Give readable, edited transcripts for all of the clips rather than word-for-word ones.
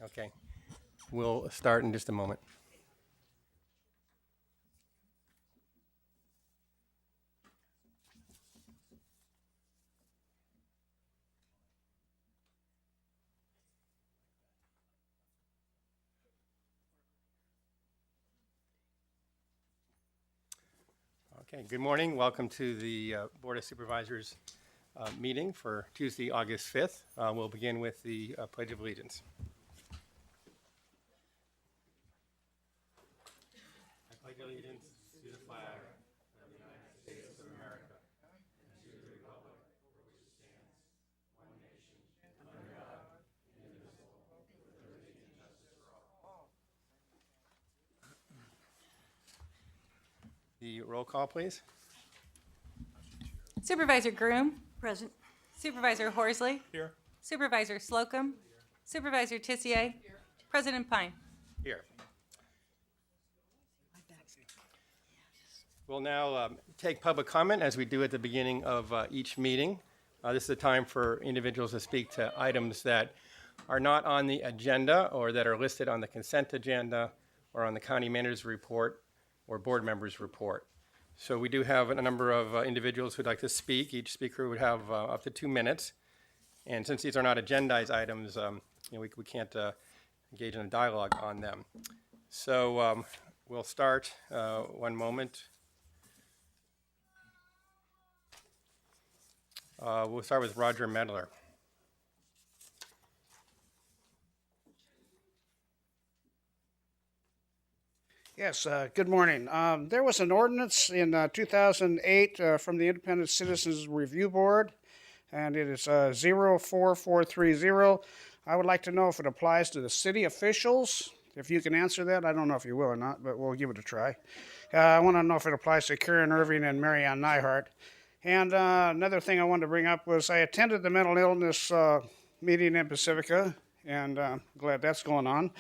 Okay, we'll start in just a moment. Okay, good morning. Welcome to the Board of Supervisors meeting for Tuesday, August 5th. We'll begin with the Pledge of Allegiance. I pledge allegiance to the flag of the United States of America and to the republic for which it stands, one nation, under God, indivisible, with liberty and justice for all. The roll call, please. Supervisor Groom. Present. Supervisor Horsley. Here. Supervisor Slocum. Supervisor Tissier. President Pine. Here. We'll now take public comment as we do at the beginning of each meeting. This is a time for individuals to speak to items that are not on the agenda or that are listed on the consent agenda or on the county manager's report or board members' report. So we do have a number of individuals who'd like to speak. Each speaker would have up to 2 minutes. And since these are not agendized items, we can't engage in a dialogue on them. So we'll start one moment. We'll start with Roger Medler. Yes, good morning. There was an ordinance in 2008 from the Independent Citizens Review Board, and it is 04430. I would like to know if it applies to the city officials. If you can answer that, I don't know if you will or not, but we'll give it a try. I want to know if it applies to Karen Irving and Marianne Nyhart. And another thing I wanted to bring up was I attended the mental illness meeting in Pacifica, and glad that's going on.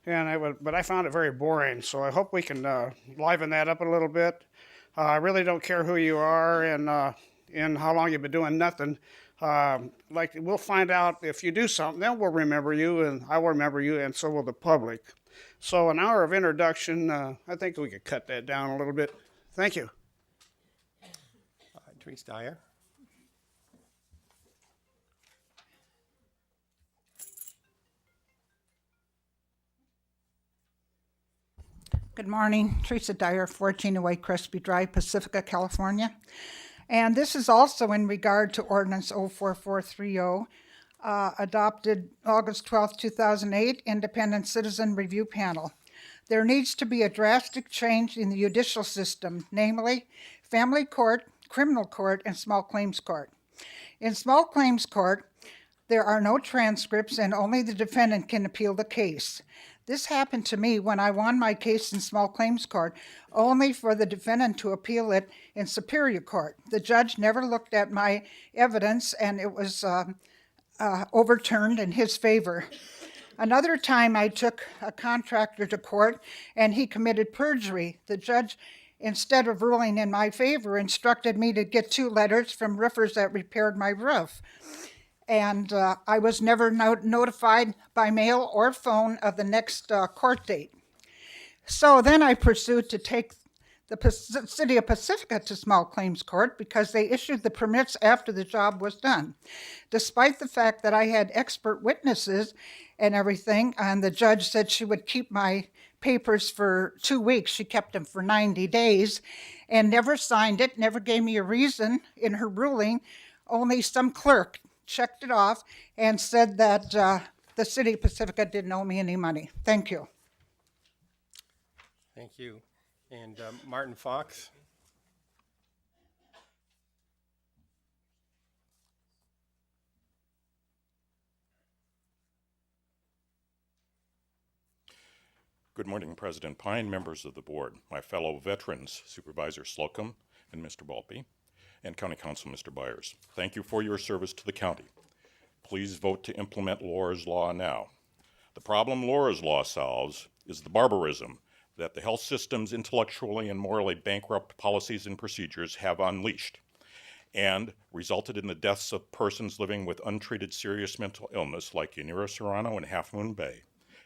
But I found it very boring, so I hope we can liven that up a little bit. I really don't care who you are and how long you've been doing nothing. We'll find out if you do something, then we'll remember you, and I will remember you, and so will the public. So an hour of introduction, I think we could cut that down a little bit. Thank you. Therese Dyer. Good morning, Teresa Dyer, 1408 Crespi Drive, Pacifica, California. And this is also in regard to Ordinance 04430, adopted August 12, 2008, Independent Citizen Review Panel. There needs to be a drastic change in the judicial system, namely family court, criminal court, and small claims court. In small claims court, there are no transcripts and only the defendant can appeal the case. This happened to me when I won my case in small claims court, only for the defendant to appeal it in superior court. The judge never looked at my evidence, and it was overturned in his favor. Another time I took a contractor to court, and he committed perjury. The judge, instead of ruling in my favor, instructed me to get 2 letters from roofers that repaired my roof. And I was never notified by mail or phone of the next court date. So then I pursued to take the city of Pacifica to small claims court because they issued the permits after the job was done. Despite the fact that I had expert witnesses and everything, and the judge said she would keep my papers for 2 weeks. She kept them for 90 days and never signed it, never gave me a reason in her ruling. Only some clerk checked it off and said that the city of Pacifica didn't owe me any money. Thank you. Thank you. And Martin Fox. Good morning, President Pine, members of the board, my fellow veterans, Supervisor Slocum and Mr. Balpe, and County Council Mr. Byers. Thank you for your service to the county. Please vote to implement Laura's Law now. The problem Laura's Law solves is the barbarism that the health system's intellectually and morally bankrupt policies and procedures have unleashed and resulted in the deaths of persons living with untreated serious mental illness like Yanira Serrano and Half Moon Bay,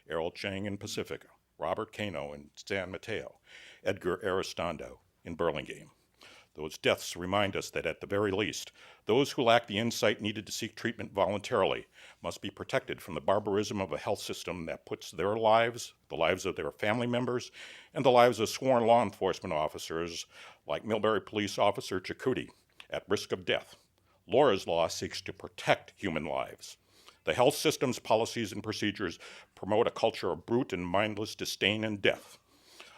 Errol Chang in Pacifica, Robert Cano in San Mateo, Edgar Aristando in Burlingame. Those deaths remind us that at the very least, those who lack the insight needed to seek treatment voluntarily must be protected from the barbarism of a health system that puts their lives, the lives of their family members, and the lives of sworn law enforcement officers like Millbury Police Officer Chakouti at risk of death. Laura's law seeks to protect human lives. The health system's policies and procedures promote a culture of brute and mindless disdain and death.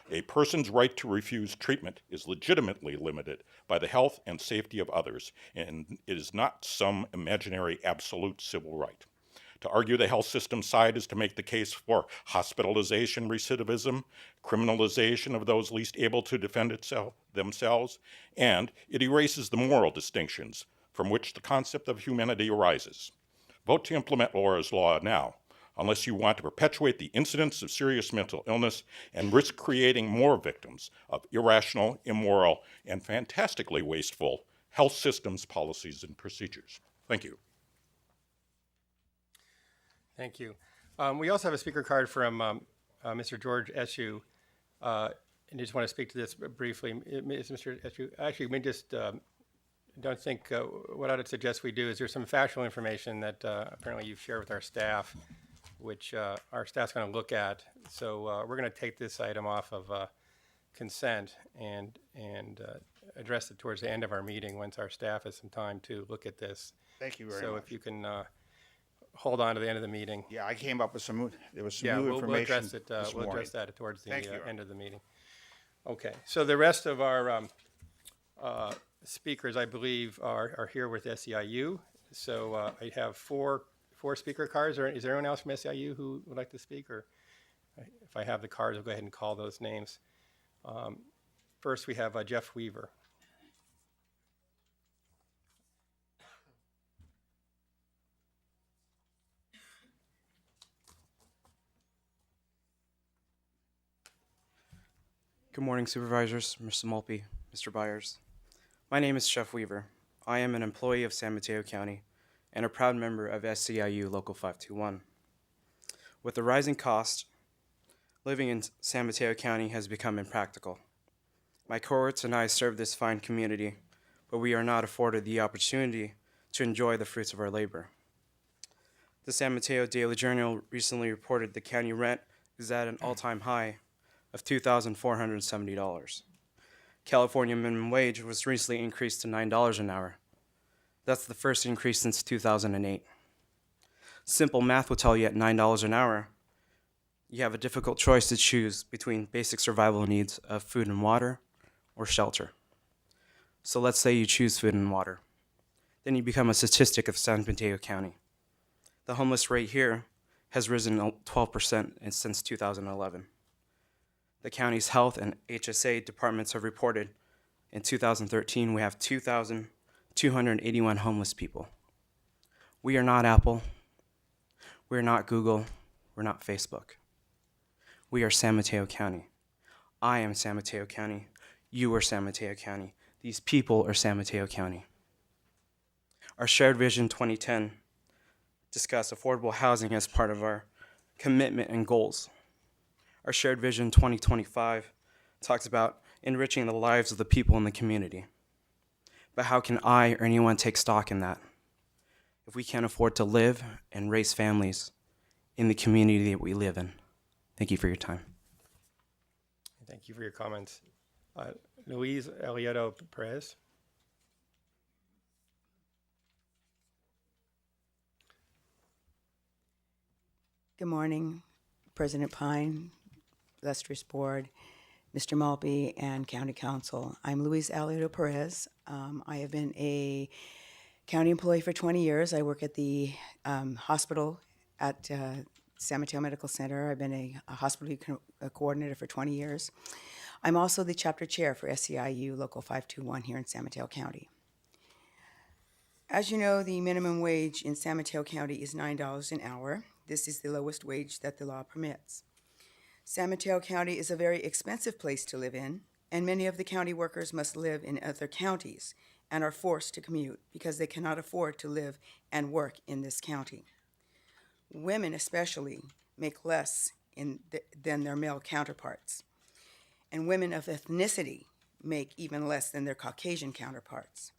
A person's right to refuse treatment is legitimately limited by the health and safety of others, and it is not some imaginary absolute civil right. To argue the health system side is to make the case for hospitalization recidivism, criminalization of those least able to defend themselves, and it erases the moral distinctions from which the concept of humanity arises. Vote to implement Laura's law now, unless you want to perpetuate the incidence of serious mental illness and risk creating more victims of irrational, immoral, and fantastically wasteful health systems, policies, and procedures. Thank you. Thank you. We also have a speaker card from Mr. George Eshu. And I just want to speak to this briefly. Mr. Eshu, actually, we just don't think what I would suggest we do is there's some factual information that apparently you've shared with our staff, which our staff's going to look at. So we're going to take this item off of consent and address it towards the end of our meeting once our staff has some time to look at this. Thank you very So much. if you can hold on to the end of the meeting. Yeah, I came up with some, there was some Yeah, new we'll information address it. this We'll address morning. that towards the Thank you. end of the meeting. Okay, so the rest of our speakers, I believe, are here with SEIU. So I have four speaker cards. Is there anyone else from SEIU who would like to speak? Or if I have the cards, I'll go ahead and call those names. First, we have Jeff Weaver. Good morning, Supervisors, Mr. Mulpey, Mr. Byers. My name is Jeff Weaver. I am an employee of San Mateo County and a proud member of SCIU Local 521. With the rising cost, living in San Mateo County has become impractical. My cohorts and I serve this fine community, but we are not afforded the opportunity to enjoy the fruits of our labor. The San Mateo Daily Journal recently reported the county rent is at an all-time high of $2,470. California minimum wage was recently increased to $9 an hour. That's the first increase since 2008. Simple math will tell you at $9 an hour, you have a difficult choice to choose between basic survival needs of food and water or shelter. So let's say you choose food and water. Then you become a statistic of San Mateo County. The homeless rate here has risen 12% since 2011. The county's health and HSA departments have reported in 2013 we have 2,281 homeless people. We are not Apple. We're not Google. We're not Facebook. We are San Mateo County. I am San Mateo County. You are San Mateo County. These people are San Mateo County. Our Shared Vision 2010 discussed affordable housing as part of our commitment and goals. Our Shared Vision 2025 talks about enriching the lives of the people in the community. But how can I or anyone take stock in that if we can't afford to live and raise families in the community that we live in? Thank you for your time. Thank you for your comments. Luis Elioto Perez. Good morning, President Pine, illustrious board, Mr. Malby, and County Council. I'm Luis Alito Perez. I have been a county employee for 20 years. I work at the hospital at San Mateo Medical Center. I've been a hospital coordinator for 20 years. I'm also the chapter chair for SEIU Local 521 here in San Mateo County. As you know, the minimum wage in San Mateo County is $9 an hour. This is the lowest wage that the law permits. San Mateo County is a very expensive place to live in, and many of the county workers must live in other counties and are forced to commute because they cannot afford to live and work in this county. Women especially make less than their male counterparts. And women of ethnicity make even less than their Caucasian counterparts.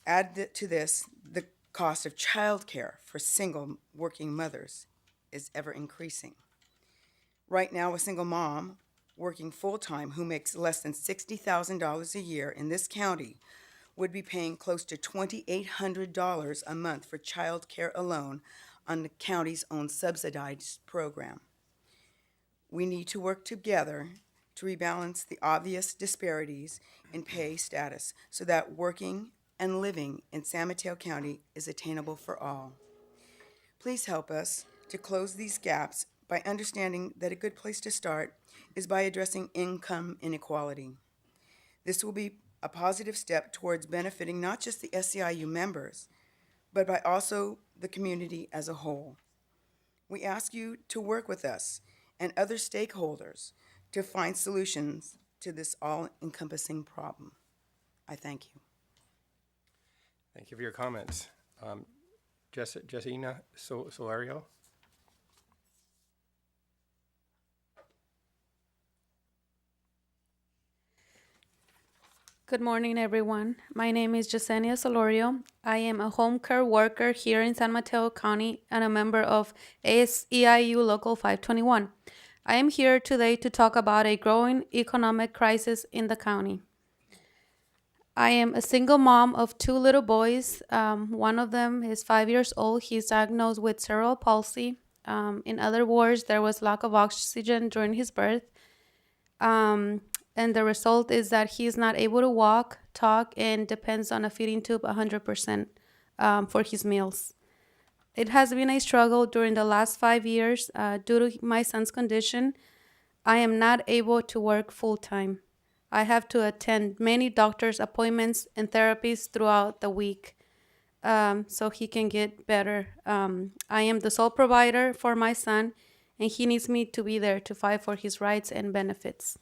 Add to this, the cost of childcare for single working mothers is ever increasing. Right now, a single mom working full-time who makes less than $60,000 a year in this county would be paying close to $2,800 a month for child care alone on the county's own subsidized program. We need to work together to rebalance the obvious disparities in pay status so that working and living in San Mateo County is attainable for all. Please help us to close these gaps by understanding that a good place to start is by addressing income inequality. This will be a positive step towards benefiting not just the SEIU members, but by also the community as a whole. We ask you to work with us and other stakeholders to find solutions to this all-encompassing problem. I thank you. Thank you for your comments. Jessina Solario. Good morning, everyone. My name is Yesenia Solorio. I am a home care worker here in San Mateo County and a member of SEIU Local 521. I am here today to talk about a growing economic crisis in the county. I am a single mom of two little boys. One of them is 5 years old. He's diagnosed with cerebral palsy. In other words, there was lack of oxygen during his birth. And the result is that he's not able to walk, talk, and depends on a feeding tube 100% for his meals. It has been a struggle during the last 5 years. Due to my son's condition, I am not able to work full-time. I have to attend many doctor's appointments and therapies throughout the week so he can get better. I am the sole provider for my son, and he needs me to be there to fight for his rights and benefits.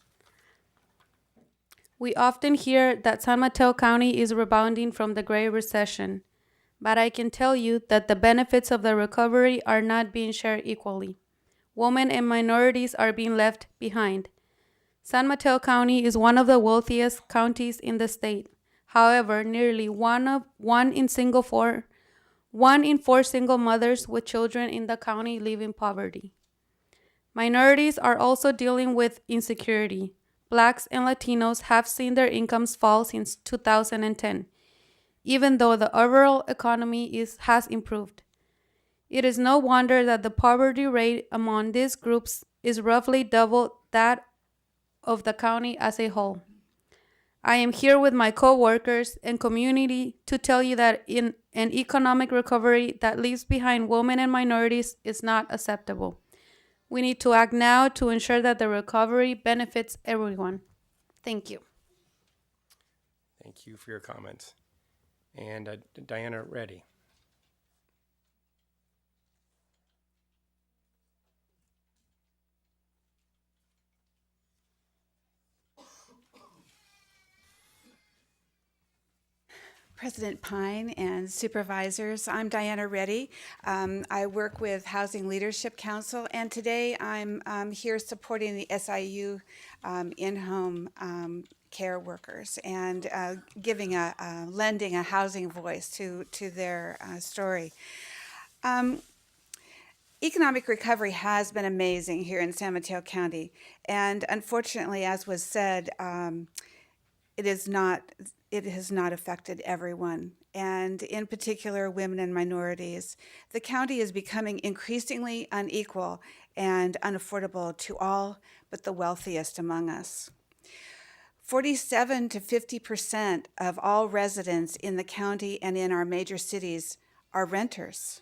We often hear that San Mateo County is rebounding from the Great Recession, but I can tell you that the benefits of the recovery are not being shared equally. Women and minorities are being left behind. San Mateo County is one of the wealthiest counties in the state. However, nearly one in four single mothers with children in the county live in poverty. Minorities are also dealing with insecurity. Blacks and Latinos have seen their incomes fall since 2010, even though the overall economy has improved. It is no wonder that the poverty rate among these groups is roughly double that of the county as a whole. I am here with my co-workers and community to tell you that in an economic recovery that leaves behind women and minorities is not acceptable. We need to act now to ensure that the recovery benefits everyone. Thank you. Thank you for your comments. And Diana Reddy. President Pine and supervisors, I'm Diana Reddy. I work with Housing Leadership Council, and today I'm here supporting the SIU in-home care workers and lending a housing voice to their story. Economic recovery has been amazing here in San Mateo County, and unfortunately, as was said, it has not affected everyone, and in particular, women and minorities. The county is becoming increasingly unequal and unaffordable to all but the wealthiest among us. 47 to 50% of all residents in the county and in our major cities are renters,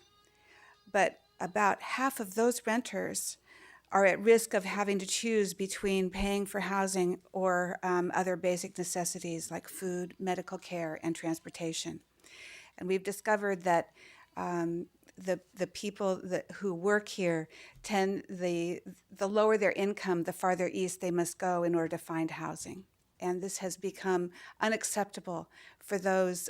but about half of those renters are at risk of having to choose between paying for housing or other basic necessities like food, medical care, and transportation. And we've discovered that the people who work here the lower their income, the farther east they must go in order to find housing. And this has become unacceptable for those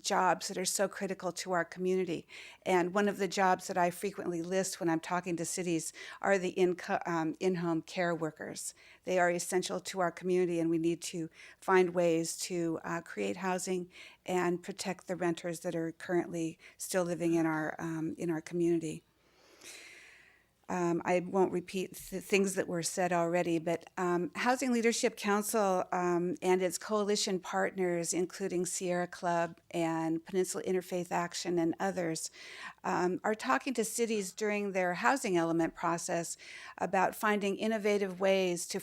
jobs that are so critical to our community. And one of the jobs that I frequently list when I'm talking to cities are the in-home care workers. They are essential to our community, and we need to find ways to create housing and protect the renters that are currently still living in our community. I won't repeat the things that were said already, but Housing Leadership Council and its coalition partners, including Sierra Club and Peninsula Interfaith Action and others, are talking to cities during their housing element process about finding innovative ways to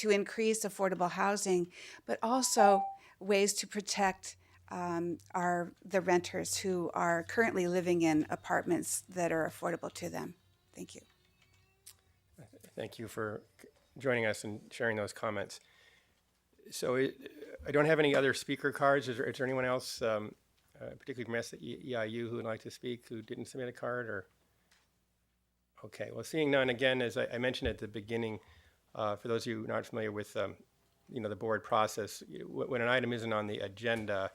increase affordable housing, but also ways to protect the renters who are currently living in apartments that are affordable to them. Thank you. Thank you for joining us and sharing those comments. So I don't have any other speaker cards. Is there anyone else, particularly from SEIU, who would like to speak, who didn't submit a card? Or okay, well, seeing none, again, as I mentioned at the beginning, for those of you not familiar with the board process, when an item isn't on the agenda,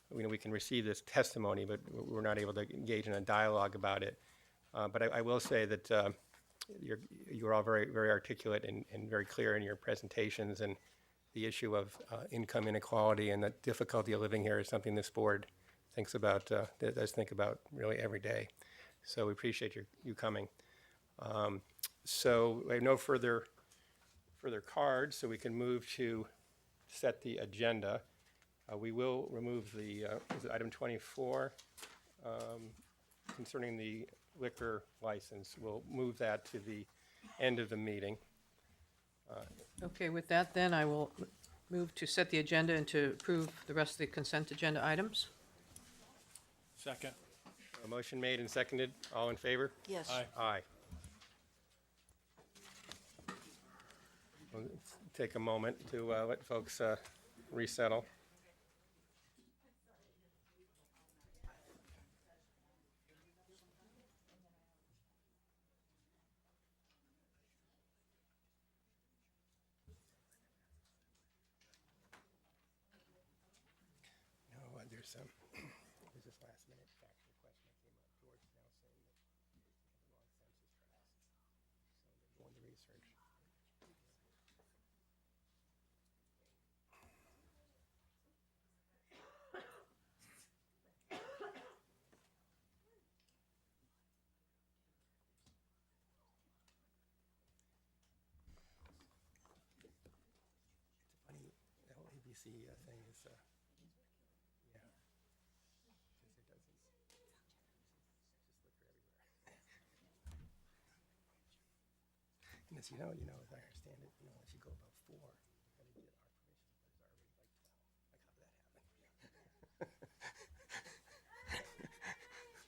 we can receive this testimony, but we're not able to engage in a dialogue about it. But I will say that you're all very, very articulate and very clear in your presentations, and the issue of income inequality and the difficulty of living here is something this board thinks about, does think about really every day. So we appreciate you coming. So we have no further cards, so we can move to set the agenda. We will remove the is it item 24 concerning the liquor license. We'll move that to the end of the meeting. Okay, with that then, I will move to set the agenda and to approve the rest of the consent agenda items. Second. A motion made and seconded. All in favor? Yes. Aye. Aye. We'll take a moment to let folks resettle. There's this last minute factual question that came up. George is now saying that it's the wrong census tracts. So they're doing the research. It's funny, the whole ABC thing is, yeah. And as you know, as I understand it, as you go above 4, you got to get our permission,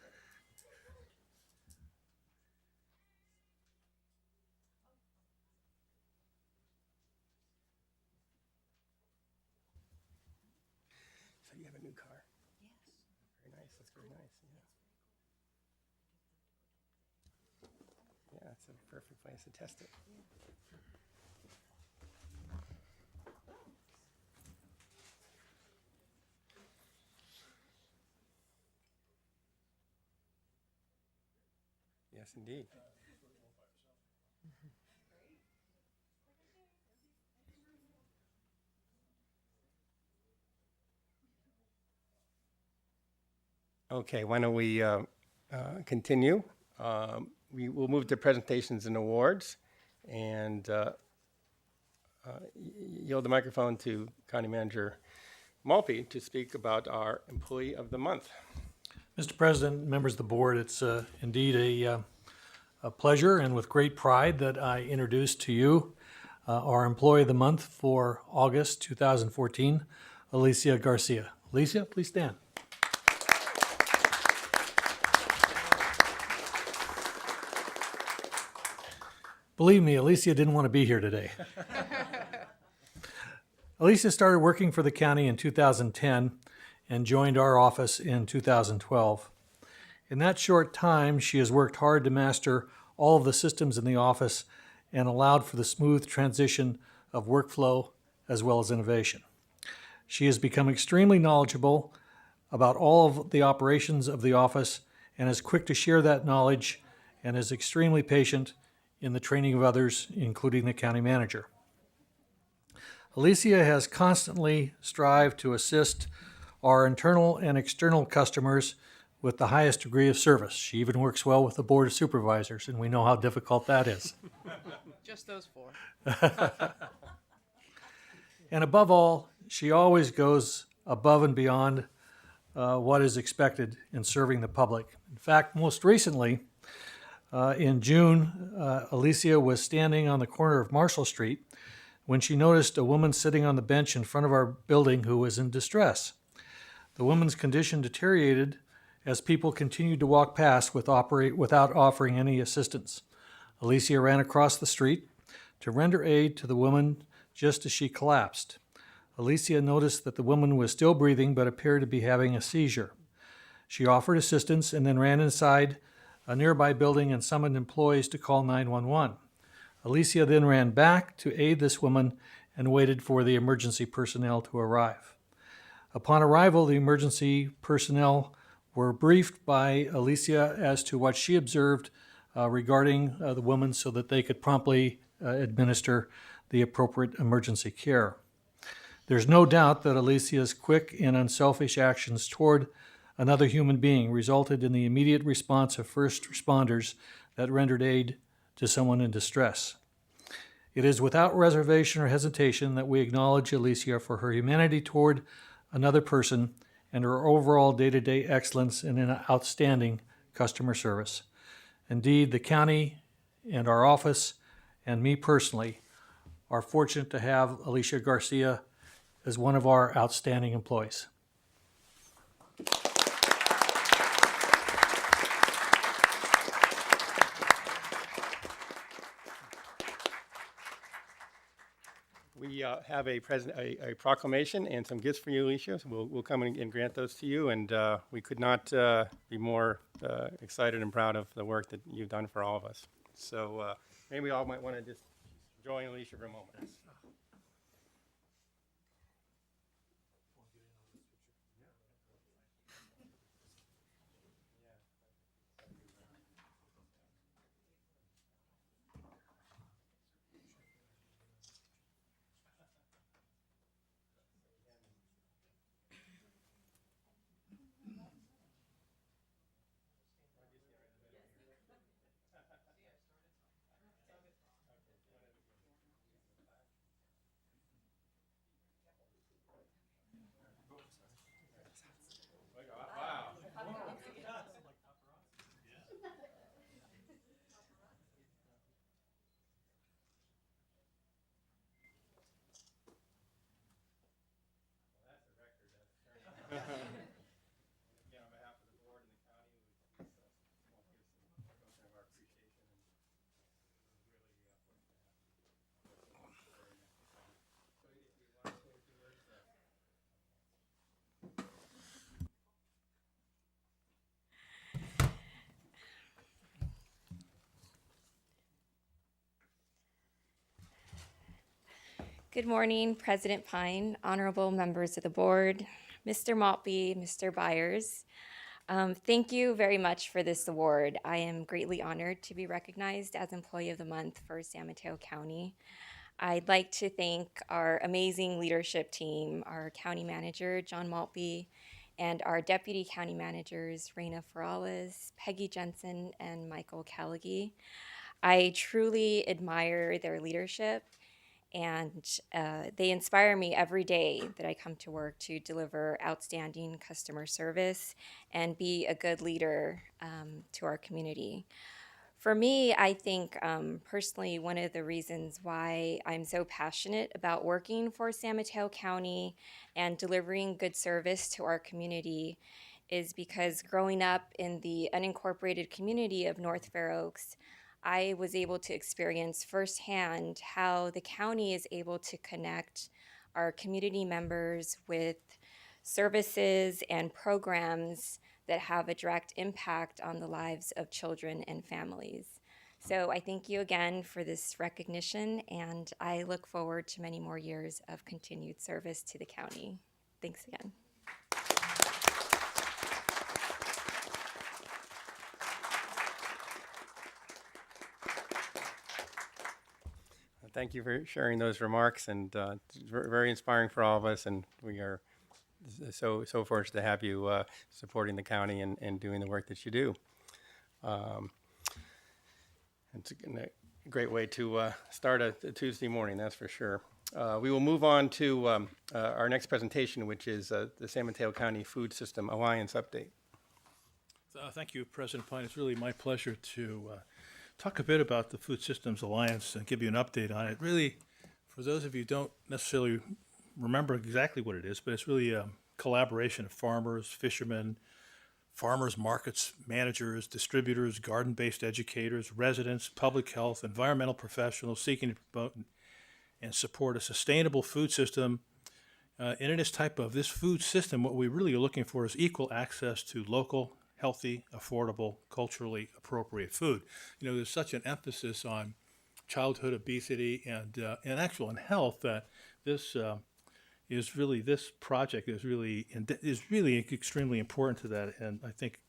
but it's already like 12. Like, how did that happen? So you have a new car? Yes. Very nice. That's very nice. Yeah. Yeah, it's a perfect place to test it. Yes, indeed. Okay, why don't we continue? We will move to presentations and awards, and yield the microphone to County Manager Malpe to speak about our Employee of the Month. Mr. President, members of the board, it's indeed a pleasure and with great pride that I introduce to you our Employee of the Month for August 2014, Alicia Garcia. Alicia, please stand. Believe me, Alicia didn't want to be here today. Alicia started working for the county in 2010 and joined our office in 2012. In that short time, she has worked hard to master all of the systems in the office and allowed for the smooth transition of workflow as well as innovation. She has become extremely knowledgeable about all of the operations of the office and is quick to share that knowledge and is extremely patient in the training of others, including the county manager. Alicia has constantly strived to assist our internal and external customers with the highest degree of service. She even works well with the Board of Supervisors, and we know how difficult that is. Just those four. And above all, she always goes above and beyond what is expected in serving the public. In fact, most recently, in June, Alicia was standing on the corner of Marshall Street when she noticed a woman sitting on the bench in front of our building who was in distress. The woman's condition deteriorated as people continued to walk past without offering any assistance. Alicia ran across the street to render aid to the woman just as she collapsed. Alicia noticed that the woman was still breathing but appeared to be having a seizure. She offered assistance and then ran inside a nearby building and summoned employees to call 911. Alicia then ran back to aid this woman and waited for the emergency personnel to arrive. Upon arrival, the emergency personnel were briefed by Alicia as to what she observed regarding the woman so that they could promptly administer the appropriate emergency care. There's no doubt that Alicia's quick and unselfish actions toward another human being resulted in the immediate response of first responders that rendered aid to someone in distress. It is without reservation or hesitation that we acknowledge Alicia for her humanity toward another person and her overall day-to-day excellence in an outstanding customer service. Indeed, the county and our office and me personally are fortunate to have Alicia Garcia as one of our outstanding employees. We have a proclamation and some gifts for you, Alicia. So we'll come and grant those to you. And we could not be more excited and proud of the work that you've done for all of us. So maybe we all might want to just join Alicia for a moment. Good morning, President Pine, honorable members of the board, Mr. Maltby, Mr. Byers. Thank you very much for this award. I am greatly honored to be recognized as Employee of the Month for San Mateo County. I'd like to thank our amazing leadership team, our county manager, John Maltby, and our deputy county managers, Reina Ferrales, Peggy Jensen, and Michael Callaghy. I truly admire their leadership, and they inspire me every day that I come to work to deliver outstanding customer service and be a good leader to our community. For me, I think personally one of the reasons why I'm so passionate about working for San Mateo County and delivering good service to our community is because growing up in the unincorporated community of North Fair Oaks, I was able to experience firsthand how the county is able to connect our community members with services and programs that have a direct impact on the lives of children and families. So I thank you again for this recognition, and I look forward to many more years of continued service to the county. Thanks again. Thank you for sharing those remarks, and it's very inspiring for all of us, and we are so fortunate to have you supporting the county and doing the work that you do. It's a great way to start a Tuesday morning, that's for sure. We will move on to our next presentation, which is the San Mateo County Food System Alliance update. Thank you, President Pine. It's really my pleasure to talk a bit about the Food Systems Alliance and give you an update on it. Really, for those of you who don't necessarily remember exactly what it is, but it's really a collaboration of farmers, fishermen, farmers markets managers, distributors, garden-based educators, residents, public health, environmental professionals seeking to promote and support a sustainable food system. And in this food system, what we really are looking for is equal access to local, healthy, affordable, culturally appropriate food. You know, there's such an emphasis on childhood obesity and health that this project is really extremely important to that. And I think,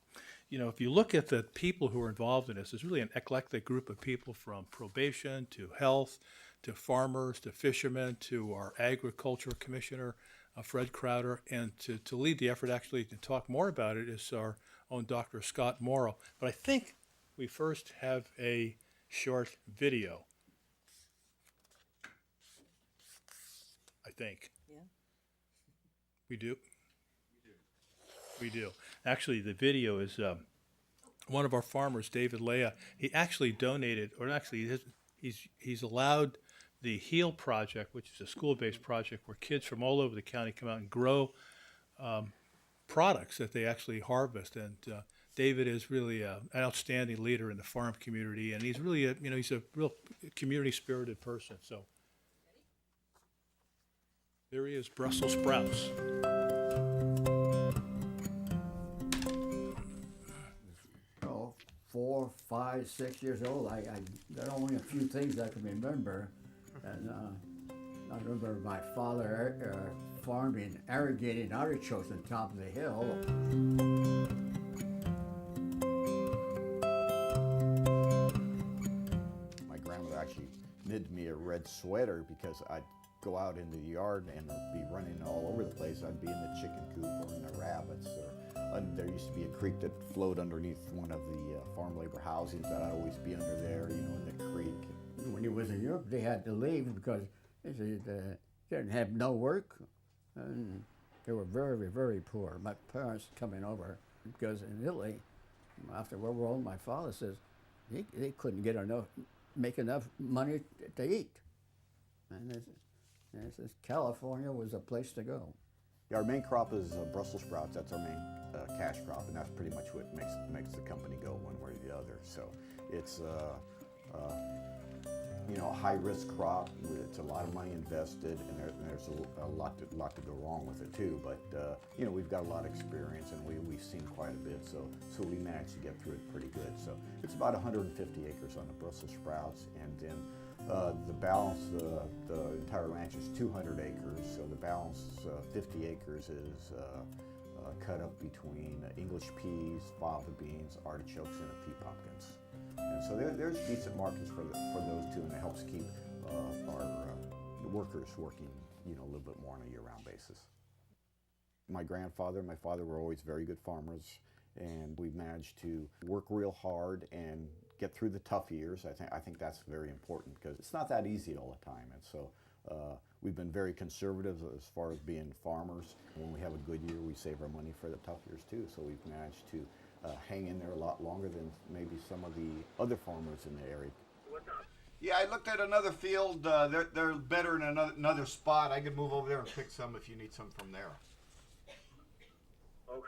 you know, if you look at the people who are involved in this, there's really an eclectic group of people from probation to health to farmers to fishermen to our agriculture commissioner, Fred Crowder, and to lead the effort actually to talk more about it is our own Dr. Scott Morrow. But I think we first have a short video. I think. Yeah. We do? We do. Actually, the video is one of our farmers, David Leah. He actually donated, or actually he's allowed the HEAL project, which is a school-based project where kids from all over the county come out and grow products that they actually harvest. And David is really an outstanding leader in the farm community, and he's really he's a real community-spirited person. So there he is, Brussels sprouts. 4, 5, 6 years old. There are only a few things I can remember. And I remember my father farming, irrigating artichokes on top of the hill. My grandmother actually knitted me a red sweater because I'd go out in the yard and I'd be running all over the place. I'd be in the chicken coop or in the rabbits. There used to be a creek that flowed underneath one of the farm labor housings that I'd always be under there, you know, in the creek. When he was in Europe, they had to leave because they didn't have no work, and they were very, very poor. My parents coming over, because in Italy, after World War I, my father says they couldn't make enough money to eat. And it says California was a place to go. Yeah, our main crop is Brussels sprouts. That's our main cash crop, and that's pretty much what makes the company go one way or the other. So it's a high-risk crop. It's a lot of money invested, and there's a lot to go wrong with it too. But we've got a lot of experience, and we've seen quite a bit. So we managed to get through it pretty good. So it's about 150 acres on the Brussels sprouts, and then the balance, the entire ranch is 200 acres. So the balance, 50 acres is cut up between English peas, fava beans, artichokes, and pea pumpkins. And so there's decent markets for those two, and it helps keep our workers working, a little bit more on a year-round basis. My grandfather and my father were always very good farmers, and we managed to work real hard and get through the tough years. I think that's very important because it's not that easy all the time. And so we've been very conservative as far as being farmers. When we have a good year, we save our money for the tough years too. So we've managed to hang in there a lot longer than maybe some of the other farmers in the area. Yeah, I looked at another field. They're better in another spot. I could move over there and pick some if you need some from there. Okay,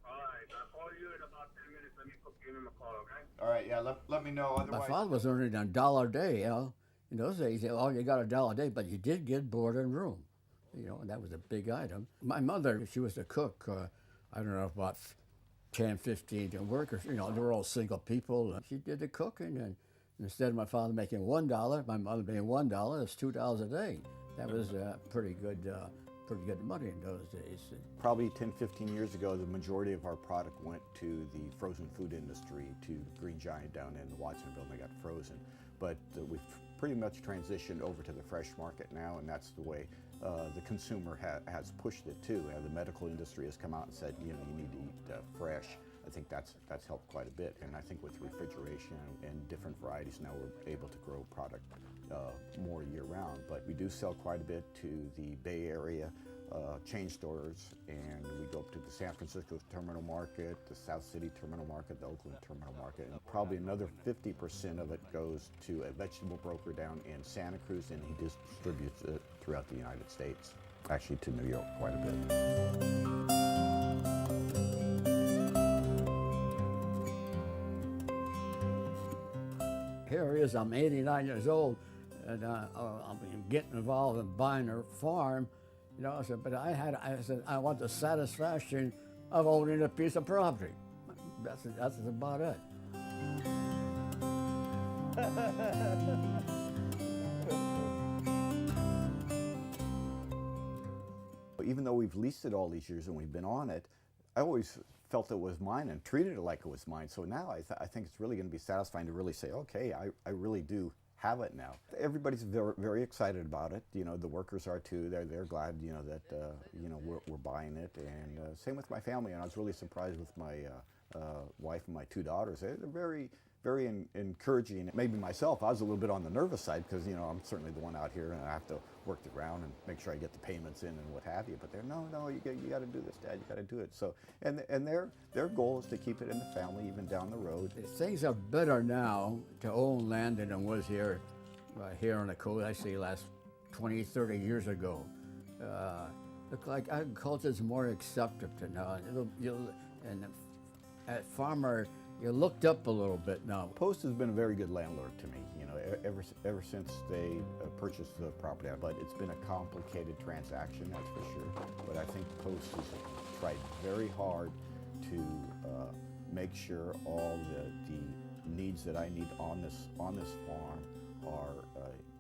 all right. I'll call you in about 10 minutes. Let me give him a call, okay? All right, yeah, let me know. Otherwise, My father was earning $1 a day, In those days, you got $1 a day, but you did get board and room, and that was a big item. My mother, she was a cook. I don't know, about 10, 15 workers. They were all single people. She did the cooking, and instead of my father making $1, my mother making $1, it's $2 a day. That was pretty pretty good money in those days. Probably 10, 15 years ago, the majority of our product went to the frozen food industry, to Green Giant down in Watsonville, and they got frozen. But we've pretty much transitioned over to the fresh market now, and that's the way the consumer has pushed it too. The medical industry has come out and said, you know, you need to eat fresh. I think that's helped quite a bit, and I think with refrigeration and different varieties now we're able to grow product more year-round. But we do sell quite a bit to the Bay Area chain stores, and we go up to the San Francisco Terminal Market, the South City Terminal Market, the Oakland Terminal Market, and probably another 50% of it goes to a vegetable broker down in Santa Cruz, and he distributes it throughout the United States, actually to New York quite a bit. Here it is, I'm 89 years old, and I'm getting involved in buying a farm, you know. I said, but I said, I want the satisfaction of owning a piece of property. That's about it. Even though we've leased it all these years and we've been on it, I always felt it was mine and treated it like it was mine. So now I think it's really going to be satisfying to really say, okay, I really do have it now. Everybody's very, very excited about it. You know, the workers are too. They're glad, you know, that you know, we're buying it. And same with my family. And I was really surprised with my wife and my two daughters. They're very, very encouraging. Maybe myself, I was a little bit on the nervous side because, you know, I'm certainly the one out here and I have to work the ground and make sure I get the payments in and what have you. But they're, no, you got to do this, Dad. You got to do it. So, and their goal is to keep it in the family even down the road. Things are better now to own land than it was here on the coast. I say last 20, 30 years ago. Look like agriculture is more accepted now. And at farmer, you're looked up a little bit now. Post has been a very good landlord to me, you know, ever since they purchased the property. But it's been a complicated transaction, that's for sure. But I think Post has tried very hard to make sure all the needs that I need on this farm are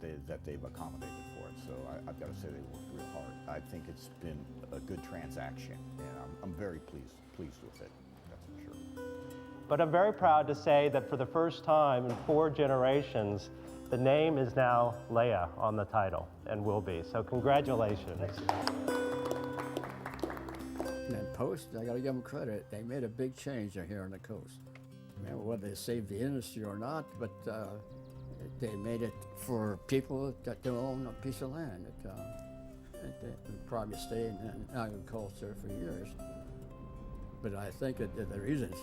that they've accommodated for it. So I've got to say they worked real hard. I think it's been a good transaction, and I'm very pleased with it. That's for sure. But I'm very proud to say that for the first time in 4 generations, the name is now Leah on the title and will be. So congratulations. And then Post, I got to give them credit. They made a big change here on the coast. Whether they saved the industry or not, but they made it for people that don't own a piece of land. That would probably stay in agriculture for years. But I think that the reason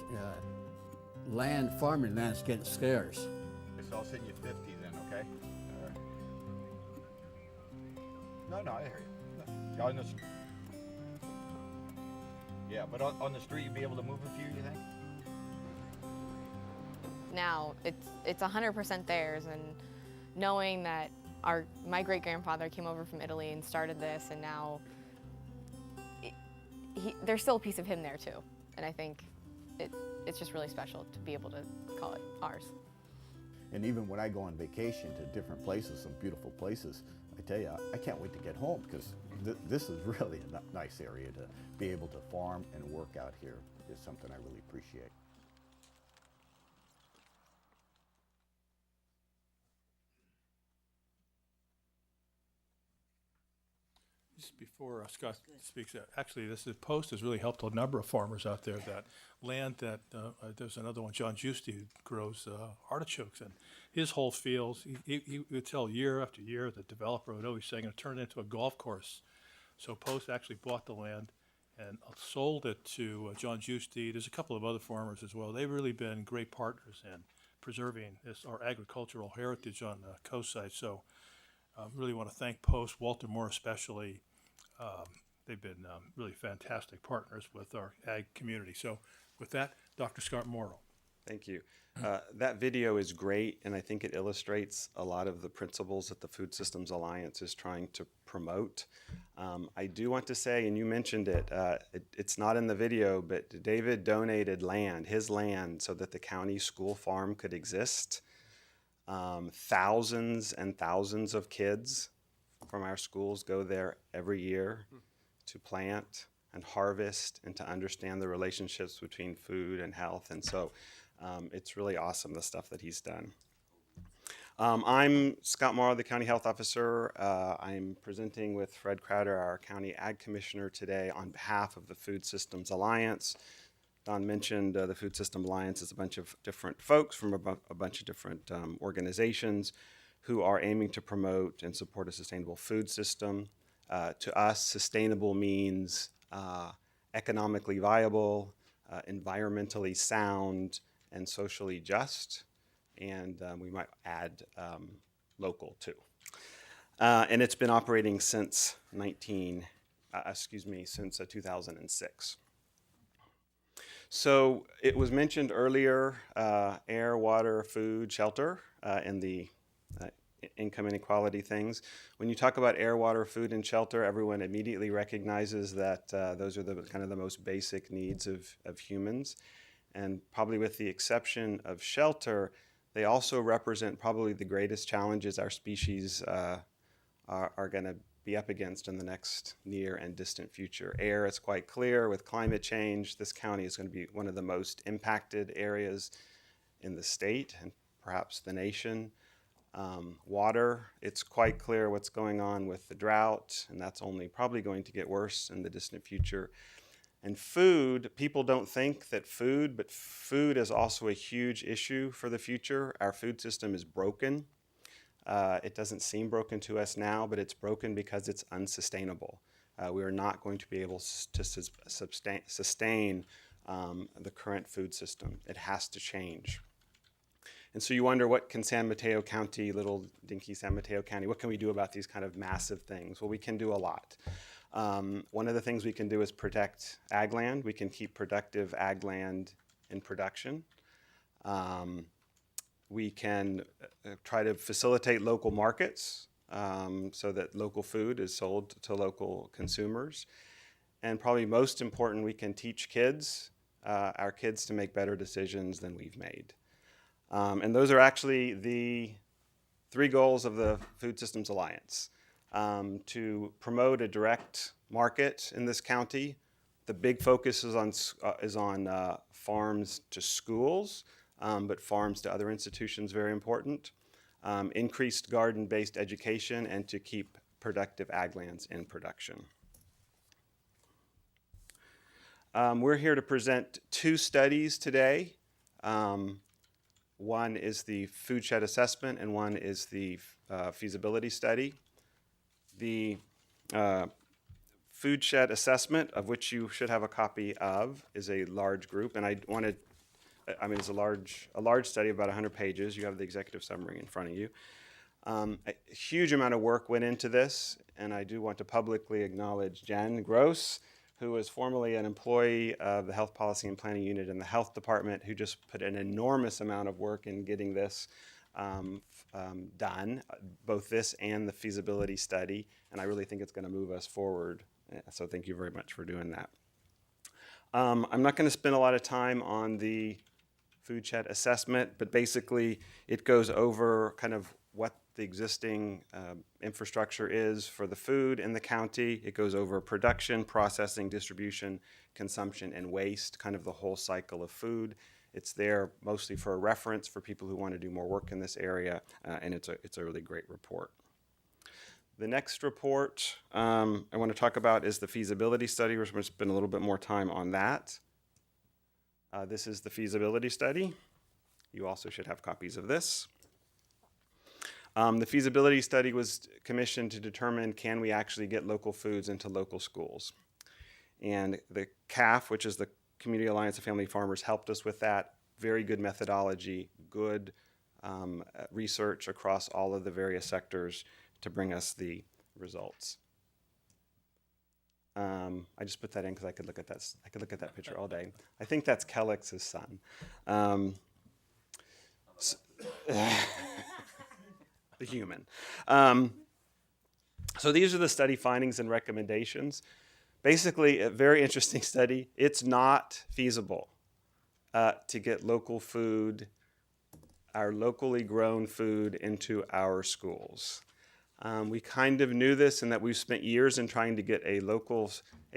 farming land's getting scarce. So I'll send you 50 then, okay? All right. No, I hear you. Yeah, but on the street you'd be able to move a few, you think? Now it's 100% theirs, and knowing that my great-grandfather came over from Italy and started this, and now there's still a piece of him there too. And I think it's just really special to be able to call it ours. And even when I go on vacation to different places, some beautiful places, I tell you, I can't wait to get home because this is really a nice area to be able to farm and work out here. Is something I really appreciate. Just before Scott speaks, actually, Post has really helped a number of farmers out there. That land that there's another one, John Giusti, who grows artichokes, and his whole fields. He would tell year after year the developer would always say, "I'm going to turn it into a golf course." So Post actually bought the land and sold it to John Giusti. There's a couple of other farmers as well. They've really been great partners in preserving our agricultural heritage on the coast side. So I really want to thank Post, Walter Moore especially. They've been really fantastic partners with our ag community. So with that, Dr. Scott Morrow. Thank you. That video is great, and I think it illustrates a lot of the principles that the Food Systems Alliance is trying to promote. I do want to say, and you mentioned it, it's not in the video, but David donated his land, so that the county school farm could exist. Thousands and thousands of kids from our schools go there every year. to plant and harvest and to understand the relationships between food and health. And so it's really awesome, the stuff that he's done. I'm Scott Morrow, the County Health Officer. I'm presenting with Fred Crowder, our County Ag Commissioner, today on behalf of the Food Systems Alliance. Don mentioned the Food System Alliance is a bunch of different folks from a bunch of different organizations who are aiming to promote and support a sustainable food system. To us, sustainable means economically viable, environmentally sound, and socially just. And we might add local too. And it's been operating since 2006. So it was mentioned earlier, air, water, food, shelter, and the income inequality things. When you talk about air, water, food, and shelter, everyone immediately recognizes that those are the kind of the most basic needs of humans. And probably with the exception of shelter, they also represent probably the greatest challenges our species are going to be up against in the next near and distant future. Air, it's quite clear with climate change, this county is going to be one of the most impacted areas in the state and perhaps the nation. Water, it's quite clear what's going on with the drought, and that's only probably going to get worse in the distant future. And food, people don't think that but food is also a huge issue for the future. Our food system is broken. It doesn't seem broken to us now, but it's broken because it's unsustainable. We are not going to be able to sustain the current food system. It has to change. And so you wonder, what can San Mateo County, little dinky San Mateo County, what can we do about these kind of massive things? Well, we can do a lot. One of the things we can do is protect ag land. We can keep productive ag land in production. We can try to facilitate local markets so that local food is sold to local consumers. And probably most important, we can teach our kids to make better decisions than we've made. And those are actually the 3 goals of the Food Systems Alliance. To promote a direct market in this county. The big focus is on farms to schools, but farms to other institutions, very important. Increased garden-based education, and to keep productive ag lands in production. We're here to present 2 studies today. One is the food shed assessment, and one is the feasibility study. The food shed assessment, of which you should have a copy of, is a large group, and it's a large study of about 100 pages. You have the executive summary in front of you. A huge amount of work went into this, and I do want to publicly acknowledge Jen Gross, who was formerly an employee of the Health Policy and Planning Unit in the Health Department, who just put an enormous amount of work in getting this done, both this and the feasibility study, and I really think it's going to move us forward. So thank you very much for doing that. I'm not going to spend a lot of time on the food shed assessment, but basically it goes over kind of what the existing infrastructure is for the food in the county. It goes over production, processing, distribution, consumption, and waste, kind of the whole cycle of food. It's there mostly for a reference for people who want to do more work in this area, and it's a really great report. The next report I want to talk about is the feasibility study. We're going to spend a little bit more time on that. This is the feasibility study. You also should have copies of this. The feasibility study was commissioned to determine, can we actually get local foods into local schools? And the CAF, which is the Community Alliance of Family Farmers, helped us with that. Very good methodology, good research across all of the various sectors to bring us the results. I just put that in because I could look at that. I could look at that picture all day. I think that's Kellex's son. The human. So these are the study findings and recommendations. Basically, a very interesting study. It's not feasible to get local food, our locally grown food, into our schools. We kind of knew this in that we've spent years in trying to get a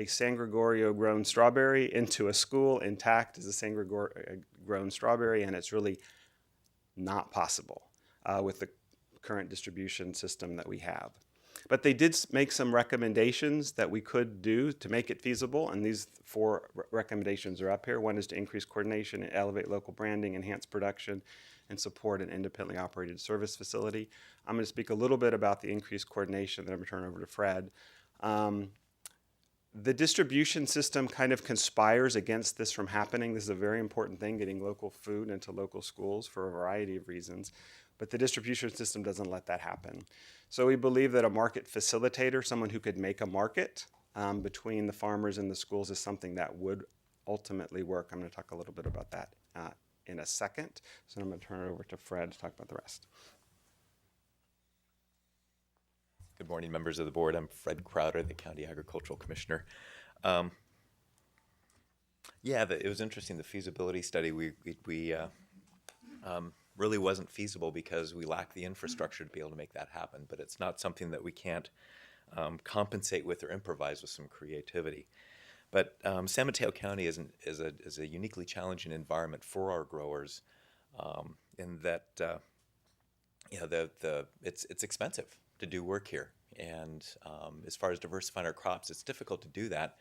San Gregorio grown strawberry into a school intact as a San Gregorio grown strawberry, and it's really not possible with the current distribution system that we have. But they did make some recommendations that we could do to make it feasible, and these 4 recommendations are up here. One is to increase coordination, elevate local branding, enhance production, and support an independently operated service facility. I'm going to speak a little bit about the increased coordination, then I'm going to turn over to Fred. The distribution system kind of conspires against this from happening. This is a very important thing, getting local food into local schools for a variety of reasons. But the distribution system doesn't let that happen. So we believe that a market facilitator, someone who could make a market between the farmers and the schools, is something that would ultimately work. I'm going to talk a little bit about that in a second. So I'm going to turn it over to Fred to talk about the rest. Good morning, members of the board. I'm Fred Crowder, the County Agricultural Commissioner. It was interesting. The feasibility study, we really wasn't feasible because we lack the infrastructure to be able to make that happen. But it's not something that we can't compensate with or improvise with some creativity. But San Mateo County is a uniquely challenging environment for our growers in that it's expensive to do work here. And as far as diversifying our crops, it's difficult to do that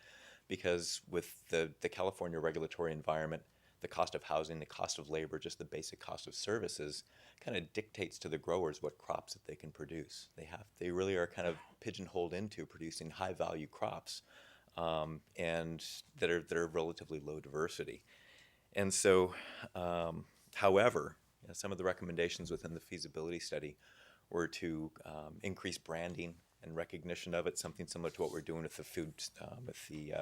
because with the California regulatory environment, the cost of housing, the cost of labor, just the basic cost of services kind of dictates to the growers what crops that they can produce. They really are kind of pigeonholed into producing high value crops and that are relatively low diversity. And so, however, some of the recommendations within the feasibility study were to increase branding and recognition of it, something similar to what we're doing with the food, with the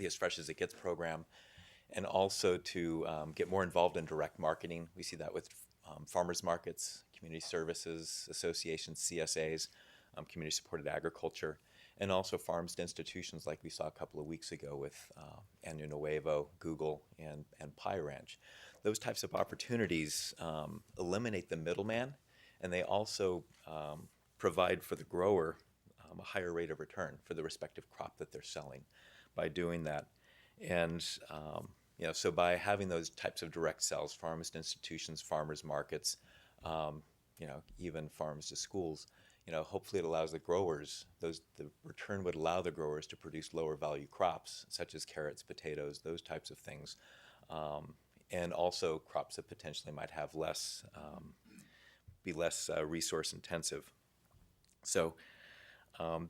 As Fresh as It Gets program, and also to get more involved in direct marketing. We see that with farmers markets, community services associations, CSAs, community-supported agriculture, and also farms to institutions like we saw a couple of weeks ago with Año Nuevo, Google, and Pie Ranch. Those types of opportunities eliminate the middleman, and they also provide for the grower a higher rate of return for the respective crop that they're selling by doing that. And so by having those types of direct sales, farms to institutions, farmers markets, even farms to schools, hopefully it allows the growers, the return would allow the growers to produce lower value crops such as carrots, potatoes, those types of things, and also crops that potentially might have be less resource intensive. So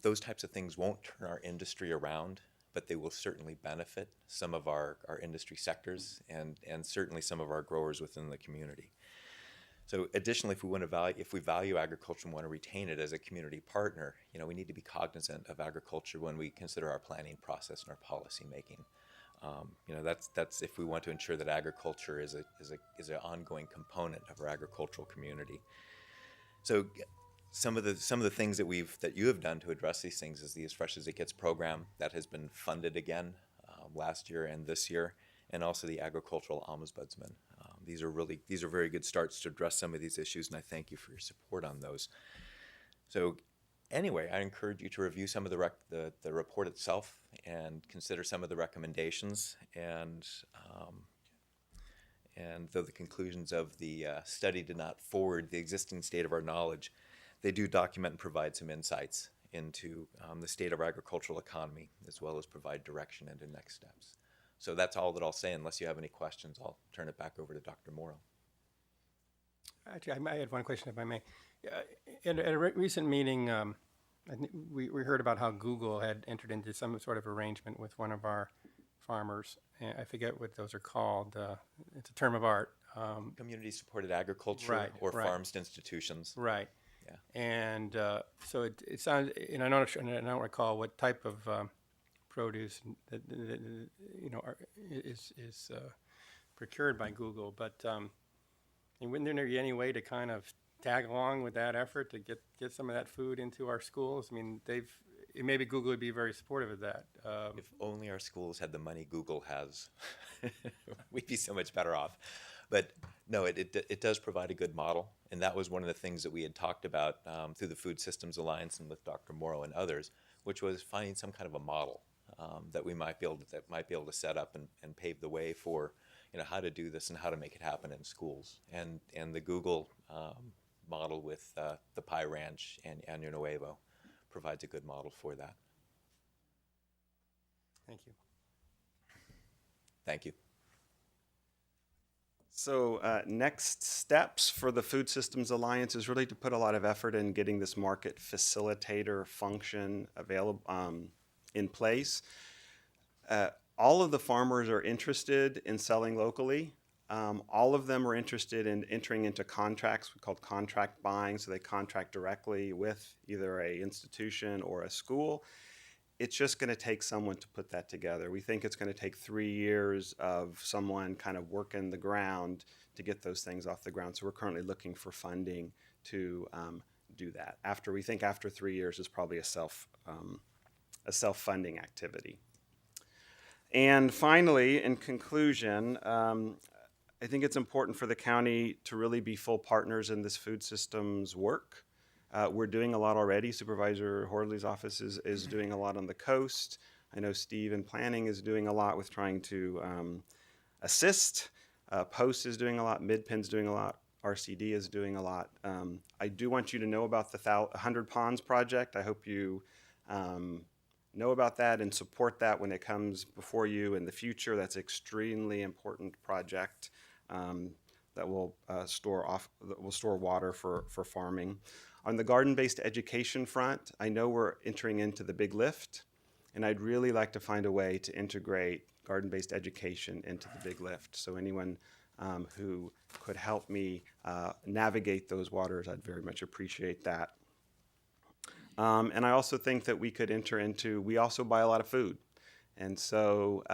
those types of things won't turn our industry around, but they will certainly benefit some of our industry sectors and certainly some of our growers within the community. So additionally, if we value agriculture and want to retain it as a community partner, we need to be cognizant of agriculture when we consider our planning process and our policy making. That's if we want to ensure that agriculture is an ongoing component of our agricultural community. So some of the things that you have done to address these things is the As Fresh as It Gets program that has been funded again last year and this year, and also the agricultural ombudsman. These are very good starts to address some of these issues, and I thank you for your support on those. So anyway, I encourage you to review some of the report itself and consider some of the recommendations. And though the conclusions of the study did not forward the existing state of our knowledge, they do document and provide some insights into the state of our agricultural economy, as well as provide direction into next steps. So that's all that I'll say. Unless you have any questions, I'll turn it back over to Dr. Morrow. Actually, I might add one question, if I may. At a recent meeting, I think we heard about how Google had entered into some sort of arrangement with one of our farmers. And I forget what those are called. It's a term of art. Community-supported agriculture or farms to institutions. Right. Yeah. And so it sounds, and I don't recall what type of produce that is procured by Google, but wouldn't there be any way to kind of tag along with that effort to get some of that food into our schools? I mean, maybe Google would be very supportive of that. If only our schools had the money Google has, we'd be so much better off. But no, it does provide a good model, and that was one of the things that we had talked about through the Food Systems Alliance and with Dr. Morrow and others, which was finding some kind of a model that we might be able to set up and pave the way for, how to do this and how to make it happen in schools. And the Google model with the Pie Ranch and Año Nuevo provides a good model for that. Thank you. Thank you. So next steps for the Food Systems Alliance is really to put a lot of effort in getting this market facilitator function available in place. All of the farmers are interested in selling locally. All of them are interested in entering into contracts called contract buying, so they contract directly with either an institution or a school. It's just going to take someone to put that together. We think it's going to take 3 years of someone kind of working the ground to get those things off the ground. So we're currently looking for funding to do that. We think after 3 years is probably a self-funding activity. And finally, in conclusion, I think it's important for the county to really be full partners in this food systems work. We're doing a lot already. Supervisor Hordley's office is doing a lot on the coast. I know Steve in planning is doing a lot with trying to assist. Post is doing a lot. Midpen's doing a lot. RCD is doing a lot. I do want you to know about the 100 Ponds project. I hope you know about that and support that when it comes before you in the future. That's an extremely important project that will store water for farming. On the garden-based education front, I know we're entering into the big lift, and I'd really like to find a way to integrate garden-based education into the big lift. So anyone who could help me navigate those waters, I'd very much appreciate that. And I also think that we could we also buy a lot of food. And so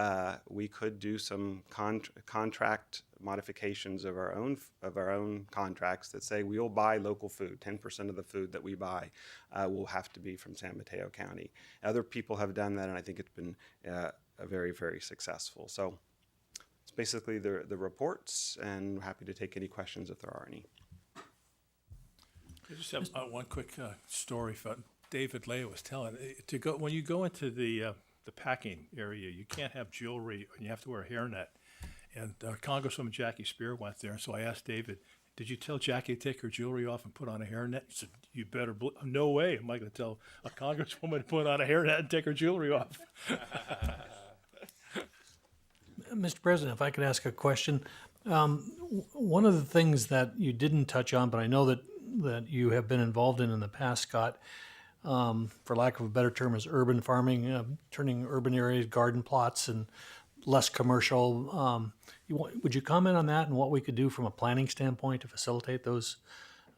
we could do some contract modifications of our own contracts that say we will buy local food. 10% of the food that we buy will have to be from San Mateo County. Other people have done that, and I think it's been very, very successful. So it's basically the reports, and I'm happy to take any questions if there are any. I just have one quick story from David Leah was telling. When you go into the packing area, you can't have jewelry, and you have to wear a hairnet. And Congresswoman Jackie Spear went there, and so I asked David, "Did you tell Jackie to take her jewelry off and put on a hairnet?" He said, "You better no way am I going to tell a Congresswoman to put on a hairnet and take her jewelry off." Mr. President, if I could ask a question. One of the things that you didn't touch on, but I know that you have been involved in the past, Scott, for lack of a better term, is urban farming, turning urban areas, garden plots, and less commercial. Would you comment on that and what we could do from a planning standpoint to facilitate those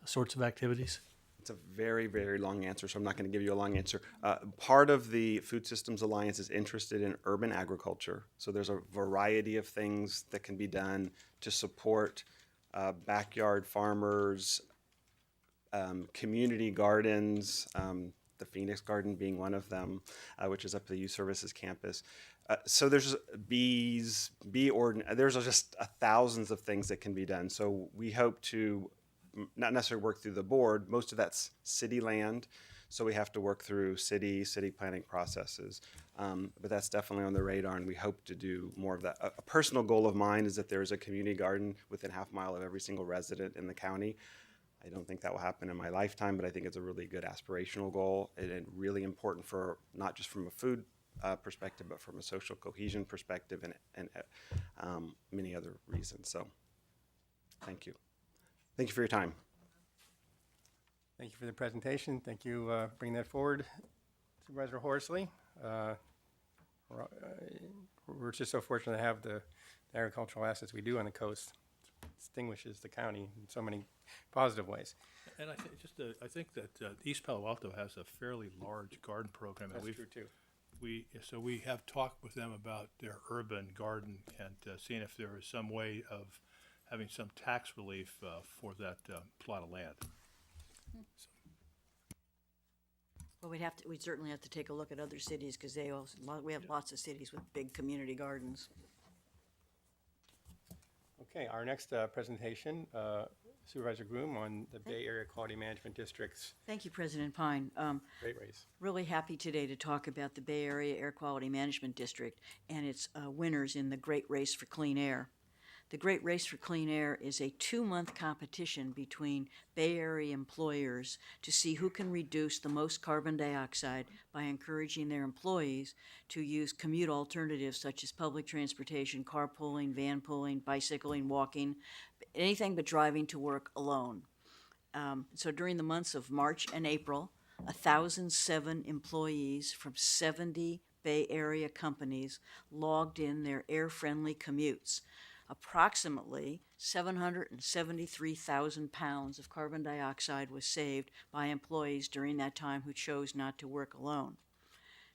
sorts of activities? It's a very, very long answer, so I'm not going to give you a long answer. Part of the Food Systems Alliance is interested in urban agriculture. So there's a variety of things that can be done to support backyard farmers, community gardens, the Phoenix Garden being one of them, which is up at the Youth Services campus. So there's there's just thousands of things that can be done. So we hope to not necessarily work through the board. Most of that's city land, so we have to work through city planning processes. But that's definitely on the radar, and we hope to do more of that. A personal goal of mine is that there's a community garden within half a mile of every single resident in the county. I don't think that will happen in my lifetime, but I think it's a really good aspirational goal and really important for not just from a food perspective, but from a social cohesion perspective and many other reasons. So thank you. Thank you for your time. Thank you for the presentation. Thank you for bringing that forward, Supervisor Horsley. We're just so fortunate to have the agricultural assets we do on the coast. It distinguishes the county in so many positive ways. And I think that East Palo Alto has a fairly large garden program. That's true too. So we have talked with them about their urban garden and seeing if there is some way of having some tax relief for that plot of land. Well, we'd certainly have to take a look at other cities because we have lots of cities with big community gardens. Okay, our next presentation, Supervisor Groom on the Bay Area Quality Management District's Thank you, President Pine. Great Race. Really happy today to talk about the Bay Area Air Quality Management District and its winners in the Great Race for Clean Air. The Great Race for Clean Air is a 2-month competition between Bay Area employers to see who can reduce the most carbon dioxide by encouraging their employees to use commute alternatives such as public transportation, carpooling, van pooling, bicycling, walking, anything but driving to work alone. So during the months of March and April, 1,007 employees from 70 Bay Area companies logged in their air-friendly commutes. Approximately 773,000 pounds of carbon dioxide was saved by employees during that time who chose not to work alone.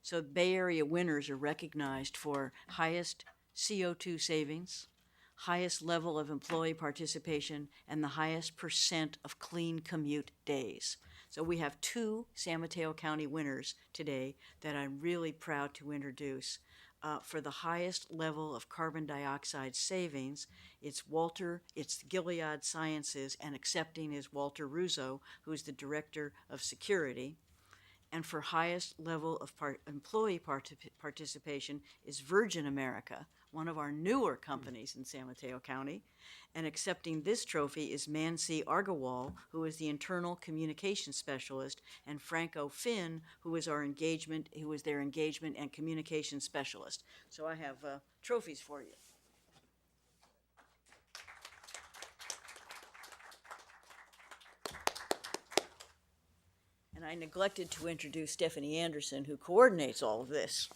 So Bay Area winners are recognized for highest CO2 savings, highest level of employee participation, and the highest percent of clean commute days. So we have 2 San Mateo County winners today that I'm really proud to introduce. For the highest level of carbon dioxide savings, it's Gilead Sciences, and accepting is Walter Russo, who's the Director of Security. And for highest level of employee participation is Virgin America, one of our newer companies in San Mateo County. And accepting this trophy is Mansi Argawal, who is the internal communication specialist, and Franco Finn, who is their engagement and communication specialist. So I have trophies for you. And I neglected to introduce Stephanie Anderson, who coordinates all of this.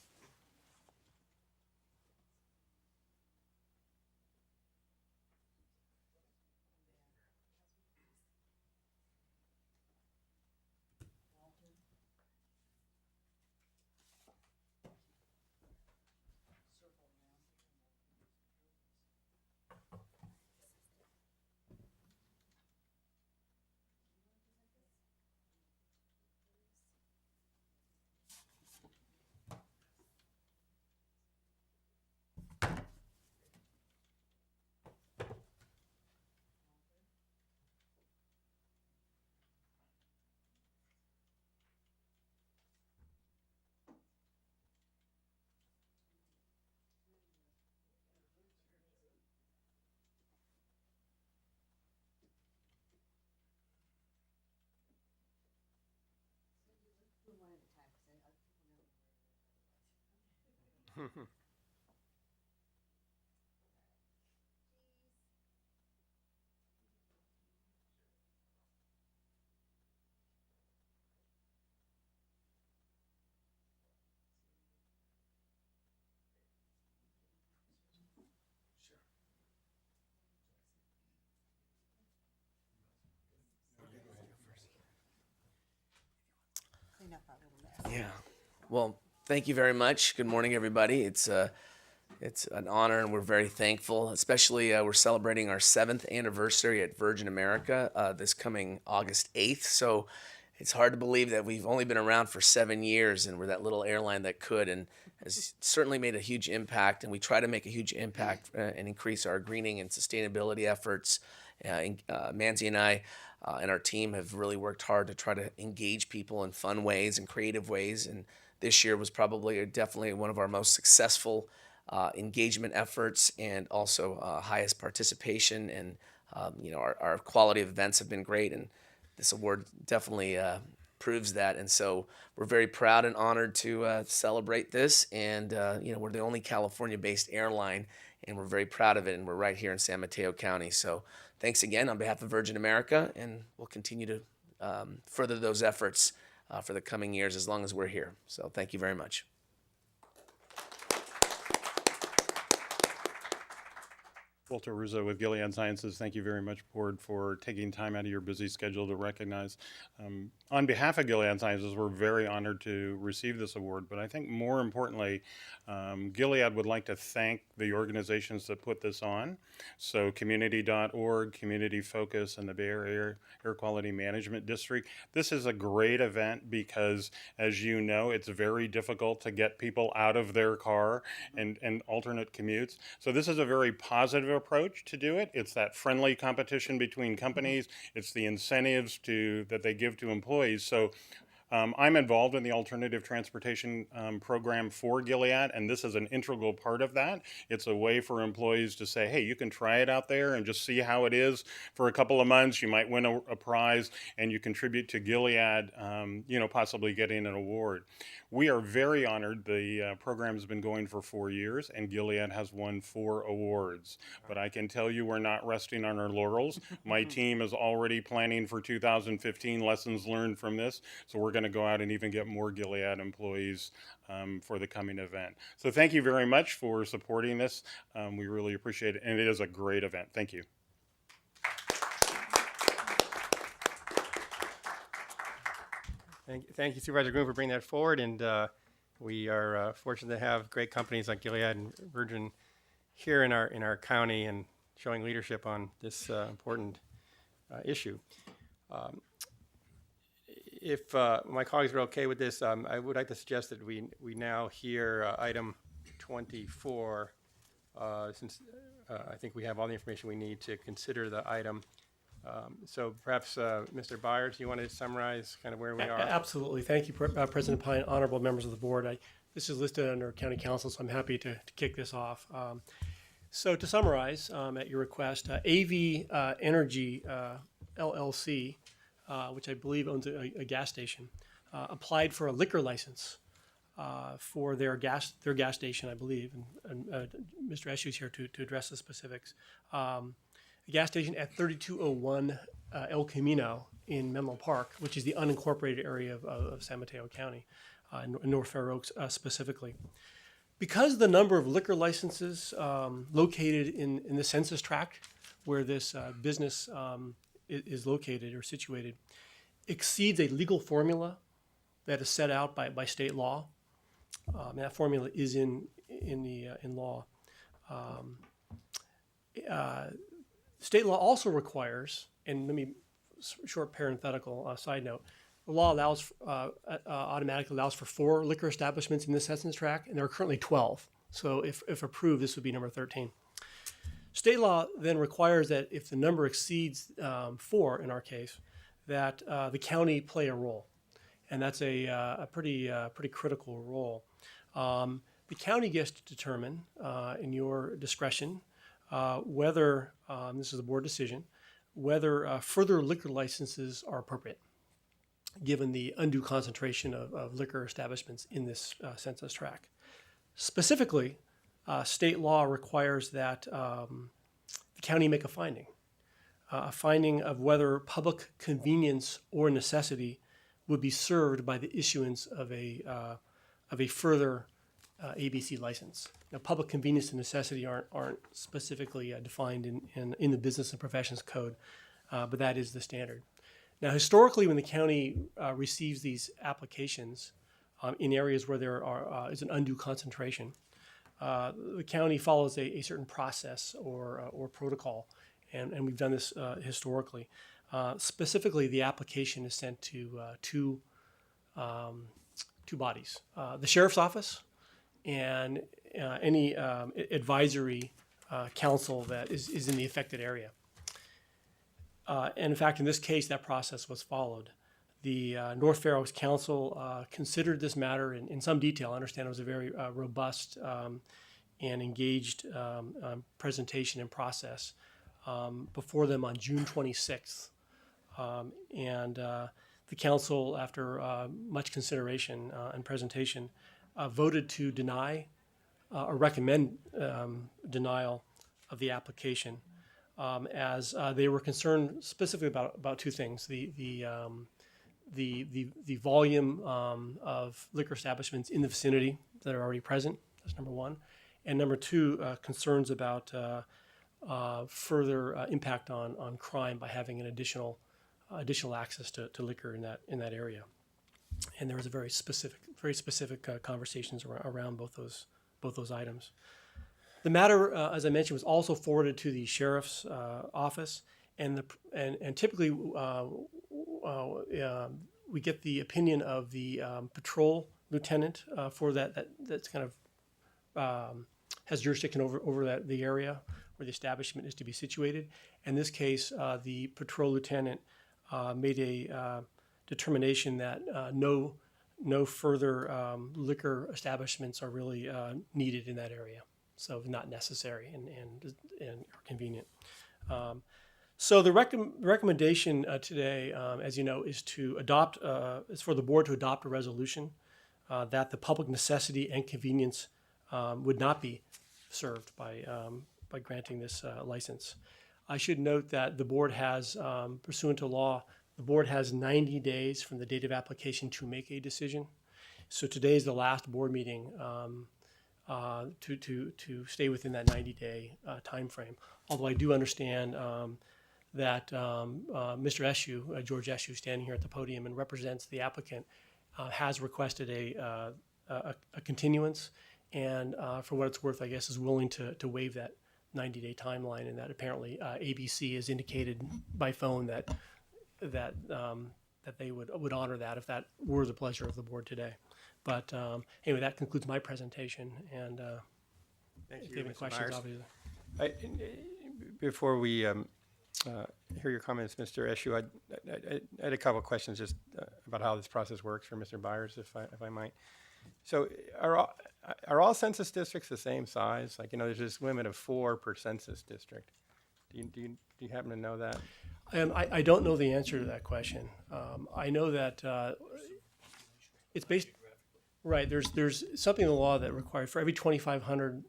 Yeah. Well, thank you very much. Good morning, everybody. It's an honor, and we're very thankful. Especially, we're celebrating our 7th anniversary at Virgin America this coming August 8th. So it's hard to believe that we've only been around for 7 years, and we're that little airline that could, and has certainly made a huge impact. And we try to make a huge impact and increase our greening and sustainability efforts. Manzi and I and our team have really worked hard to try to engage people in fun ways and creative ways. And this year was probably definitely one of our most successful engagement efforts, and also highest participation. And our quality of events have been great, and this award definitely proves that. And so we're very proud and honored to celebrate this. And we're the only California-based airline, and we're very proud of it. And we're right here in San Mateo County. So thanks again on behalf of Virgin America, and we'll continue to further those efforts for the coming years as long as we're here. So thank you very much. Walter Russo with Gilead Sciences. Thank you very much, Board, for taking time out of your busy schedule to recognize. On behalf of Gilead Sciences, we're very honored to receive this award, but I think more importantly, Gilead would like to thank the organizations that put this on. So Community.org, Community Focus, and the Bay Area Air Quality Management District. This is a great event because, as you know, it's very difficult to get people out of their car and alternate commutes. So this is a very positive approach to do it. It's that friendly competition between companies. It's the incentives that they give to employees. So I'm involved in the alternative transportation program for Gilead, and this is an integral part of that. It's a way for employees to say, hey, you can try it out there and just see how it is for a couple of months. You might win a prize, and you contribute to Gilead, possibly getting an award. We are very honored. The program has been going for 4 years, and Gilead has won 4 awards. But I can tell you we're not resting on our laurels. My team is already planning for 2015 lessons learned from this, so we're going to go out and even get more Gilead employees for the coming event. So thank you very much for supporting this. We really appreciate it, and it is a great event. Thank you. Thank you, Supervisor Groom, for bringing that forward. And we are fortunate to have great companies like Gilead and Virgin here in our county and showing leadership on this important issue. If my colleagues are okay with this, I would like to suggest that we now hear item 24, since I think we have all the information we need to consider the item. So perhaps, Mr. Byers, you want to summarize kind of where we are? Absolutely. Thank you, President Pine, honorable members of the board. This is listed under County Council, so I'm happy to kick this off. So to summarize, at your request, AV Energy LLC, which I believe owns a gas station, applied for a liquor license for their gas station, I believe, and Mr. Eshu is here to address the specifics. The gas station at 3201 El Camino in Menlo Park, which is the unincorporated area of San Mateo County, in North Fair Oaks specifically. Because the number of liquor licenses located in the census tract where this business is located or situated exceeds a legal formula that is set out by state law, and that formula is in law. State law also requires, and let me short parenthetical side note, the law allows automatically allows for 4 liquor establishments in the census tract, and there are currently 12. So if approved, this would be number 13. State law then requires that if the number exceeds 4, in our case, that the county play a role, and that's a pretty critical role. The county gets to determine, in your discretion, whether this is a board decision, whether further liquor licenses are appropriate, given the undue concentration of liquor establishments in this census tract. Specifically, state law requires that the county make a finding of whether public convenience or necessity would be served by the issuance of a further ABC license. Now, public convenience and necessity aren't specifically defined in the Business and Professions Code, but that is the standard. Now, historically, when the county receives these applications in areas where there is an undue concentration, the county follows a certain process or protocol, and we've done this historically. Specifically, the application is sent to two bodies: the sheriff's office and any advisory council that is in the affected area. And in fact, in this case, that process was followed. The North Fair Oaks Council considered this matter in some detail. I understand it was a very robust and engaged presentation and process before them on June 26th. And the council, after much consideration and presentation, voted to deny or recommend denial of the application, as they were concerned specifically about 2 things: the volume of liquor establishments in the vicinity that are already present. That's number 1, and number 2, concerns about further impact on crime by having an additional access to liquor in that area. And there was a very specific conversations around both those items. The matter, as I mentioned, was also forwarded to the sheriff's office, and typically we get the opinion of the patrol lieutenant for that's kind of has jurisdiction over the area, where the establishment is to be situated. In this case, the patrol lieutenant made a determination that no further liquor establishments are really needed in that area, so not necessary and convenient. So the recommendation today, as you know, is to adopt, is for the board to adopt a resolution that the public necessity and convenience would not be served by granting this license. I should note that the board has, pursuant to law, the board has 90 days from the date of application to make a decision. So today is the last board meeting to stay within that 90-day time frame. Although I do understand that Mr. Eshu, George Eshu, standing here at the podium and represents the applicant, has requested a continuance, and for what it's worth, I guess, is willing to waive that 90-day timeline, and that apparently ABC has indicated by phone that they would honor that if that were the pleasure of the board today. But anyway, that concludes my presentation, and Thank if you, you have any Mr. questions, Myers. obviously. Before we hear your comments, Mr. Eshu, I had a couple of questions just about how this process works for Mr. Byers, if I might. So are all census districts the same size? Like, there's this limit of 4 per census district. Do you happen to know that? I don't know the answer to that question. I know that it's based, right, there's something in the law that requires for every 2,500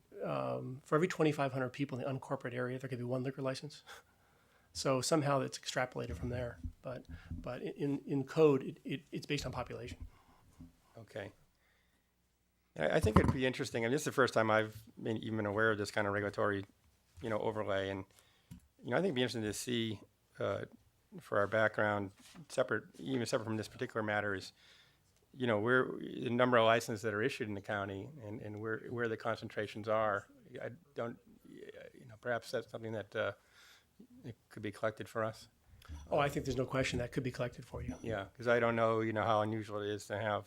people in the unincorporated area, there could be one liquor license. So somehow it's extrapolated from there. But in code, it's based on population. Okay. I think it'd be interesting, and this is the first time I've even been aware of this kind of regulatory, overlay, and I think it'd be interesting to see for our background, separate from this particular matter, is where the number of licenses that are issued in the county and where the concentrations are. I don't, perhaps that's something that it could be collected for us. Oh, I think there's no question that could be collected for you. Yeah, because I don't know, how unusual it is to have,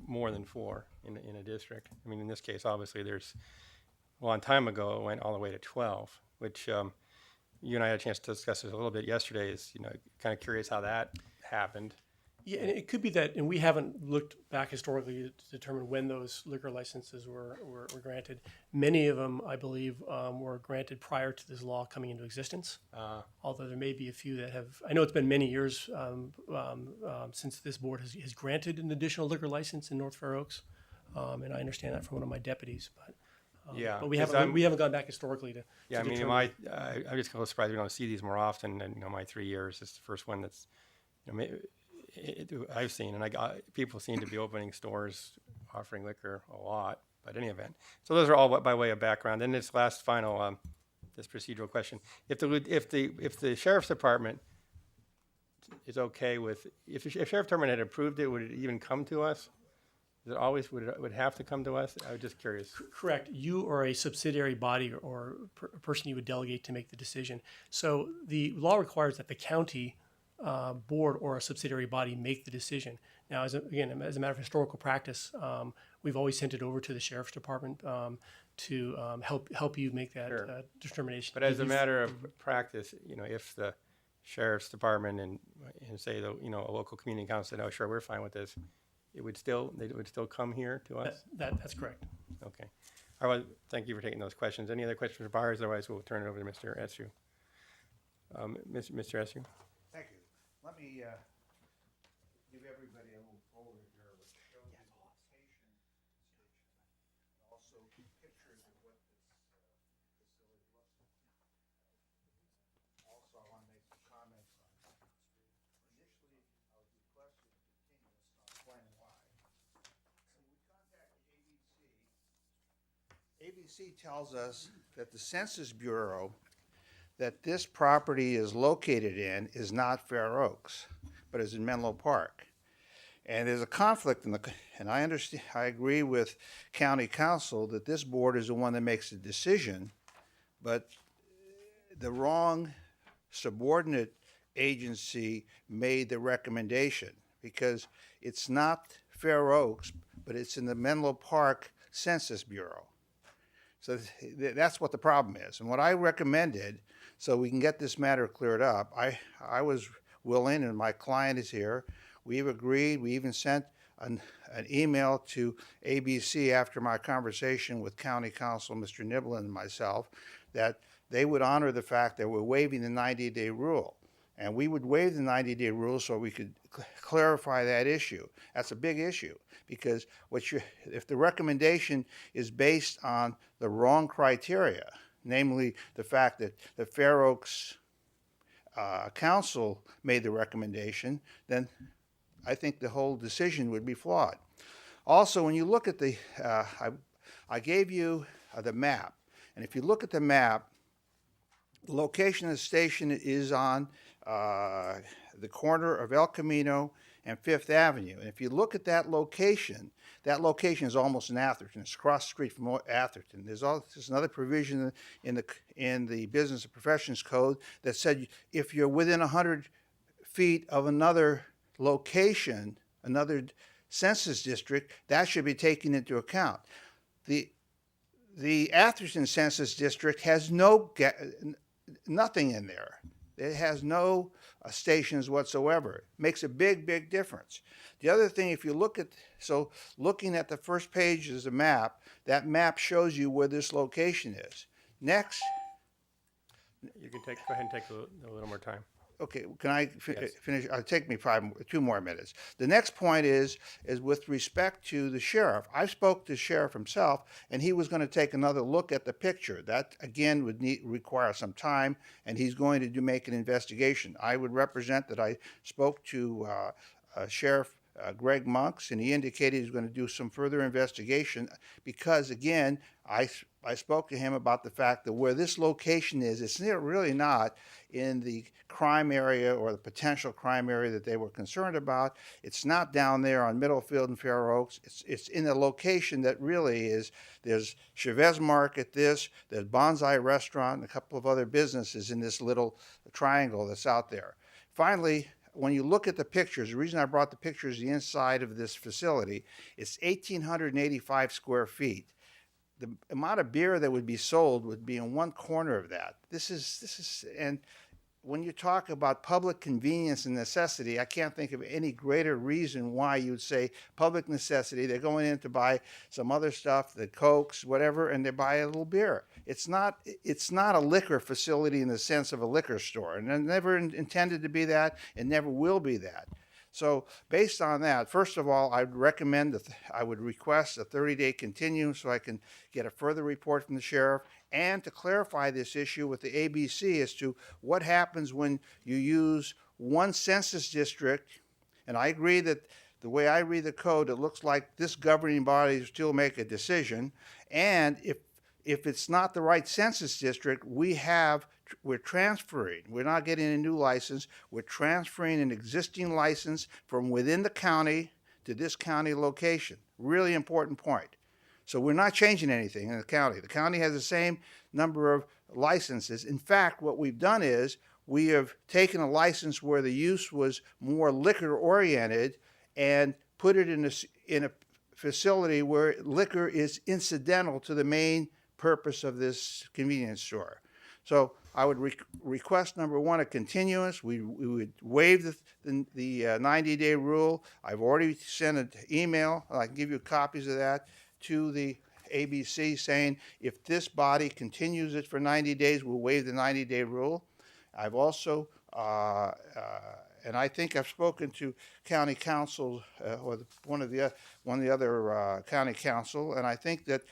more than 4 in a district. I mean, in this case, obviously, there's a long time ago it went all the way to 12, which you and I had a chance to discuss this a little bit yesterday. Is kind of curious how that happened. Yeah, and it could be that, and we haven't looked back historically to determine when those liquor licenses were granted. Many of them, I believe, were granted prior to this law coming into existence. Although there may be a few that have. I know it's been many years since this board has granted an additional liquor license in North Fair Oaks, and I understand that from one of my deputies. But we haven't gone back historically to. Yeah, to I mean, determine. I'm just a little surprised we don't see these more often. And my 3 years, it's the first one that's, I've seen, and people seem to be opening stores offering liquor a lot. But in any event, so those are all by way of background. Then this last final, this procedural question: if the sheriff's department is okay with, if the sheriff's department had approved it, would it even come to us? Is it always would it have to come to us? I was just curious. Correct. You are a subsidiary body or a person you would delegate to make the decision. So the law requires that the county board or a subsidiary body make the decision. Now, as a matter of historical practice, we've always sent it over to the sheriff's department to help you make that determination. But as a matter of practice, if the sheriff's department and say a local community council said, "Oh, sure, we're fine with this," they would still come here to us. That's correct. Okay. All right. Thank you for taking those questions. Any other questions for Byers? Otherwise, we'll turn it over to Mr. Eshu. Mr. Eshu. Thank you. Let me give everybody a little folder here which shows the location station and also pictures of what this facility looks like. Also, I want to make some comments on it. Initially, I was requested to continue this, and I'll explain why. So we contacted ABC. ABC tells us that the Census Bureau that this property is located in is not Fair Oaks, but is in Menlo Park. And there's a conflict and I understand, I agree with County Council that this board is the one that makes the decision, but the wrong subordinate agency made the recommendation because it's not Fair Oaks, but it's in the Menlo Park Census Bureau. So that's what the problem is. And what I recommended, so we can get this matter cleared up, I was willing, and my client is here. We've agreed. We even sent an email to ABC after my conversation with County Counsel, Mr. Niblin, and myself, that they would honor the fact that we're waiving the 90-day rule. And we would waive the 90-day rule so we could clarify that issue. That's a big issue, because if the recommendation is based on the wrong criteria, namely the fact that the Fair Oaks Council made the recommendation, then I think the whole decision would be flawed. Also, when you look at the, I gave you the map, and if you look at the map, the location of the station is on the corner of El Camino and Fifth Avenue. And if you look at that location is almost in Atherton. It's across the street from Atherton. There's another provision in the Business and Professions Code that said if you're within 100 feet of another location, another census district, that should be taken into account. The Atherton Census District has nothing in there. It has no stations whatsoever. It makes a big, big difference. The other thing, if you look at, looking at the first page is a map. That map shows you where this location is. Next. You can go ahead and take a little more time. Okay, can I finish? It'll take me 2 more minutes. The next point is with respect to the sheriff. I spoke to the sheriff himself, and he was going to take another look at the picture. That, again, would require some time, and he's going to make an investigation. I would represent that I spoke to Sheriff Greg Monks, and he indicated he was going to do some further investigation because, again, I spoke to him about the fact that where this location is, it's really not in the crime area or the potential crime area that they were concerned about. It's not down there on Middlefield and Fair Oaks. It's in a location that really is, there's Chavez Market, there's Bonsai Restaurant, and a couple of other businesses in this little triangle that's out there. Finally, when you look at the pictures, the reason I brought the pictures, the inside of this facility, it's 1,885 square feet. The amount of beer that would be sold would be in one corner of that. This is, and when you talk about public convenience and necessity, I can't think of any greater reason why you'd say public necessity. They're going in to buy some other stuff, the Cokes, whatever, and they buy a little beer. It's not a liquor facility in the sense of a liquor store, and it never intended to be that, and never will be that. So based on that, first of all, I would recommend that I would request a 30-day continuance so I can get a further report from the sheriff, and to clarify this issue with the ABC as to what happens when you use one census district. And I agree that the way I read the code, it looks like this governing body will still make a decision. And if it's not the right census district, we're transferring. We're not getting a new license. We're transferring an existing license from within the county to this county location. Really important point. So we're not changing anything in the county. The county has the same number of licenses. In fact, what we've done is we have taken a license where the use was more liquor oriented and put it in a facility where liquor is incidental to the main purpose of this convenience store. So I would request, number one, a continuance. We would waive the 90-day rule. I've already sent an email, I can give you copies of that, to the ABC saying if this body continues it for 90 days, we'll waive the 90-day rule. I've also, and I think I've spoken to county council or one of the other county council, and I think that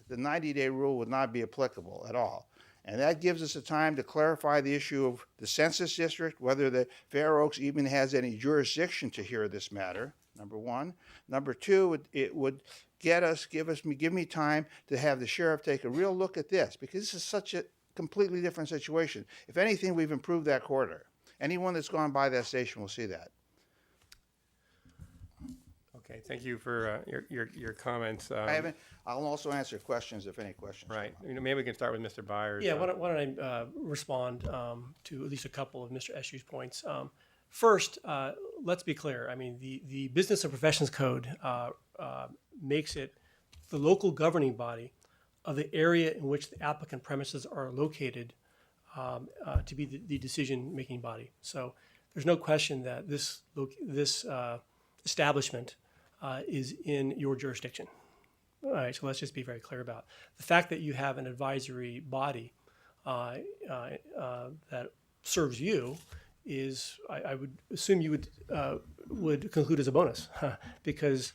the 90-day rule would not be applicable at all. And that gives us a time to clarify the issue of the census district, whether the Fair Oaks even has any jurisdiction to hear this matter, number one. Number two, it would give me time to have the sheriff take a real look at this, because this is such a completely different situation. If anything, we've improved that corridor. Anyone that's gone by that station will see that. Okay, thank you for your comments. I'll also answer questions if any questions. Right. Maybe we can start with Mr. Byers. Yeah, why don't I respond to at least a couple of Mr. Eshu's points. First, let's be clear. I mean, the Business and Professions Code makes it the local governing body of the area in which the applicant premises are located to be the decision-making body. So there's no question that this establishment is in your jurisdiction. All right, so let's just be very clear about it. The fact that you have an advisory body that serves you is, I would assume you would conclude as a bonus, because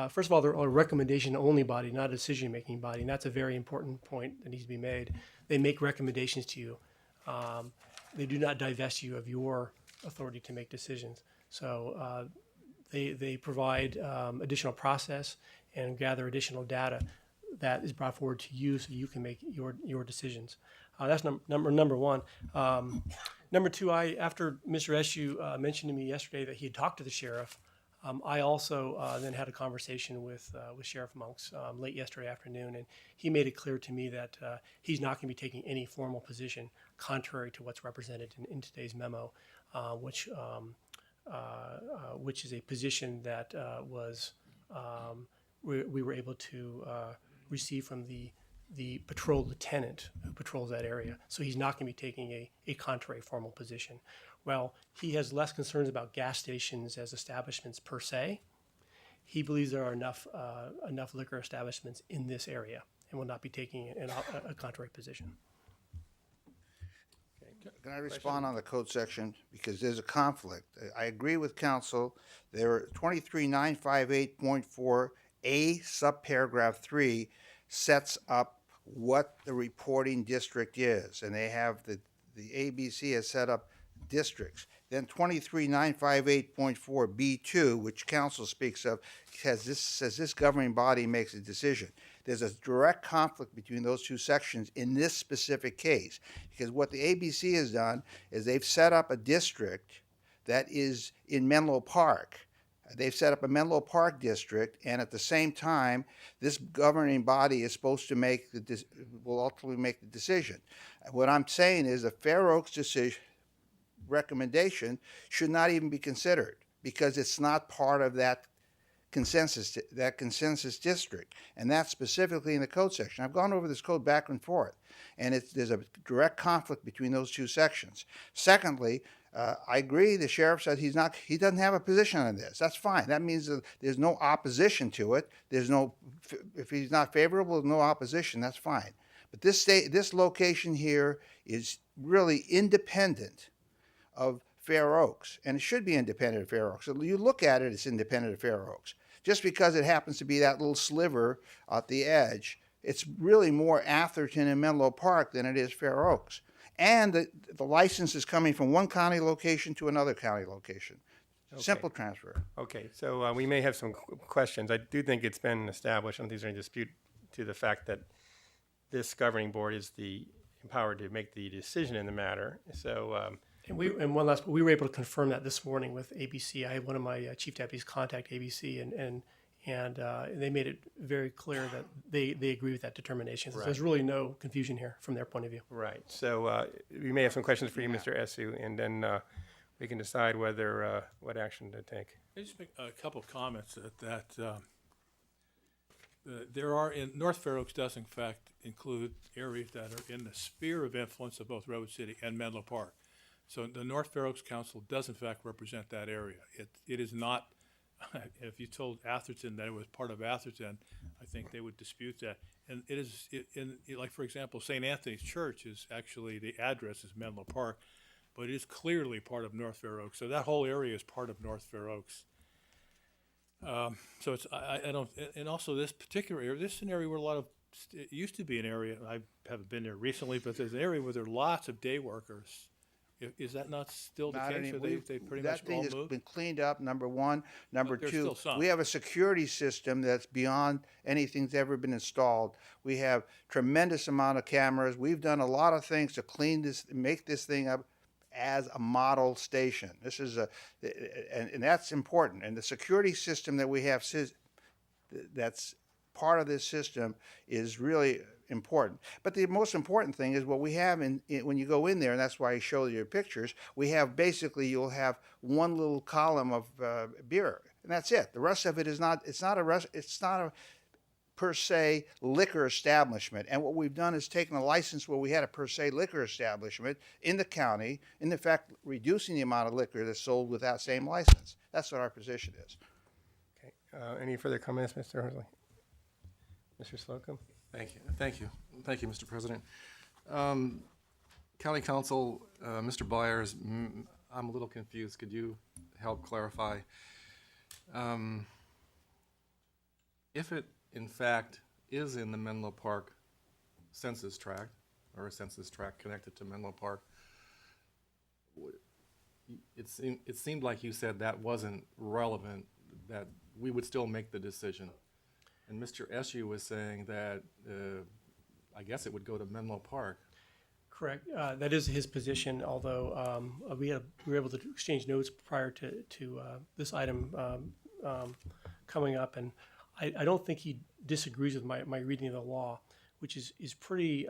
first of all, they're a recommendation-only body, not a decision-making body, and that's a very important point that needs to be made. They make recommendations to you. They do not divest you of your authority to make decisions. So they provide additional process and gather additional data that is brought forward to you so you can make your decisions. That's number one. Number two, after Mr. Eshu mentioned to me yesterday that he had talked to the sheriff, I also then had a conversation with Sheriff Monks late yesterday afternoon, and he made it clear to me that he's not going to be taking any formal position contrary to what's represented in today's memo, which is a position that we were able to receive from the patrol lieutenant who patrols that area. So he's not going to be taking a contrary formal position. Well, he has less concerns about gas stations as establishments per se. He believes there are enough liquor establishments in this area and will not be taking a contrary position. Can I respond on the code section? Because there's a conflict. I agree with counsel. There are 23958.4A subparagraph 3 sets up what the reporting district is. And they have the ABC has set up districts. Then 23958.4B2, which counsel speaks of, says this governing body makes a decision. There's a direct conflict between those two sections in this specific case, because what the ABC has done is they've set up a district that is in Menlo Park. They've set up a Menlo Park district, and at the same time, this governing body is supposed to will ultimately make the decision. What I'm saying is a Fair Oaks decision recommendation should not even be considered because it's not part of that consensus district, and that's specifically in the code section. I've gone over this code back and forth, and there's a direct conflict between those two sections. Secondly, I agree. The sheriff said he doesn't have a position on this. That's fine. That means that there's no opposition to it. If he's not favorable, there's no opposition. That's fine. But this location here is really independent of Fair Oaks, and it should be independent of Fair Oaks. So you look at it, it's independent of Fair Oaks. Just because it happens to be that little sliver at the edge, it's really more Atherton and Menlo Park than it is Fair Oaks. And the license is coming from one county location to another county location. Okay. Simple transfer. Okay, so we may have some questions. I do think it's been established, I don't think there's any dispute to the fact that this governing board is empowered to make the decision in the matter. So. And one last, we were able to confirm that this morning with ABC. I had one of my chief deputies contact ABC, and they made it very clear that they agree with that determination. So there's really no confusion here from their point of view. Right. So we may have some questions for you, Mr. Essu, and then we can decide whether what action to take. I just make a couple of comments that there are North Fair Oaks does in fact include areas that are in the sphere of influence of both Redwood City and Menlo Park. So the North Fair Oaks Council does in fact represent that area. It is not, if you told Atherton that it was part of Atherton, I think they would dispute that. And it is, like for example, St. Anthony's Church is actually, the address is Menlo Park, but it is clearly part of North Fair Oaks. So that whole area is part of North Fair Oaks. So it's, I don't, and also this particular area, this is an area where it used to be an area, I haven't been there recently, but there's an area where there are lots of day workers. Is that not still the case? Or they pretty much all moved? That thing has been cleaned up, number one. Number there's two, still some. we have a security system that's beyond anything that's ever been installed. We have tremendous amount of cameras. We've done a lot of things to clean this, make this thing up as a model station. This is and that's important. And the security system that we have, that's part of this system, is really important. But the most important thing is what we have when you go in there, and that's why I show you pictures. We have basically, you'll have one little column of beer, and that's it. The rest of it is not. It's not a per se liquor establishment. And what we've done is taken a license where we had a per se liquor establishment in the county, in effect reducing the amount of liquor that's sold with that same license. That's what our position is. Okay. Any further comments, Mr. Horsley? Mr. Slocum? Thank you. Thank you. Thank you, Mr. President. County Council, Mr. Byers, I'm a little confused. Could you help clarify? If it, in fact, is in the Menlo Park census tract, or a census tract connected to Menlo Park, it seemed like you said that wasn't relevant, that we would still make the decision. And Mr. Eshu was saying that I guess it would go to Menlo Park. Correct. That is his position, although we were able to exchange notes prior to this item coming up, and I don't think he disagrees with my reading of the law, which is pretty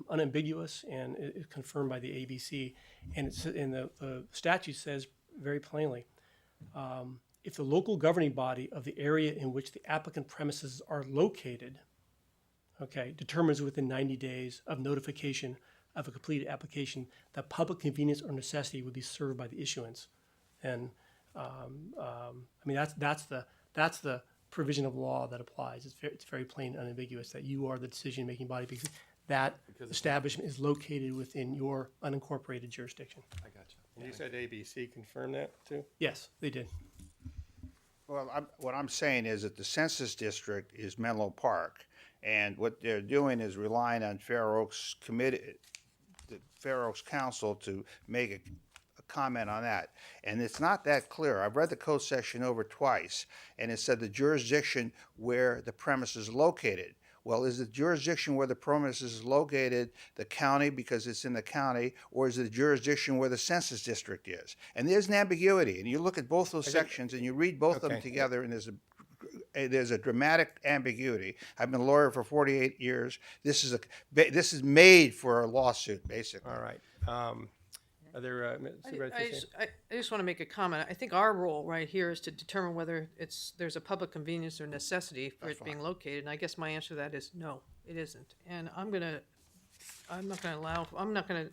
unambiguous and is confirmed by the ABC. And the statute says very plainly, if the local governing body of the area in which the applicant premises are located, okay, determines within 90 days of notification of a completed application that public convenience or necessity would be served by the issuance. And I mean, that's the provision of law that applies. It's very plain and unambiguous that you are the decision-making body because that establishment is located within your unincorporated jurisdiction. I got you. And you said ABC confirmed that too? Yes, they did. Well, what I'm saying is that the census district is Menlo Park, and what they're doing is relying on Fair Oaks the Fair Oaks Council to make a comment on that. And it's not that clear. I've read the code section over twice, and it said the jurisdiction where the premise is located. Well, is the jurisdiction where the premise is located the county because it's in the county, or is it the jurisdiction where the census district is? And there's an ambiguity, and you look at both those sections and you read both of them together, and there's a dramatic ambiguity. I've been a lawyer for 48 years. This is made for a lawsuit, basically. All right. Are there, I just want to make a comment. I think our role right here is to determine whether there's a public convenience or necessity for it being located. And I guess my answer to that is no, it isn't. And I'm not going to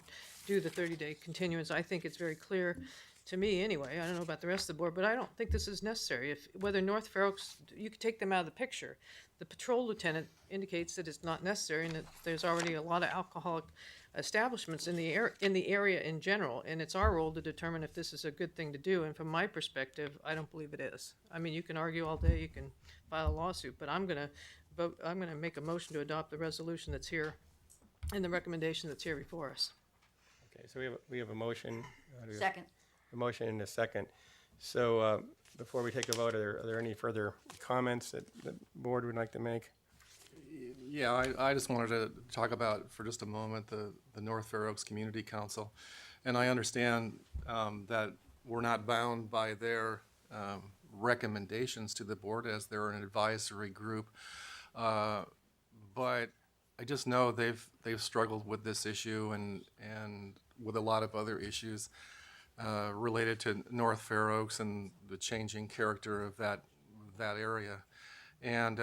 do the 30-day continuance. I think it's very clear to me anyway. I don't know about the rest of the board, but I don't think this is necessary. Whether North Fair Oaks, you could take them out of the picture. The patrol lieutenant indicates that it's not necessary and that there's already a lot of alcoholic establishments in the area in general, and it's our role to determine if this is a good thing to do. And from my perspective, I don't believe it is. I mean, you can argue all day, you can file a lawsuit, but I'm going to make a motion to adopt the resolution that's here and the recommendation that's here before us. Okay, so we have a motion. Second. A motion and a second. So before we take a vote, are there any further comments that the board would like to make? Yeah, I just wanted to talk about for just a moment the North Fair Oaks Community Council. And I understand that we're not bound by their recommendations to the board as they're an advisory group. But I just know they've struggled with this issue and with a lot of other issues related to North Fair Oaks and the changing character of that area. And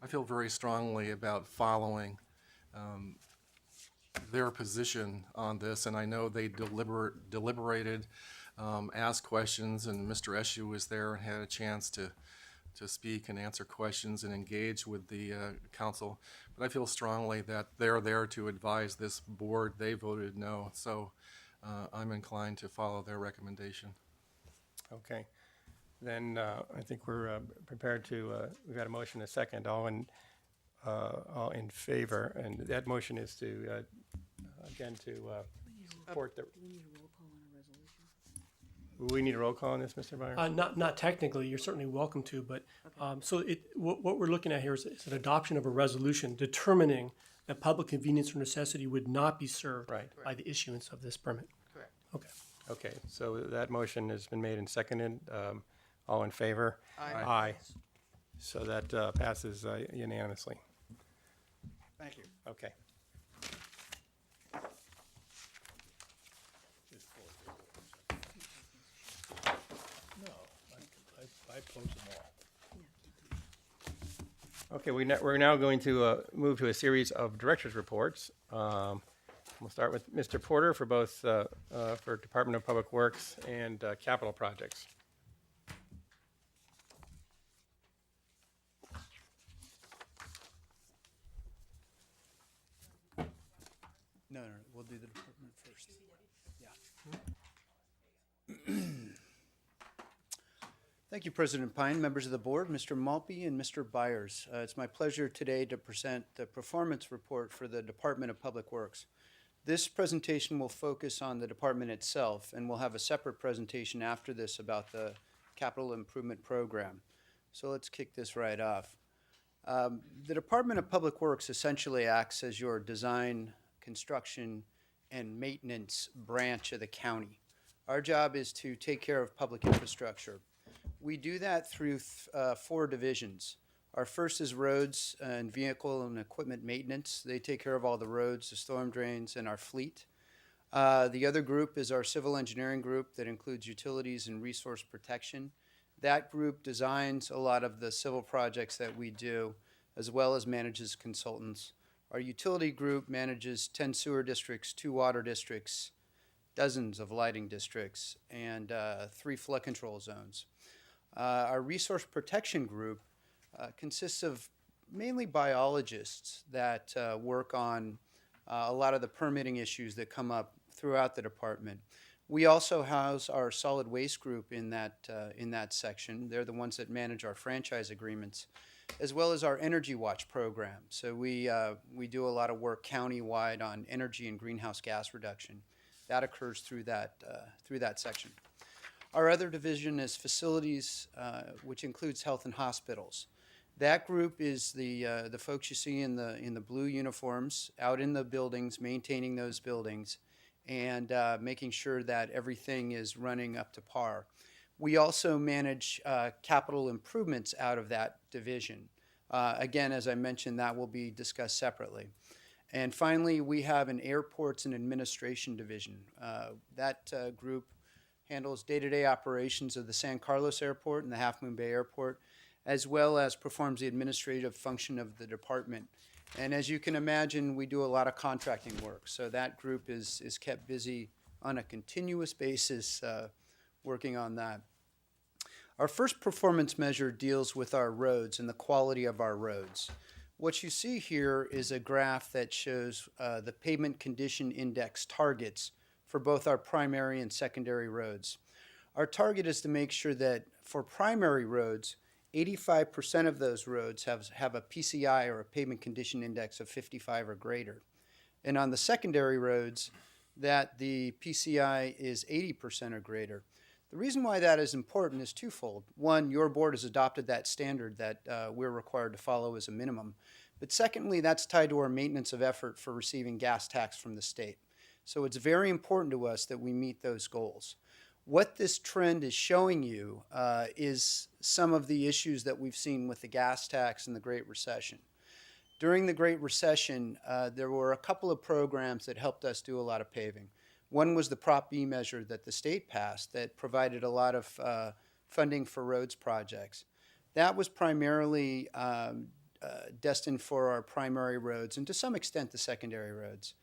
I feel very strongly about following their position on this, and I know they deliberated, asked questions, and Mr. Eshu was there and had a chance to speak and answer questions and engage with the council. But I feel strongly that they're there to advise this board. They voted no, so I'm inclined to follow their recommendation. Okay. Then I think we're prepared to, we've got a motion and a second, all in favor, and that motion is to, again, to support the. We need a roll call on this, Mr. Byers? Not technically, you're certainly welcome to, but so what we're looking at here is an adoption of a resolution determining that public convenience or necessity would not be served by the issuance of this permit. Correct. Okay. Okay, so that motion has been made and seconded. All in favor? Aye. Aye. So that passes unanimously. Thank you. Okay. No, I closed them Okay, we're now going to move to a series of directors' reports. We'll start with Mr. Porter for both for Department of Public Works and capital projects. No, we'll do the department first. Yeah. Thank you, President Pine, members of the board, Mr. Maltby, and Mr. Byers. It's my pleasure today to present the performance report for the Department of Public Works. This presentation will focus on the department itself, and we'll have a separate presentation after this about the capital improvement program. So let's kick this right off. The Department of Public Works essentially acts as your design, construction, and maintenance branch of the county. Our job is to take care of public infrastructure. We do that through 4 divisions. Our first is roads and vehicle and equipment maintenance. They take care of all the roads, the storm drains, and our fleet. The other group is our civil engineering group that includes utilities and resource protection. That group designs a lot of the civil projects that we do, as well as manages consultants. Our utility group manages 10 sewer districts, 2 water districts, dozens of lighting districts, and 3 flood control zones. Our resource protection group consists of mainly biologists that work on a lot of the permitting issues that come up throughout the department. We also house our solid waste group in that section. They're the ones that manage our franchise agreements, as well as our Energy Watch program. So we do a lot of work countywide on energy and greenhouse gas reduction. That occurs through that section. Our other division is facilities, which includes health and hospitals. That group is the folks you see in the blue uniforms out in the buildings, maintaining those buildings, and making sure that everything is running up to par. We also manage capital improvements out of that division. Again, as I mentioned, that will be discussed separately. And finally, we have an airports and administration division. That group handles day-to-day operations of the San Carlos Airport and the Half Moon Bay Airport, as well as performs the administrative function of the department. And as you can imagine, we do a lot of contracting work. So that group is kept busy on a continuous basis working on that. Our first performance measure deals with our roads and the quality of our roads. What you see here is a graph that shows the pavement condition index targets for both our primary and secondary roads. Our target is to make sure that for primary roads, 85% of those roads have a PCI, or a pavement condition index, of 55 or greater. And on the secondary roads, that the PCI is 80% or greater. The reason why that is important is twofold. One, your board has adopted that standard that we're required to follow as a minimum. But secondly, that's tied to our maintenance of effort for receiving gas tax from the state. So it's very important to us that we meet those goals. What this trend is showing you is some of the issues that we've seen with the gas tax and the Great Recession. During the Great Recession, there were a couple of programs that helped us do a lot of paving. One was the Prop B measure that the state passed that provided a lot of funding for roads projects. That was primarily destined for our primary roads and to some extent the secondary roads.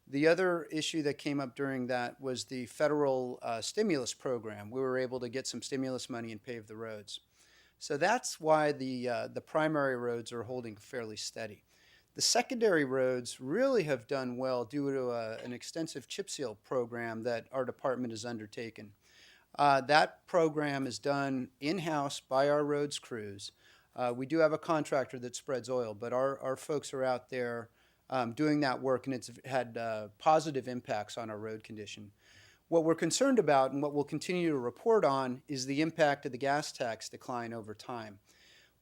The other issue that came up during that was the federal stimulus program. We were able to get some stimulus money and pave the roads. So that's why the primary roads are holding fairly steady. The secondary roads really have done well due to an extensive chip seal program that our department has undertaken. That program is done in-house by our roads crews. We do have a contractor that spreads oil, but our folks are out there doing that work, and it's had positive impacts on our road condition. What we're concerned about and what we'll continue to report on is the impact of the gas tax decline over time.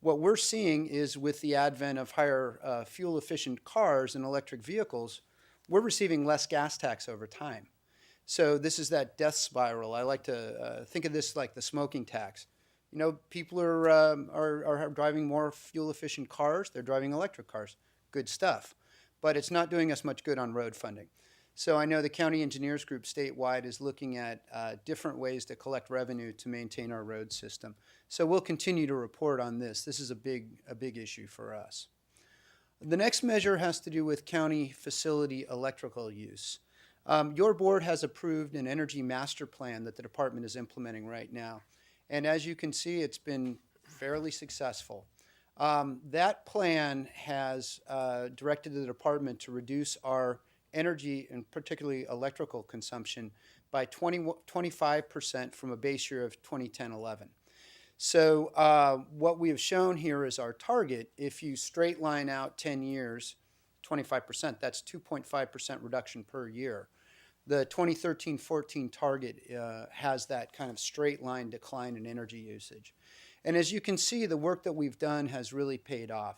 What we're seeing is with the advent of higher fuel-efficient cars and electric vehicles, we're receiving less gas tax over time. So this is that death spiral. I like to think of this like the smoking tax. You know, people are driving more fuel-efficient cars. They're driving electric cars. Good stuff. But it's not doing us much good on road funding. So I know the County Engineers Group statewide is looking at different ways to collect revenue to maintain our road system. So we'll continue to report on this. This is a big issue for us. The next measure has to do with county facility electrical use. Your board has approved an energy master plan that the department is implementing right now. And as you can see, it's been fairly successful. That plan has directed the department to reduce our energy and particularly electrical consumption by 25% from a base year of 2010-11. So what we have shown here is our target. If you straight line out 10 years, 25%, that's 2.5% reduction per year. The 2013-14 target has that kind of straight line decline in energy usage. And as you can see, the work that we've done has really paid off.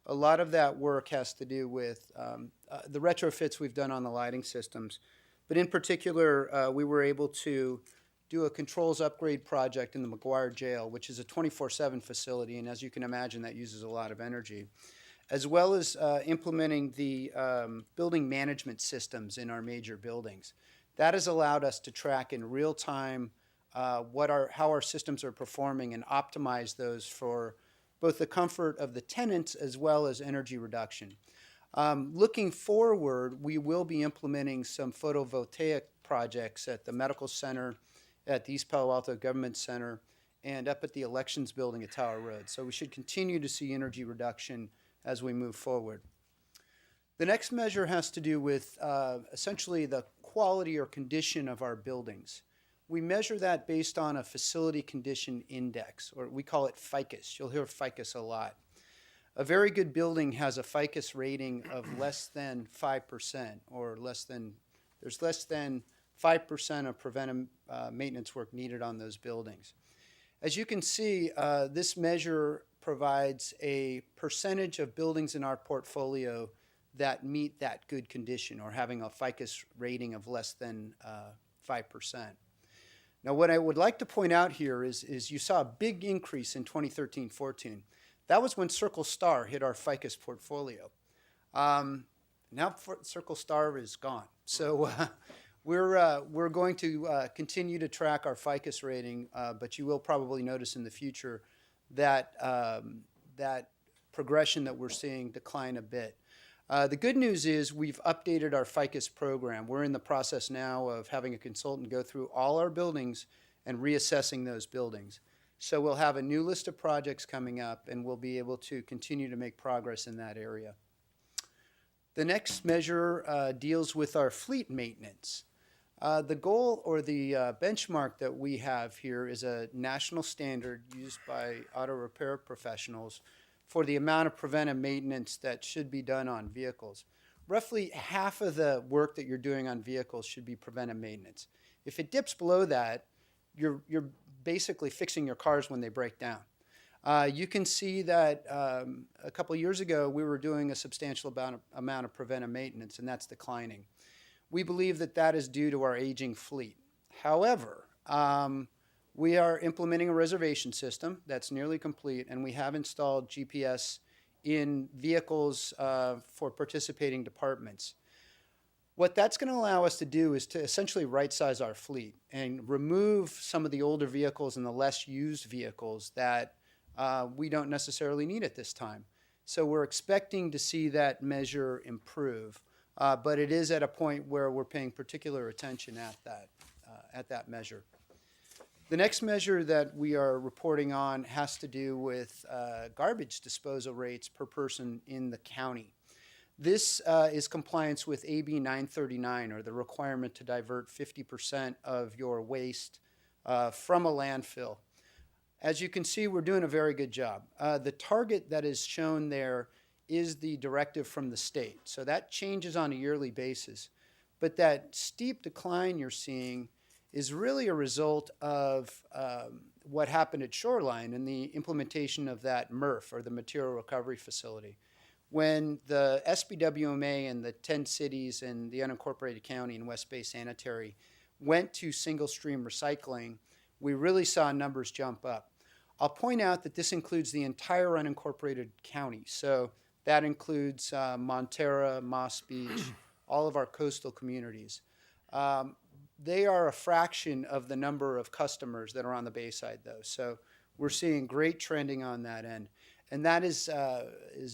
A lot of that work has to do with the retrofits we've done on the lighting systems. But in particular, we were able to do a controls upgrade project in the McGuire Jail, which is a 24/7 facility, and as you can imagine, that uses a lot of energy, as well as implementing the building management systems in our major buildings. That has allowed us to track in real time how our systems are performing and optimize those for both the comfort of the tenants as well as energy reduction. Looking forward, we will be implementing some photovoltaic projects at the Medical Center, at the East Palo Alto Government Center, and up at the Elections Building at Tower Road. So we should continue to see energy reduction as we move forward. The next measure has to do with essentially the quality or condition of our buildings. We measure that based on a facility condition index, or we call it FICUS. You'll hear FICUS a lot. A very good building has a FICUS rating of less than 5%, or there's less than 5% of preventive maintenance work needed on those buildings. As you can see, this measure provides a percentage of buildings in our portfolio that meet that good condition, or having a FICUS rating of less than 5%. Now, what I would like to point out here is you saw a big increase in 2013-14. That was when Circle Star hit our FICUS portfolio. Now Circle Star is gone. So we're going to continue to track our FICUS rating, but you will probably notice in the future that that progression that we're seeing decline a bit. The good news is we've updated our FICUS program. We're in the process now of having a consultant go through all our buildings and reassessing those buildings. So we'll have a new list of projects coming up, and we'll be able to continue to make progress in that area. The next measure deals with our fleet maintenance. The goal or the benchmark that we have here is a national standard used by auto repair professionals for the amount of preventive maintenance that should be done on vehicles. Roughly half of the work that you're doing on vehicles should be preventive maintenance. If it dips below that, you're basically fixing your cars when they break down. You can see that a couple years ago, we were doing a substantial amount of preventive maintenance, and that's declining. We believe that that is due to our aging fleet. However, we are implementing a reservation system that's nearly complete, and we have installed GPS in vehicles for participating departments. What that's going to allow us to do is to essentially right-size our fleet and remove some of the older vehicles and the less used vehicles that we don't necessarily need at this time. So we're expecting to see that measure improve, but it is at a point where we're paying particular attention at that measure. The next measure that we are reporting on has to do with garbage disposal rates per person in the county. This is compliance with AB 939, or the requirement to divert 50% of your waste from a landfill. As you can see, we're doing a very good job. The target that is shown there is the directive from the state. So that changes on a yearly basis. But that steep decline you're seeing is really a result of what happened at Shoreline and the implementation of that MRF, or the Material Recovery Facility. When the SBWMA and the 10 cities and the unincorporated county and West Bay Sanitary went to single stream recycling, we really saw numbers jump up. I'll point out that this includes the entire unincorporated county. So that includes Montara, Moss Beach, all of our coastal communities. They are a fraction of the number of customers that are on the Bayside, though. So we're seeing great trending on that end. And that is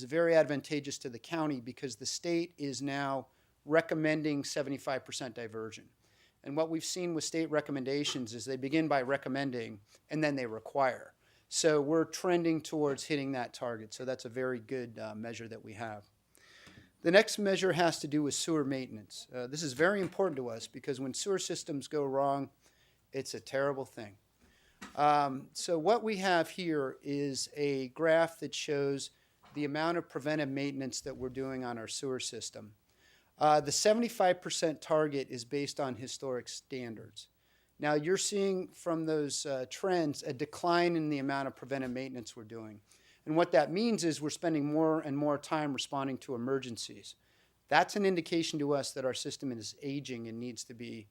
very advantageous to the county because the state is now recommending 75% diversion. And what we've seen with state recommendations is they begin by recommending and then they require. So we're trending towards hitting that target. So that's a very good measure that we have. The next measure has to do with sewer maintenance. This is very important to us because when sewer systems go wrong, it's a terrible thing. So what we have here is a graph that shows the amount of preventive maintenance that we're doing on our sewer system. The 75% target is based on historic standards. Now you're seeing from those trends a decline in the amount of preventive maintenance we're doing. And what that means is we're spending more and more time responding to emergencies. That's an indication to us that our system is aging and needs to be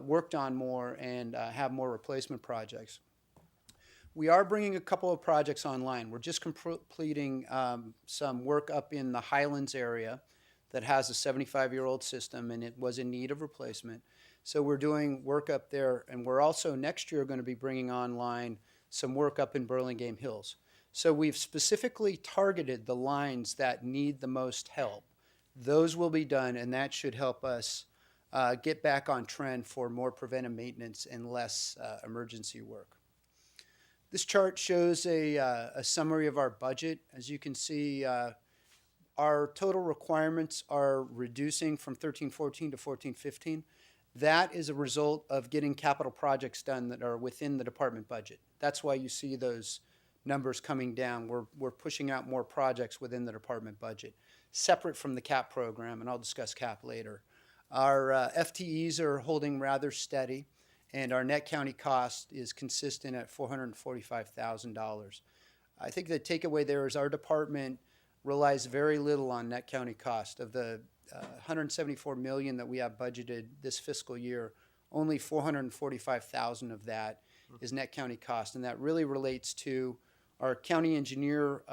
worked on more and have more replacement projects. We are bringing a couple of projects online. We're just completing some work up in the Highlands area that has a 75-year-old system and it was in need of replacement. So we're doing work up there, and we're also next year going to be bringing online some work up in Burlingame Hills. So we've specifically targeted the lines that need the most help. Those will be done, and that should help us get back on trend for more preventive maintenance and less emergency work. This chart shows a summary of our budget. As you can see, our total requirements are reducing from 13-14 to 14-15. That is a result of getting capital projects done that are within the department budget. That's why you see those numbers coming down. We're pushing out more projects within the department budget, separate from the CAP program, and I'll discuss CAP later. Our FTEs are holding rather steady, and our net county cost is consistent at $445,000. I think the takeaway there is our department relies very little on net county cost. Of the $174 million that we have budgeted this fiscal year, only $445,000 of that is net county cost, and that really relates to our county engineer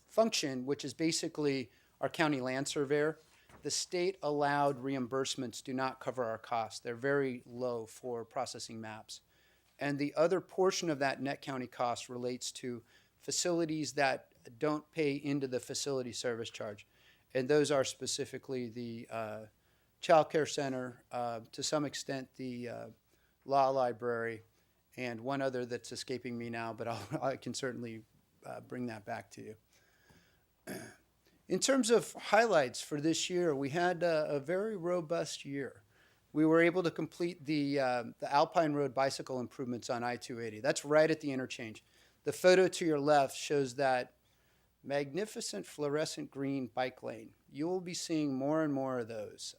function, which is basically our county land surveyor. The state allowed reimbursements do not cover our costs. They're very low for processing maps. And the other portion of that net county cost relates to facilities that don't pay into the facility service charge. And those are specifically the child care center, to some extent the law library, and one other that's escaping me now, but I can certainly bring that back to you. In terms of highlights for this year, we had a very robust year. We were able to complete the Alpine Road bicycle improvements on I-280. That's right at the interchange. The photo to your left shows that magnificent fluorescent green bike lane. You will be seeing more and more of those.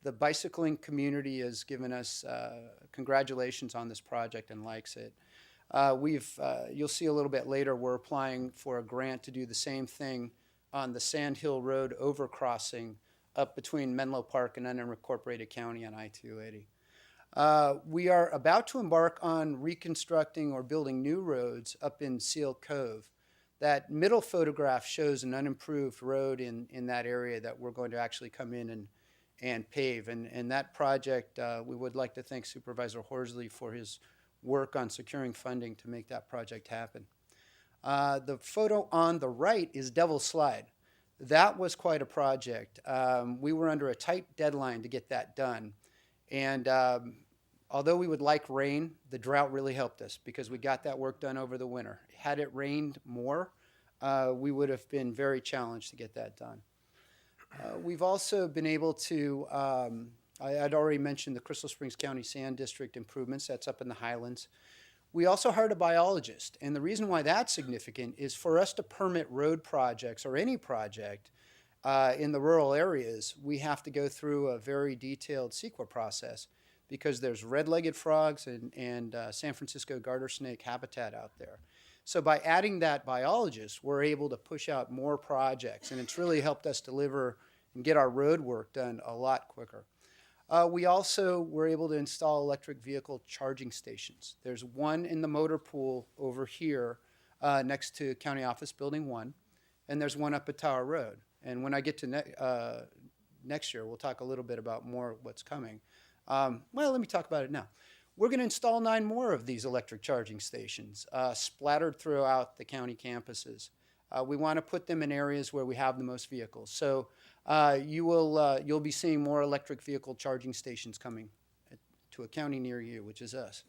The bicycling community has given us congratulations on this project and likes it. You'll see a little bit later, we're applying for a grant to do the same thing on the Sand Hill Road overcrossing up between Menlo Park and unincorporated county on I-280. We are about to embark on reconstructing or building new roads up in Seal Cove. That middle photograph shows an unimproved road in that area that we're going to actually come in and pave. And that project, we would like to thank Supervisor Horsley for his work on securing funding to make that project happen. The photo on the right is Devil's Slide. That was quite a project. We were under a tight deadline to get that done. And although we would like rain, the drought really helped us because we got that work done over the winter. Had it rained more, we would have been very challenged to get that done. We've also been able to, I'd already mentioned the Crystal Springs County Sand District improvements. That's up in the Highlands. We also hired a biologist, and the reason why that's significant is for us to permit road projects or any project in the rural areas, we have to go through a very detailed CEQA process because there's red-legged frogs and San Francisco garter snake habitat out there. So by adding that biologist, we're able to push out more projects, and it's really helped us deliver and get our road work done a lot quicker. We also were able to install electric vehicle charging stations. There's one in the motor pool over here next to County Office Building 1, and there's one up at Tower Road. And when I get to next year, we'll talk a little bit about more what's coming. Well, let me talk about it now. We're going to install 9 more of these electric charging stations splattered throughout the county campuses. We want to put them in areas where we have the most vehicles. So you'll be seeing more electric vehicle charging stations coming to a county near you, which is us.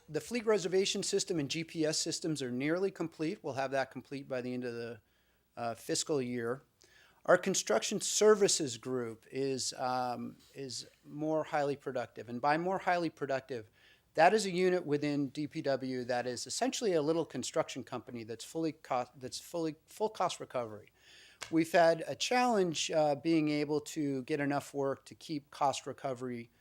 The fleet reservation system and GPS systems are nearly complete. We'll have that complete by the end of the fiscal year. Our construction services group is more highly productive. And by more highly productive, that is a unit within DPW that is essentially a little construction company that's full cost recovery. We've had a challenge being able to get enough work to keep cost recovery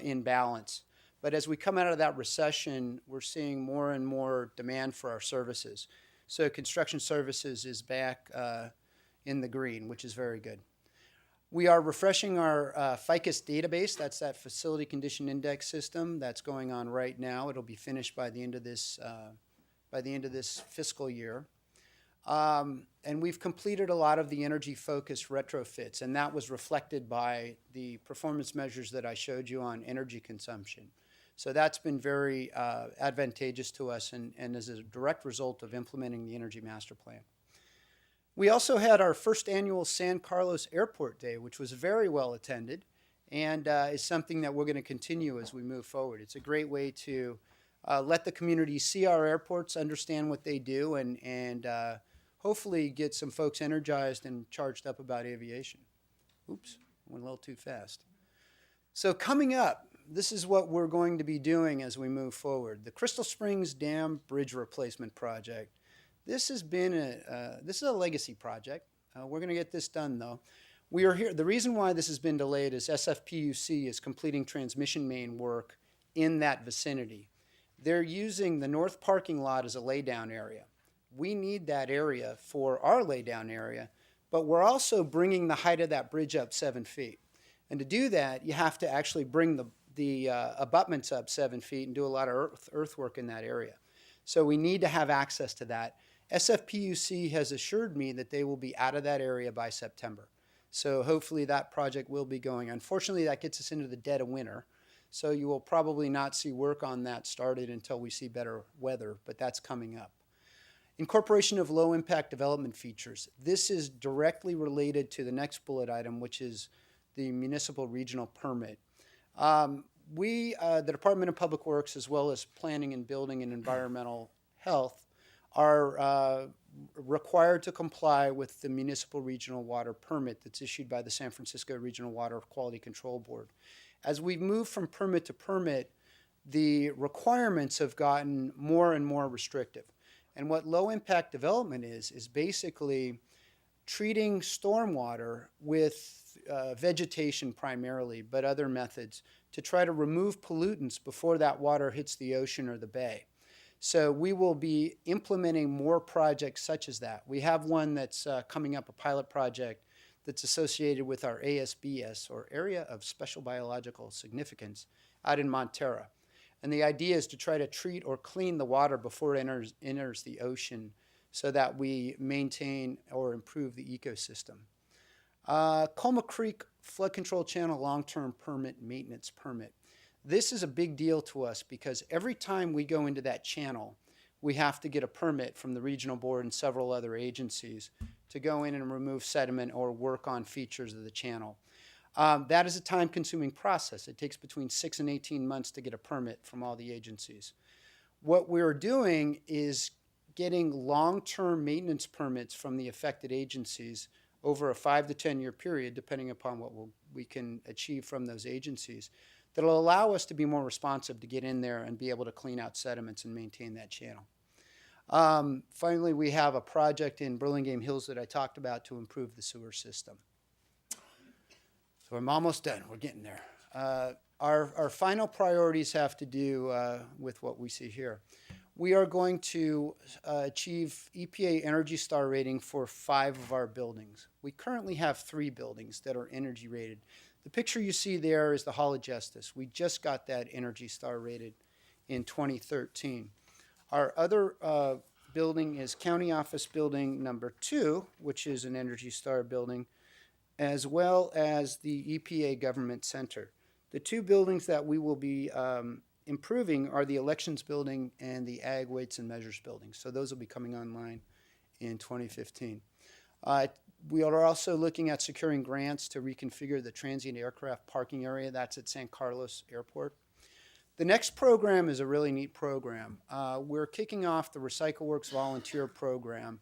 in balance. But as we come out of that recession, we're seeing more and more demand for our services. So construction services is back in the green, which is very good. We are refreshing our FICUS database. That's that Facility Condition Index system that's going on right now. It'll be finished by the end of this fiscal year. And we've completed a lot of the energy-focused retrofits, and that was reflected by the performance measures that I showed you on energy consumption. So that's been very advantageous to us and is a direct result of implementing the Energy Master Plan. We also had our first annual San Carlos Airport Day, which was very well attended and is something that we're going to continue as we move forward. It's a great way to let the community see our airports, understand what they do, and hopefully get some folks energized and charged up about aviation. Oops, went a little too fast. So coming up, this is what we're going to be doing as we move forward. The Crystal Springs Dam Bridge Replacement Project. This has been this is a legacy project. We're going to get this done, though. We are here. The reason why this has been delayed is SFPUC is completing transmission main work in that vicinity. They're using the north parking lot as a laydown area. We need that area for our laydown area, but we're also bringing the height of that bridge up 7 feet. And to do that, you have to actually bring the abutments up 7 feet and do a lot of earthwork in that area. So we need to have access to that. SFPUC has assured me that they will be out of that area by September. So hopefully that project will be going. Unfortunately, that gets us into the dead of winter. So you will probably not see work on that started until we see better weather, but that's coming up. Incorporation of low impact development features. This is directly related to the next bullet item, which is the municipal regional permit. The Department of Public Works, as well as Planning and Building and Environmental Health, are required to comply with the municipal regional water permit that's issued by the San Francisco Regional Water Quality Control Board. As we've moved from permit to permit, the requirements have gotten more and more restrictive. And what low impact development is basically treating stormwater with vegetation primarily, but other methods, to try to remove pollutants before that water hits the ocean or the bay. So we will be implementing more projects such as that. We have one that's coming up, a pilot project that's associated with our ASBS, or Area of Special Biological Significance, out in Montera. And the idea is to try to treat or clean the water before it enters the ocean so that we maintain or improve the ecosystem. Colma Creek Flood Control Channel Long-Term Permit Maintenance Permit. This is a big deal to us because every time we go into that channel, we have to get a permit from the regional board and several other agencies to go in and remove sediment or work on features of the channel. That is a time-consuming process. It takes between 6 and 18 months to get a permit from all the agencies. What we're doing is getting long-term maintenance permits from the affected agencies over a 5 to 10 year period, depending upon what we can achieve from those agencies, that'll allow us to be more responsive to get in there and be able to clean out sediments and maintain that channel. Finally, we have a project in Burlingame Hills that I talked about to improve the sewer system. So I'm almost done. We're getting there. Our final priorities have to do with what we see here. We are going to achieve EPA Energy Star rating for 5 of our buildings. We currently have 3 buildings that are energy rated. The picture you see there is the Hall of Justice. We just got that Energy Star rated in 2013. Our other building is County Office Building Number 2, which is an Energy Star building, as well as the EPA Government Center. The two buildings that we will be improving are the Elections Building and the Ag Weights and Measures Building. So those will be coming online in 2015. We are also looking at securing grants to reconfigure the transient aircraft parking area. That's at San Carlos Airport. The next program is a really neat program. We're kicking off the Recycle Works volunteer program,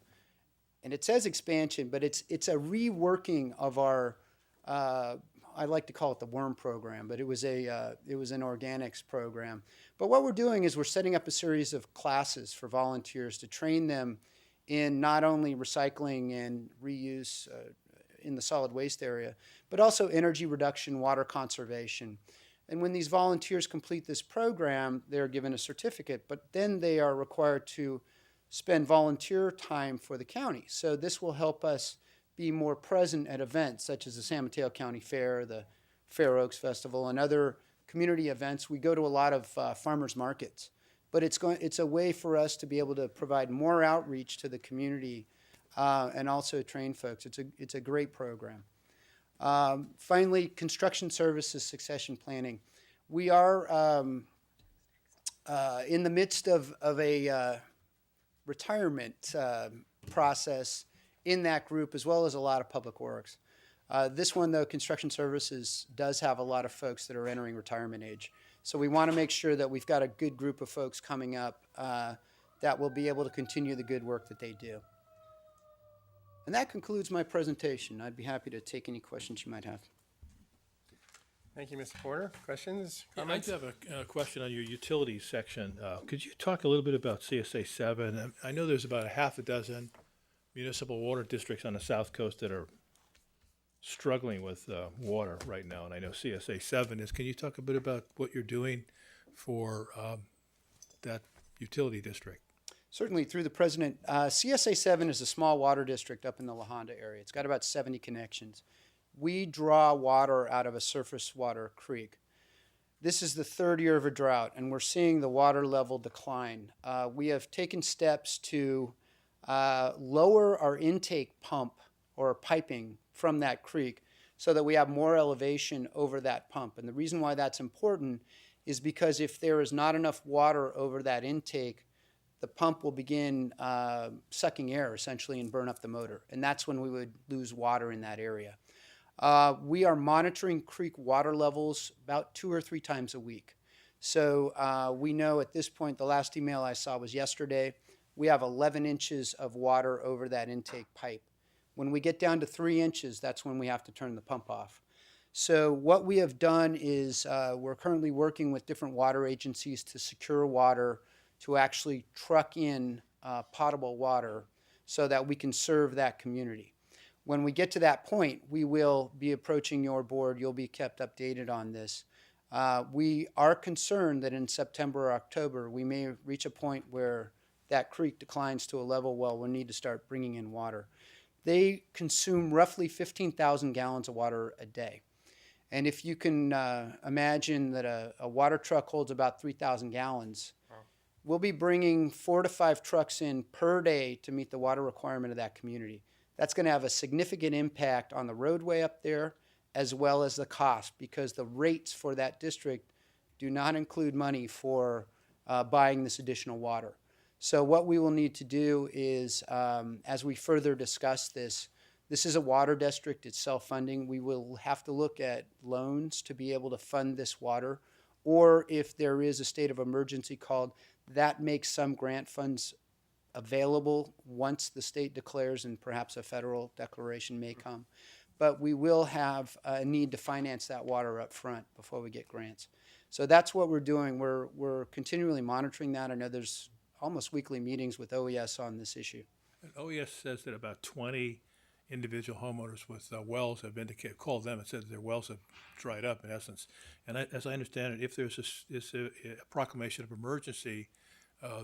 and it says expansion, but it's a reworking of our, I like to call it the worm program, but it was an organics program. But what we're doing is we're setting up a series of classes for volunteers to train them in not only recycling and reuse in the solid waste area, but also energy reduction, water conservation. And when these volunteers complete this program, they're given a certificate, but then they are required to spend volunteer time for the county. So this will help us be more present at events such as the San Mateo County Fair, the Fair Oaks Festival, and other community events. We go to a lot of farmers markets, but it's a way for us to be able to provide more outreach to the community and also train folks. It's a great program. Finally, construction services succession planning. We are in the midst of a retirement process in that group, as well as a lot of public works. This one, though, construction services does have a lot of folks that are entering retirement age. So we want to make sure that we've got a good group of folks coming up that will be able to continue the good work that they do. And that concludes my presentation. I'd be happy to take any questions you might have. Thank you, Mr. Porter. Questions, I comments? do have a question on your utilities section. Could you talk a little bit about CSA 7? I know there's about a half a dozen municipal water districts on the south coast that are struggling with water right now, and I know CSA 7 is. Can you talk a bit about what you're doing for that utility district? Certainly, through the president. CSA 7 is a small water district up in the La Honda area. It's got about 70 connections. We draw water out of a surface water creek. This is the third year of a drought, and we're seeing the water level decline. We have taken steps to lower our intake pump or piping from that creek so that we have more elevation over that pump. And the reason why that's important is because if there is not enough water over that intake, the pump will begin sucking air essentially and burn up the motor. And that's when we would lose water in that area. We are monitoring creek water levels about 2 or 3 times a week. So we know at this point, the last email I saw was yesterday, we have 11 inches of water over that intake pipe. When we get down to 3 inches, that's when we have to turn the pump off. So what we have done is we're currently working with different water agencies to secure water to actually truck in potable water so that we can serve that community. When we get to that point, we will be approaching your board. You'll be kept updated on this. We are concerned that in September or October, we may reach a point where that creek declines to a level where we'll need to start bringing in water. They consume roughly 15,000 gallons of water a day. And if you can imagine that a water truck holds about 3,000 gallons, we'll be bringing 4 to 5 trucks in per day to meet the water requirement of that community. That's going to have a significant impact on the roadway up there as well as the cost, because the rates for that district do not include money for buying this additional water. So what we will need to do is, as we further discuss this is a water district, it's self-funding. We will have to look at loans to be able to fund this water, or if there is a state of emergency called, that makes some grant funds available once the state declares, and perhaps a federal declaration may come. But we will have a need to finance that water up front before we get grants. So that's what we're doing. We're continually monitoring that. I know there's almost weekly meetings with OES on this issue. And OES says that about 20 individual homeowners with wells have called them and said that their wells have dried up, in essence. And as I understand it, if there's a proclamation of emergency,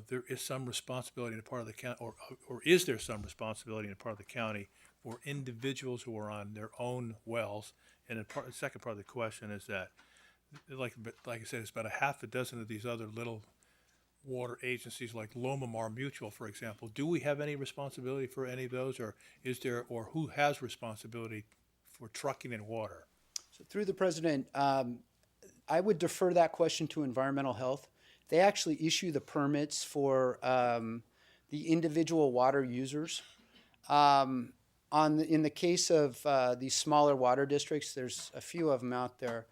there is some responsibility on the part of the county, or is there some responsibility on the part of the county for individuals who are on their own wells? And the second part of the question is that, like I said, it's about a half a dozen of these other little water agencies like Lomamar Mutual, for example. Do we have any responsibility for any of those, or is there, or who has responsibility for trucking and water? So through the president, I would defer that question to environmental health. They actually issue the permits for the individual water users. In the case of these smaller water districts, there's a few of them out there.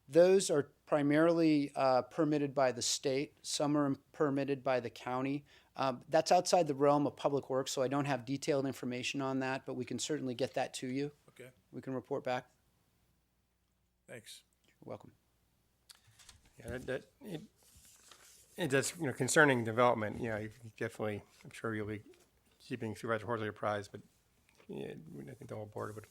Those are primarily permitted by the state. Some are permitted by the county. That's outside the realm of public works, so I don't have detailed information on that, but we can certainly get that to you. Okay, We can report back. thanks. You're welcome. Yeah, that's concerning development. You definitely, I'm sure you'll be keeping Supervisor Horsley apprised, but yeah, I think the whole board would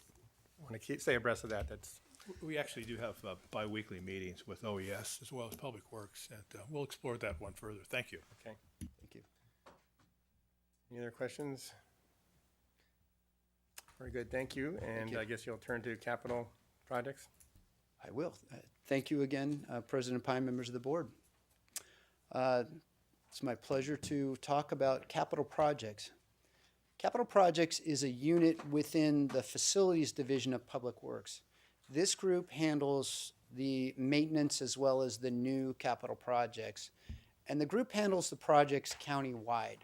want to stay abreast of that. That's We actually do have bi-weekly meetings with OES as well as Public Works, and we'll explore that one further. Thank you. okay. Thank you. Any other questions? Very good, thank you. And you. I guess you'll turn to capital projects. I will. Thank you again, President Pine, members of the board. It's my pleasure to talk about capital projects. Capital projects is a unit within the facilities division of Public Works. This group handles the maintenance as well as the new capital projects. And the group handles the projects countywide.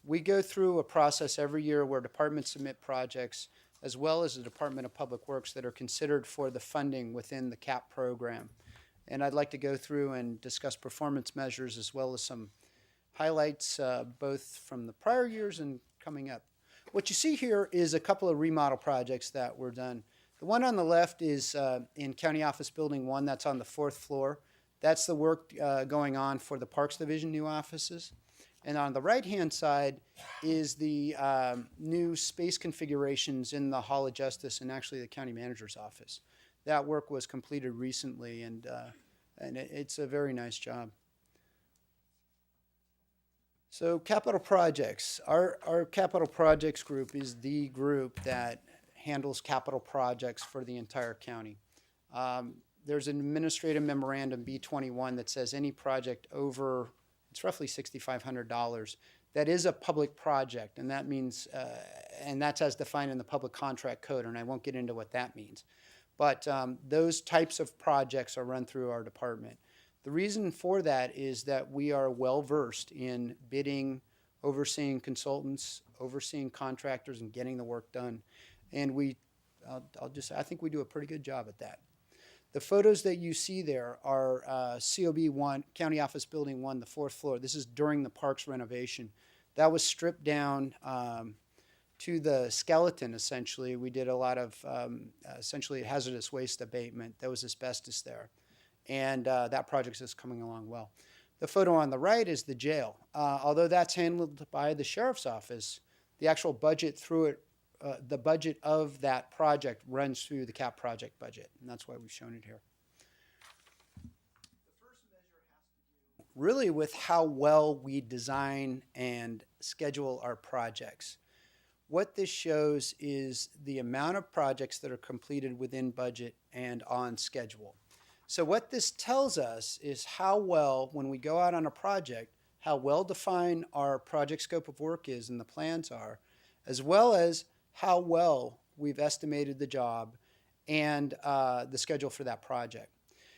We go through a process every year where departments submit projects as well as the Department of Public Works that are considered for the funding within the CAP program. And I'd like to go through and discuss performance measures as well as some highlights both from the prior years and coming up. What you see here is a couple of remodel projects that were done. The one on the left is in County Office Building 1, that's on the 4th floor. That's the work going on for the Parks Division new offices. And on the right-hand side is the new space configurations in the Hall of Justice and actually the County Manager's office. That work was completed recently, and it's a very nice job. So capital projects. Our capital projects group is the group that handles capital projects for the entire county. There's an administrative memorandum, B21, that says any project over, it's roughly $6,500, that is a public project, and that means, and that's as defined in the public contract code, and I won't get into what that means. But those types of projects are run through our department. The reason for that is that we are well-versed in bidding, overseeing consultants, overseeing contractors, and getting the work done. And I think we do a pretty good job at that. The photos that you see there are COB 1, County Office Building 1, the 4th floor. This is during the parks renovation. That was stripped down to the skeleton, essentially. We did a lot of, essentially, hazardous waste abatement. There was asbestos there. And that project is coming along well. The photo on the right is the jail. Although that's handled by the sheriff's office, the actual budget through it, the budget of that project runs through the CAP project budget, and that's why we've shown it here. The first measure has to do really with how well we design and schedule our projects. What this shows is the amount of projects that are completed within budget and on schedule. So what this tells us is how well, when we go out on a project, how well defined our project scope of work is and the plans are, as well as how well we've estimated the job and the schedule for that project.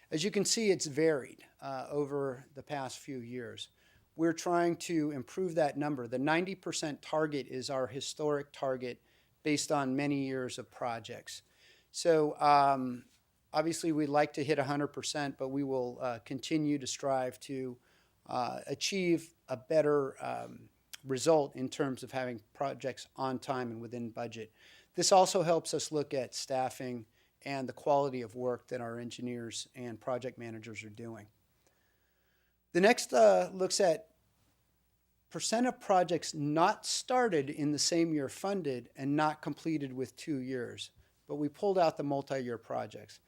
As you can see, it's varied over the past few years. We're trying to improve that number. The 90% target is our historic target based on many years of projects. So obviously we'd like to hit 100%, but we will continue to strive to achieve a better result in terms of having projects on time and within budget. This also helps us look at staffing and the quality of work that our engineers and project managers are doing. The next looks at percent of projects not started in the same year funded and not completed with 2 years, but we pulled out the multi-year projects.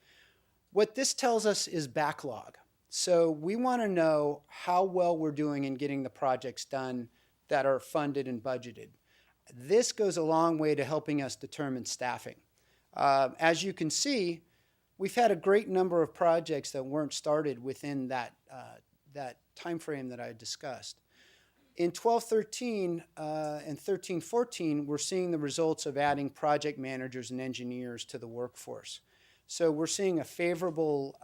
What this tells us is backlog. So we want to know how well we're doing in getting the projects done that are funded and budgeted. This goes a long way to helping us determine staffing. As you can see, we've had a great number of projects that weren't started within that time frame that I discussed. In 12-13 and 13-14, we're seeing the results of adding project managers and engineers to the workforce. So we're seeing a favorable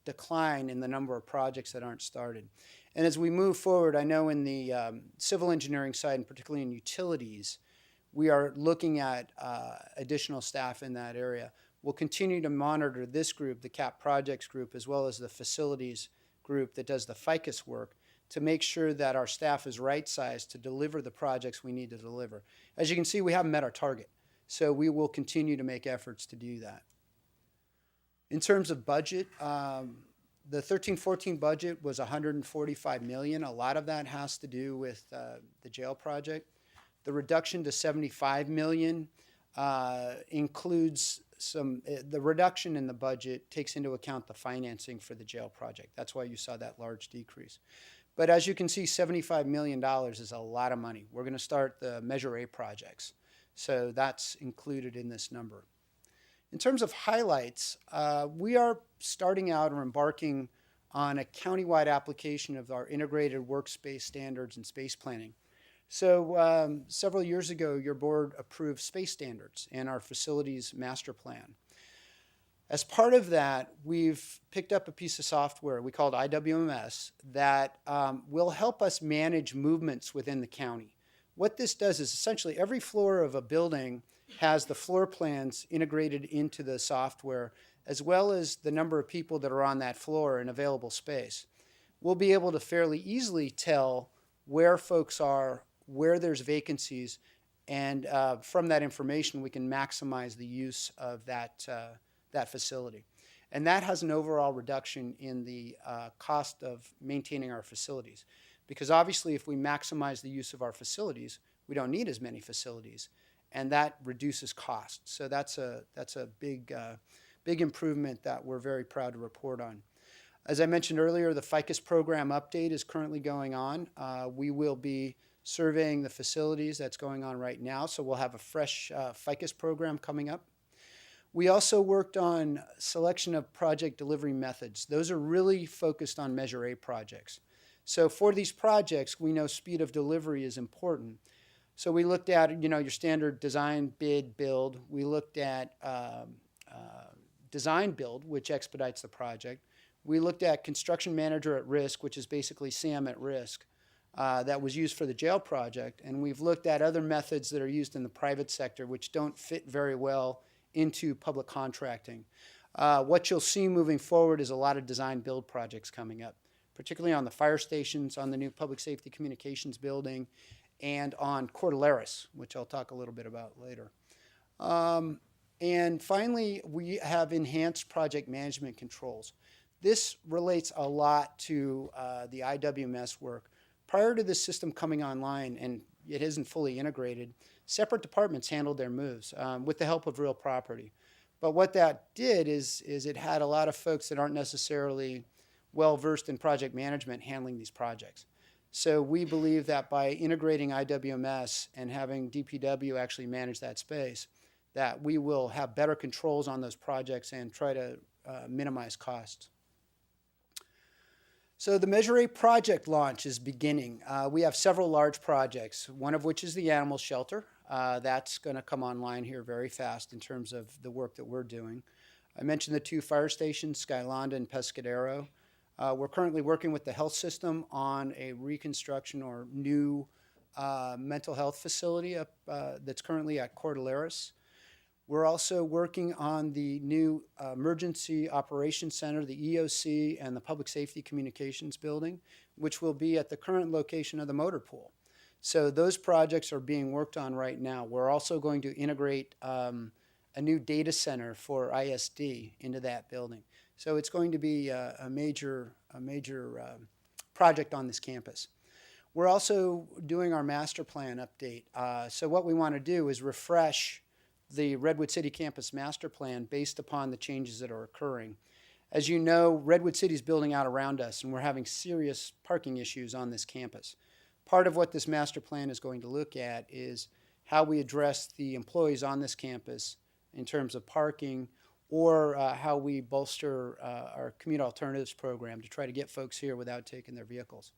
decline in the number of projects that aren't started. And as we move forward, I know in the civil engineering side, and particularly in utilities, we are looking at additional staff in that area. We'll continue to monitor this group, the CAP projects group, as well as the facilities group that does the FICUS work, to make sure that our staff is right-sized to deliver the projects we need to deliver. As you can see, we haven't met our target, so we will continue to make efforts to do that. In terms of budget, the 13-14 budget was $145 million. A lot of that has to do with the jail project. The reduction to $75 million includes the reduction in the budget takes into account the financing for the jail project. That's why you saw that large decrease. But as you can see, $75 million is a lot of money. We're going to start the Measure A projects. So that's included in this number. In terms of highlights, we are starting out or embarking on a countywide application of our integrated workspace standards and space planning. So several years ago, your board approved space standards and our facilities master plan. As part of that, we've picked up a piece of software we called IWMS that will help us manage movements within the county. What this does is essentially every floor of a building has the floor plans integrated into the software, as well as the number of people that are on that floor in available space. We'll be able to fairly easily tell where folks are, where there's vacancies, and from that information, we can maximize the use of that facility. And that has an overall reduction in the cost of maintaining our facilities. Because obviously, if we maximize the use of our facilities, we don't need as many facilities, and that reduces costs. So that's a big improvement that we're very proud to report on. As I mentioned earlier, the FICUS program update is currently going on. We will be surveying the facilities. That's going on right now, so we'll have a fresh FICUS program coming up. We also worked on selection of project delivery methods. Those are really focused on Measure A projects. So for these projects, we know speed of delivery is important. So we looked at, your standard design, bid, build. We looked at design build, which expedites the project. We looked at construction manager at risk, which is basically SAM at risk, that was used for the jail project. And we've looked at other methods that are used in the private sector, which don't fit very well into public contracting. What you'll see moving forward is a lot of design build projects coming up, particularly on the fire stations, on the new public safety communications building, and on Cordilleras, which I'll talk a little bit about later. And finally, we have enhanced project management controls. This relates a lot to the IWMS work. Prior to this system coming online, and it isn't fully integrated, separate departments handled their moves with the help of real property. But what that did is it had a lot of folks that aren't necessarily well-versed in project management handling these projects. So we believe that by integrating IWMS and having DPW actually manage that space, that we will have better controls on those projects and try to minimize costs. So the Measure A project launch is beginning. We have several large projects, one of which is the animal shelter. That's going to come online here very fast in terms of the work that we're doing. I mentioned the 2 fire stations, Skylonda and Pescadero. We're currently working with the health system on a reconstruction or new mental health facility that's currently at Cordilleras. We're also working on the new Emergency Operations Center, the EOC, and the Public Safety Communications Building, which will be at the current location of the motor pool. So those projects are being worked on right now. We're also going to integrate a new data center for ISD into that building. So it's going to be a major project on this campus. We're also doing our master plan update. So what we want to do is refresh the Redwood City campus master plan based upon the changes that are occurring. As you know, Redwood City is building out around us, and we're having serious parking issues on this campus. Part of what this master plan is going to look at is how we address the employees on this campus in terms of parking, or how we bolster our commute alternatives program to try to get folks here without taking their vehicles.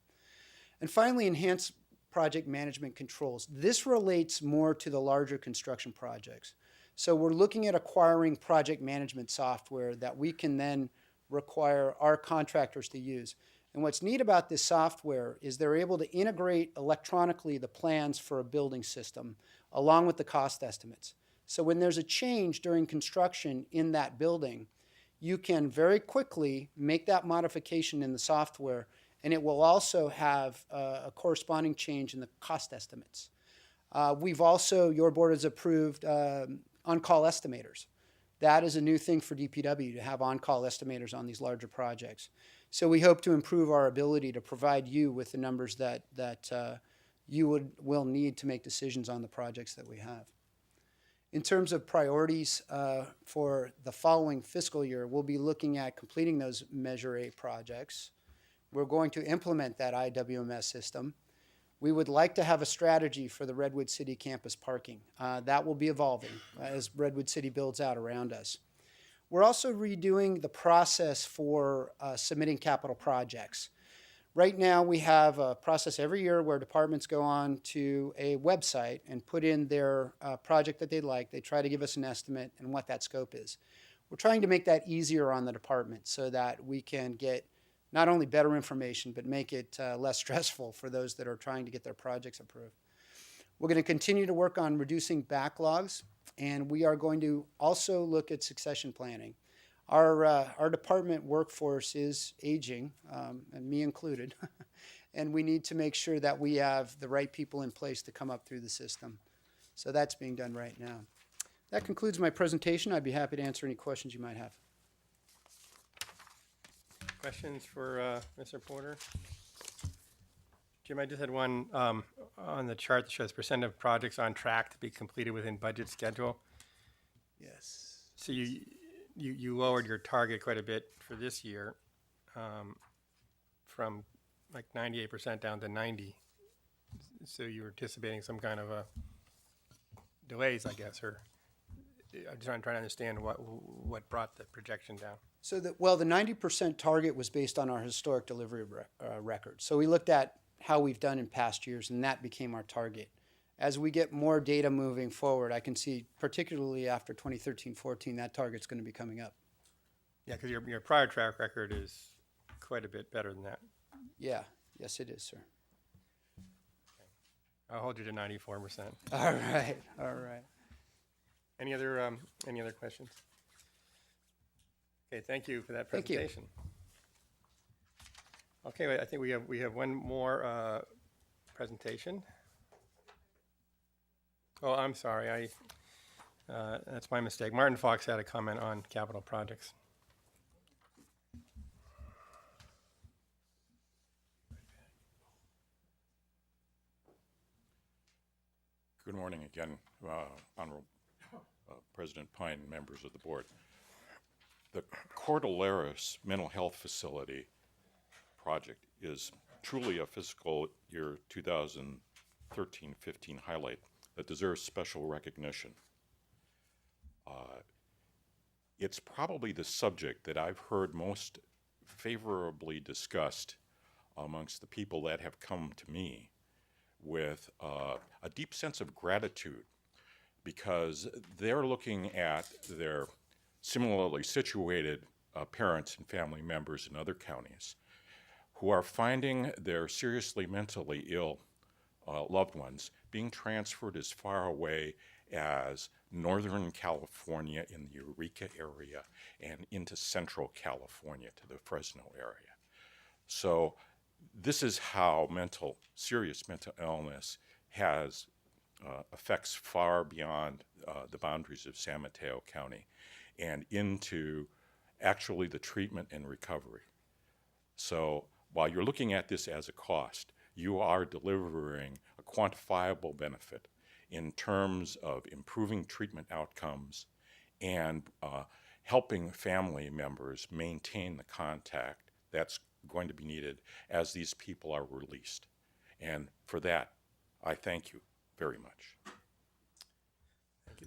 And finally, enhance project management controls. This relates more to the larger construction projects. So we're looking at acquiring project management software that we can then require our contractors to use. And what's neat about this software is they're able to integrate electronically the plans for a building system along with the cost estimates. So when there's a change during construction in that building, you can very quickly make that modification in the software, and it will also have a corresponding change in the cost estimates. We've also, your board has approved on-call estimators. That is a new thing for DPW, to have on-call estimators on these larger projects. So we hope to improve our ability to provide you with the numbers that you will need to make decisions on the projects that we have. In terms of priorities for the following fiscal year, we'll be looking at completing those Measure A projects. We're going to implement that IWMS system. We would like to have a strategy for the Redwood City campus parking. That will be evolving as Redwood City builds out around us. We're also redoing the process for submitting capital projects. Right now, we have a process every year where departments go on to a website and put in their project that they'd like. They try to give us an estimate and what that scope is. We're trying to make that easier on the department so that we can get not only better information, but make it less stressful for those that are trying to get their projects approved. We're going to continue to work on reducing backlogs, and we are going to also look at succession planning. Our department workforce is aging, and me included, and we need to make sure that we have the right people in place to come up through the system. So that's being done right now. That concludes my presentation. I'd be happy to answer any questions you might have. Questions for Mr. Porter? Jim, I just had one on the chart that shows percent of projects on track to be completed within budget schedule. Yes. So you lowered your target quite a bit for this year, from like 98% down to 90. So you were anticipating some kind of delays, I guess, or I'm just trying to understand what brought the projection down. So the 90% target was based on our historic delivery record. So we looked at how we've done in past years, and that became our target. As we get more data moving forward, I can see, particularly after 2013-14, that target's going to be coming up. Yeah, because your prior track record is quite a bit better than that. Yeah, yes it is, sir. I'll hold you to 94%. All right, all right. Any other questions? Okay, thank you for that presentation. Okay, I think we have one more presentation. Oh, I'm sorry. That's my mistake. Martin Fox had a comment on capital projects. Good morning again, Honorable President Pine, members of the board. The Cordilleras Mental Health Facility project is truly a fiscal year 2013-15 highlight that deserves special recognition. It's probably the subject that I've heard most favorably discussed amongst the people that have come to me with a deep sense of gratitude, because they're looking at their similarly situated parents and family members in other counties who are finding their seriously mentally ill loved ones being transferred as far away as Northern California in the Eureka area and into Central California to the Fresno area. So this is how serious mental illness has effects far beyond the boundaries of San Mateo County and into actually the treatment and recovery. So while you're looking at this as a cost, you are delivering a quantifiable benefit in terms of improving treatment outcomes and helping family members maintain the contact that's going to be needed as these people are released. And for that, I thank you very much.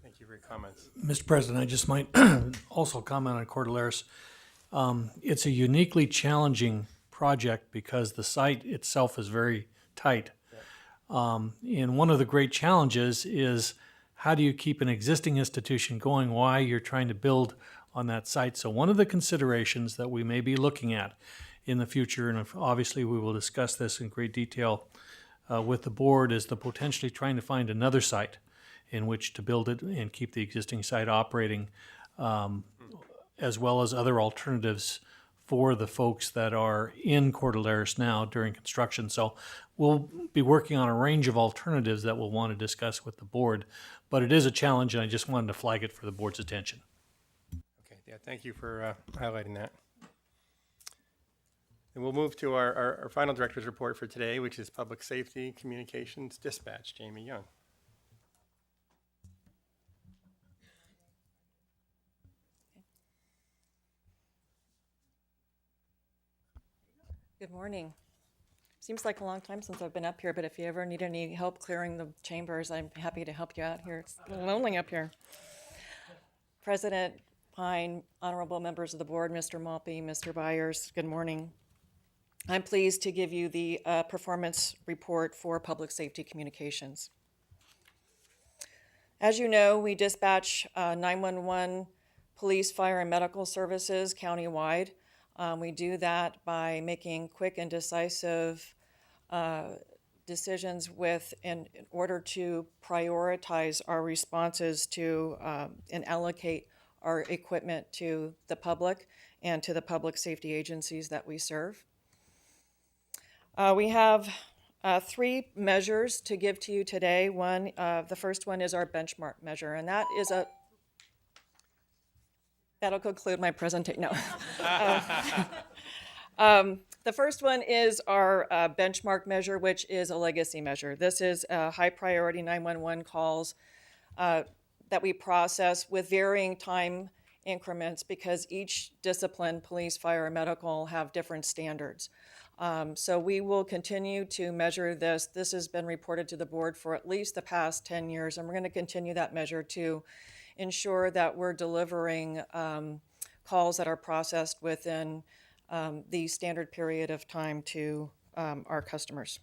Thank you for your comments. Mr. President, I just might also comment on Cordilleras. It's a uniquely challenging project because the site itself is very tight. And one of the great challenges is how do you keep an existing institution going while you're trying to build on that site? So one of the considerations that we may be looking at in the future, and obviously we will discuss this in great detail with the board, is the potentially trying to find another site in which to build it and keep the existing site operating, as well as other alternatives for the folks that are in Cordilleras now during construction. So we'll be working on a range of alternatives that we'll want to discuss with the board, but it is a challenge, and I just wanted to flag it for the board's attention. Okay, yeah, thank you for highlighting that. And we'll move to our final director's report for today, which is Public Safety Communications Dispatch. Jamie Young. Good morning. Seems like a long time since I've been up here, but if you ever need any help clearing the chambers, I'm happy to help you out here. It's a little lonely up here. President Pine, honorable members of the board, Mr. Malpe, Mr. Byers, good morning. I'm pleased to give you the performance report for Public Safety Communications. As you know, we dispatch 911 police, fire, and medical services countywide. We do that by making quick and decisive decisions in order to prioritize our responses to and allocate our equipment to the public and to the public safety agencies that we serve. We have 3 measures to give to you today. The first one is our benchmark measure, and that is that'll conclude my presentation. No. The first one is our benchmark measure, which is a legacy measure. This is high priority 911 calls that we process with varying time increments because each discipline, police, fire, and medical, have different standards. So we will continue to measure this. This has been reported to the board for at least the past 10 years, and we're going to continue that measure to ensure that we're delivering calls that are processed within the standard period of time to our customers.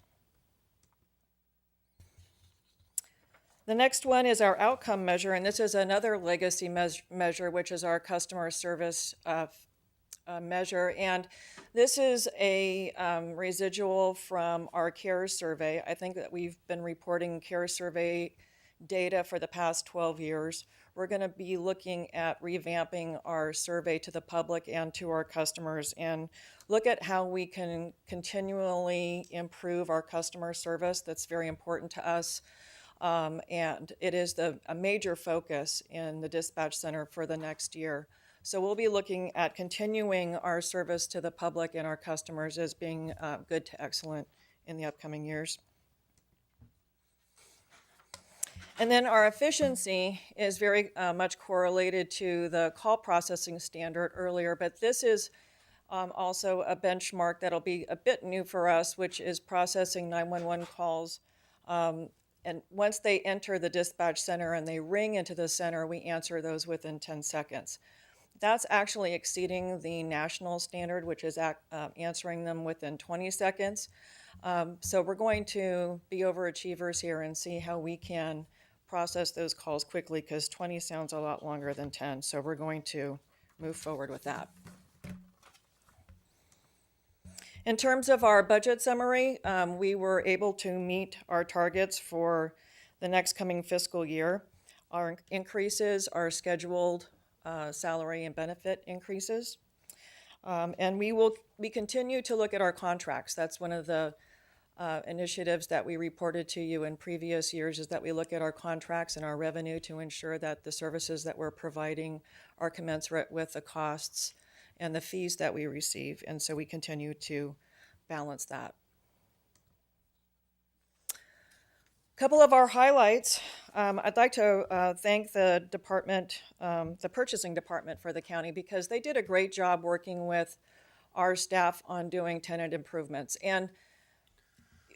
The next one is our outcome measure, and this is another legacy measure, which is our customer service measure. And this is a residual from our CARE survey. I think that we've been reporting CARE survey data for the past 12 years. We're going to be looking at revamping our survey to the public and to our customers and look at how we can continually improve our customer service. That's very important to us. And it is a major focus in the dispatch center for the next year. So we'll be looking at continuing our service to the public and our customers as being good to excellent in the upcoming years. And then our efficiency is very much correlated to the call processing standard earlier, but this is also a benchmark that'll be a bit new for us, which is processing 911 calls. And once they enter the dispatch center and they ring into the center, we answer those within 10 seconds. That's actually exceeding the national standard, which is answering them within 20 seconds. So we're going to be overachievers here and see how we can process those calls quickly, because 20 sounds a lot longer than 10. So we're going to move forward with that. In terms of our budget summary, we were able to meet our targets for the next coming fiscal year. Our increases are scheduled salary and benefit increases. And we continue to look at our contracts. That's one of the initiatives that we reported to you in previous years, is that we look at our contracts and our revenue to ensure that the services that we're providing are commensurate with the costs and the fees that we receive. And so we continue to balance that. A couple of our highlights. I'd like to thank the department, the purchasing department for the county, because they did a great job working with our staff on doing tenant improvements. And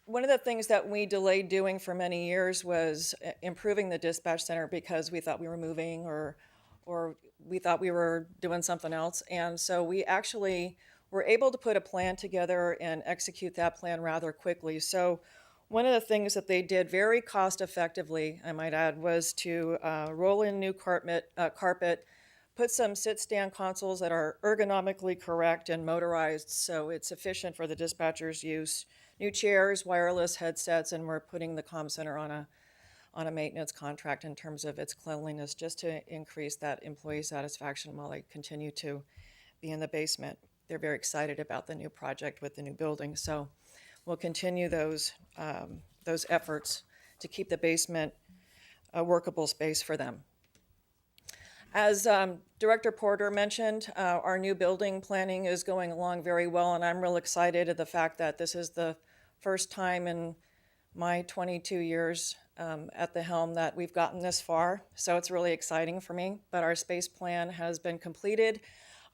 one of the things that we delayed doing for many years was improving the dispatch center because we thought we were moving or we thought we were doing something else. And so we actually were able to put a plan together and execute that plan rather quickly. So one of the things that they did very cost effectively, I might add, was to roll in new carpet, put some sit-stand consoles that are ergonomically correct and motorized so it's efficient for the dispatcher's use, new chairs, wireless headsets, and we're putting the comm center on a maintenance contract in terms of its cleanliness, just to increase that employee satisfaction while they continue to be in the basement. They're very excited about the new project with the new building, so we'll continue those efforts to keep the basement a workable space for them. As Director Porter mentioned, our new building planning is going along very well, and I'm real excited at the fact that this is the first time in my 22 years at the helm that we've gotten this far, so it's really exciting for me. But our space plan has been completed.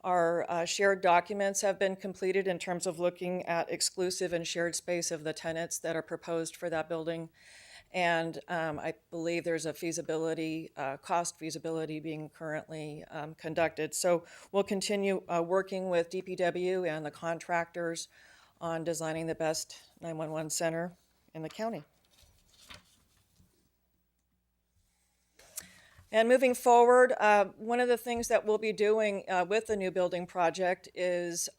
Our shared documents have been completed in terms of looking at exclusive and shared space of the tenants that are proposed for that building. And I believe there's a feasibility, cost feasibility being currently conducted. So we'll continue working with DPW and the contractors on designing the best 911 center in the county. And moving forward, one of the things that we'll be doing with the new building project is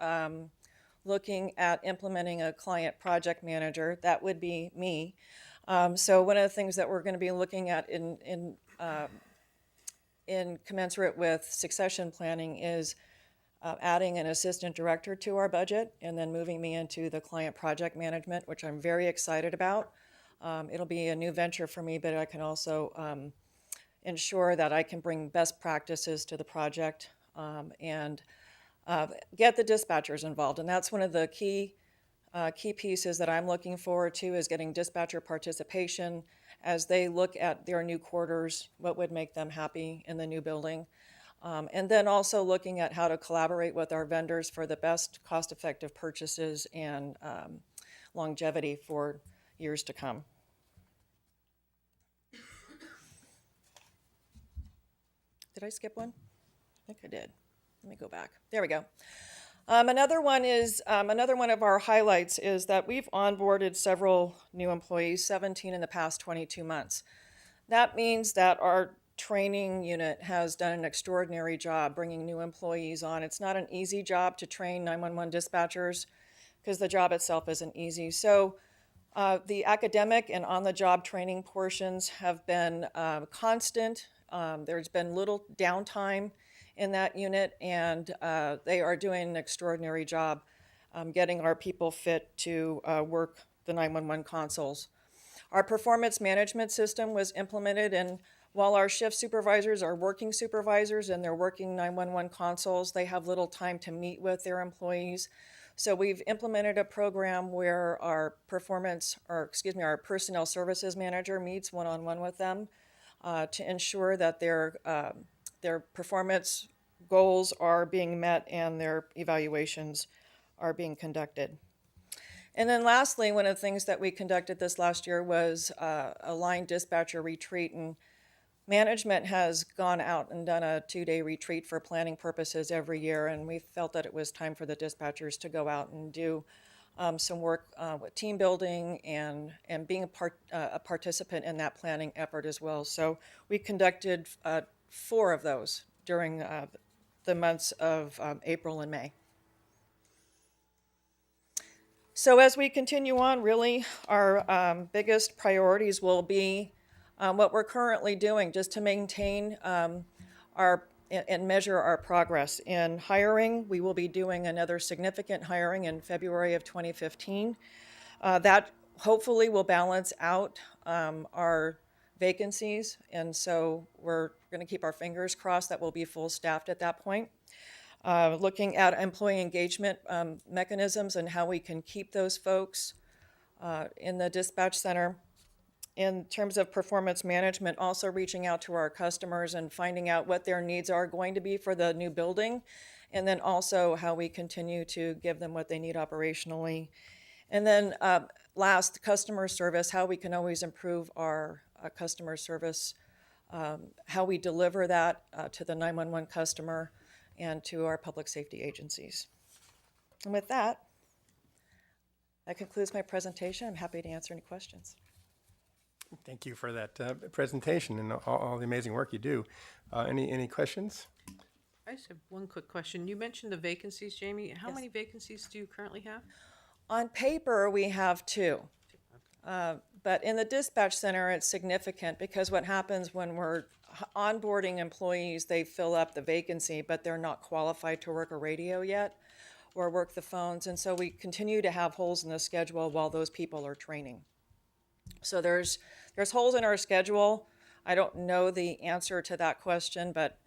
looking at implementing a client project manager. That would be me. So one of the things that we're going to be looking at in commensurate with succession planning is adding an assistant director to our budget and then moving me into the client project management, which I'm very excited about. It'll be a new venture for me, but I can also ensure that I can bring best practices to the project and get the dispatchers involved. And that's one of the key pieces that I'm looking forward to, is getting dispatcher participation as they look at their new quarters, what would make them happy in the new building. And then also looking at how to collaborate with our vendors for the best cost-effective purchases and longevity for years to come. Did I skip one? I think I did. Let me go back. There we go. Another one of our highlights is that we've onboarded several new employees, 17 in the past 22 months. That means that our training unit has done an extraordinary job bringing new employees on. It's not an easy job to train 911 dispatchers because the job itself isn't easy. So the academic and on-the-job training portions have been constant. There's been little downtime in that unit, and they are doing an extraordinary job getting our people fit to work the 911 consoles. Our performance management system was implemented, and while our shift supervisors are working supervisors and they're working 911 consoles, they have little time to meet with their employees. So we've implemented a program where our personnel services manager meets one-on-one with them to ensure that their performance goals are being met and their evaluations are being conducted. And then lastly, one of the things that we conducted this last year was a line dispatcher retreat, and management has gone out and done a 2-day retreat for planning purposes every year, and we felt that it was time for the dispatchers to go out and do some work with team building and being a participant in that planning effort as well. So we conducted 4 of those during the months of April and May. So as we continue on, really our biggest priorities will be what we're currently doing just to maintain and measure our progress. In hiring, we will be doing another significant hiring in February of 2015. That hopefully will balance out our vacancies, and so we're going to keep our fingers crossed that we'll be full staffed at that point. Looking at employee engagement mechanisms and how we can keep those folks in the dispatch center. In terms of performance management, also reaching out to our customers and finding out what their needs are going to be for the new building, and then also how we continue to give them what they need operationally. And then last, customer service, how we can always improve our customer service, how we deliver that to the 911 customer and to our public safety agencies. And with that, that concludes my presentation. I'm happy to answer any questions. Thank you for that presentation and all the amazing work you do. Any questions? I just have one quick question. You mentioned the vacancies, Jamie. How many vacancies do you currently have? On paper, we have 2. But in the dispatch center, it's significant because what happens when we're onboarding employees, they fill up the vacancy, but they're not qualified to work a radio yet or work the phones. And so we continue to have holes in the schedule while those people are training. So there's holes in our schedule. I don't know the answer to that question, but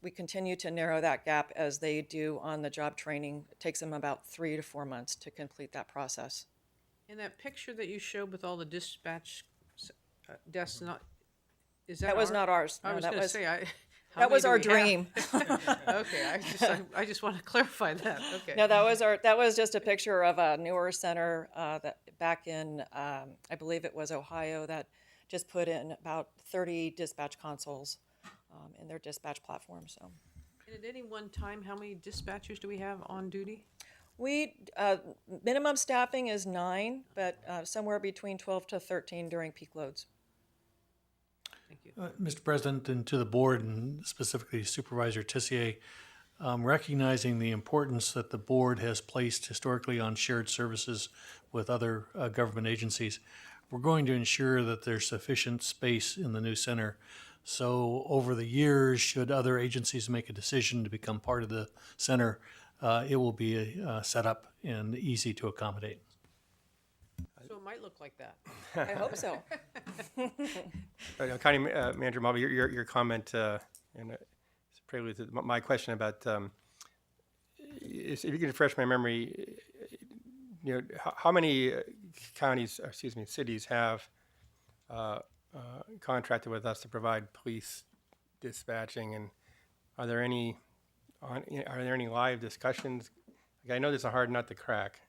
we continue to narrow that gap as they do on-the-job training. It takes them about 3 to 4 months to complete that process. And that picture that you showed with all the dispatch desks, is That was not ours. I No, was that going to was- say, how that many was do our we have? dream. Okay, I just want to clarify that. Okay. No, that was just a picture of a newer center that back in, I believe it was Ohio, that just put in about 30 dispatch consoles in their dispatch platform. So, And at any one time, how many dispatchers do we have on duty? we minimum staffing is 9, but somewhere between 12 to 13 during peak loads. Thank you. Mr. President, and to the board, and specifically Supervisor Tissier, recognizing the importance that the board has placed historically on shared services with other government agencies, we're going to ensure that there's sufficient space in the new center. So over the years, should other agencies make a decision to become part of the center, it will be set up and easy to accommodate. So it might look like that. I hope so. County Manager Mulvey, your comment and it's a prelude to my question about if you can refresh my memory, how many cities have contracted with us to provide police dispatching, and are there any live discussions? Like, I know this is a hard nut to crack.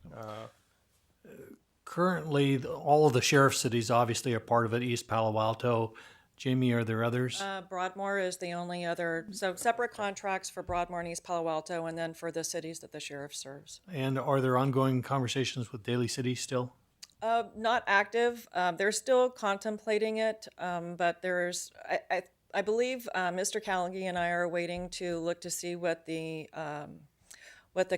Currently, all of the sheriff cities obviously are part of it. East Palo Alto. Jamie, are there others? Broadmoor is the only other, so separate contracts for Broadmoor and East Palo Alto, and then for the cities that the sheriff serves. And are there ongoing conversations with Daly City still? Not active. They're still contemplating it, but I believe Mr. Callaghy and I are waiting to look to see what the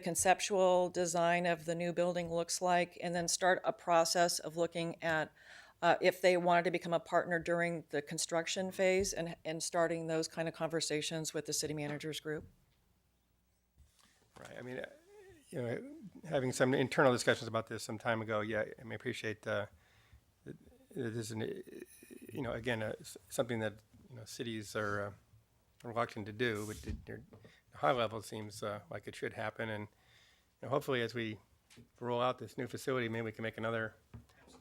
conceptual design of the new building looks like, and then start a process of looking at if they wanted to become a partner during the construction phase, and starting those kind of conversations with the city managers group. Right. I mean, having some internal discussions about this some time ago. Yeah, I appreciate this is again something that cities are reluctant to do, but the high level seems like it should happen, and hopefully as we roll out this new facility, maybe we can make another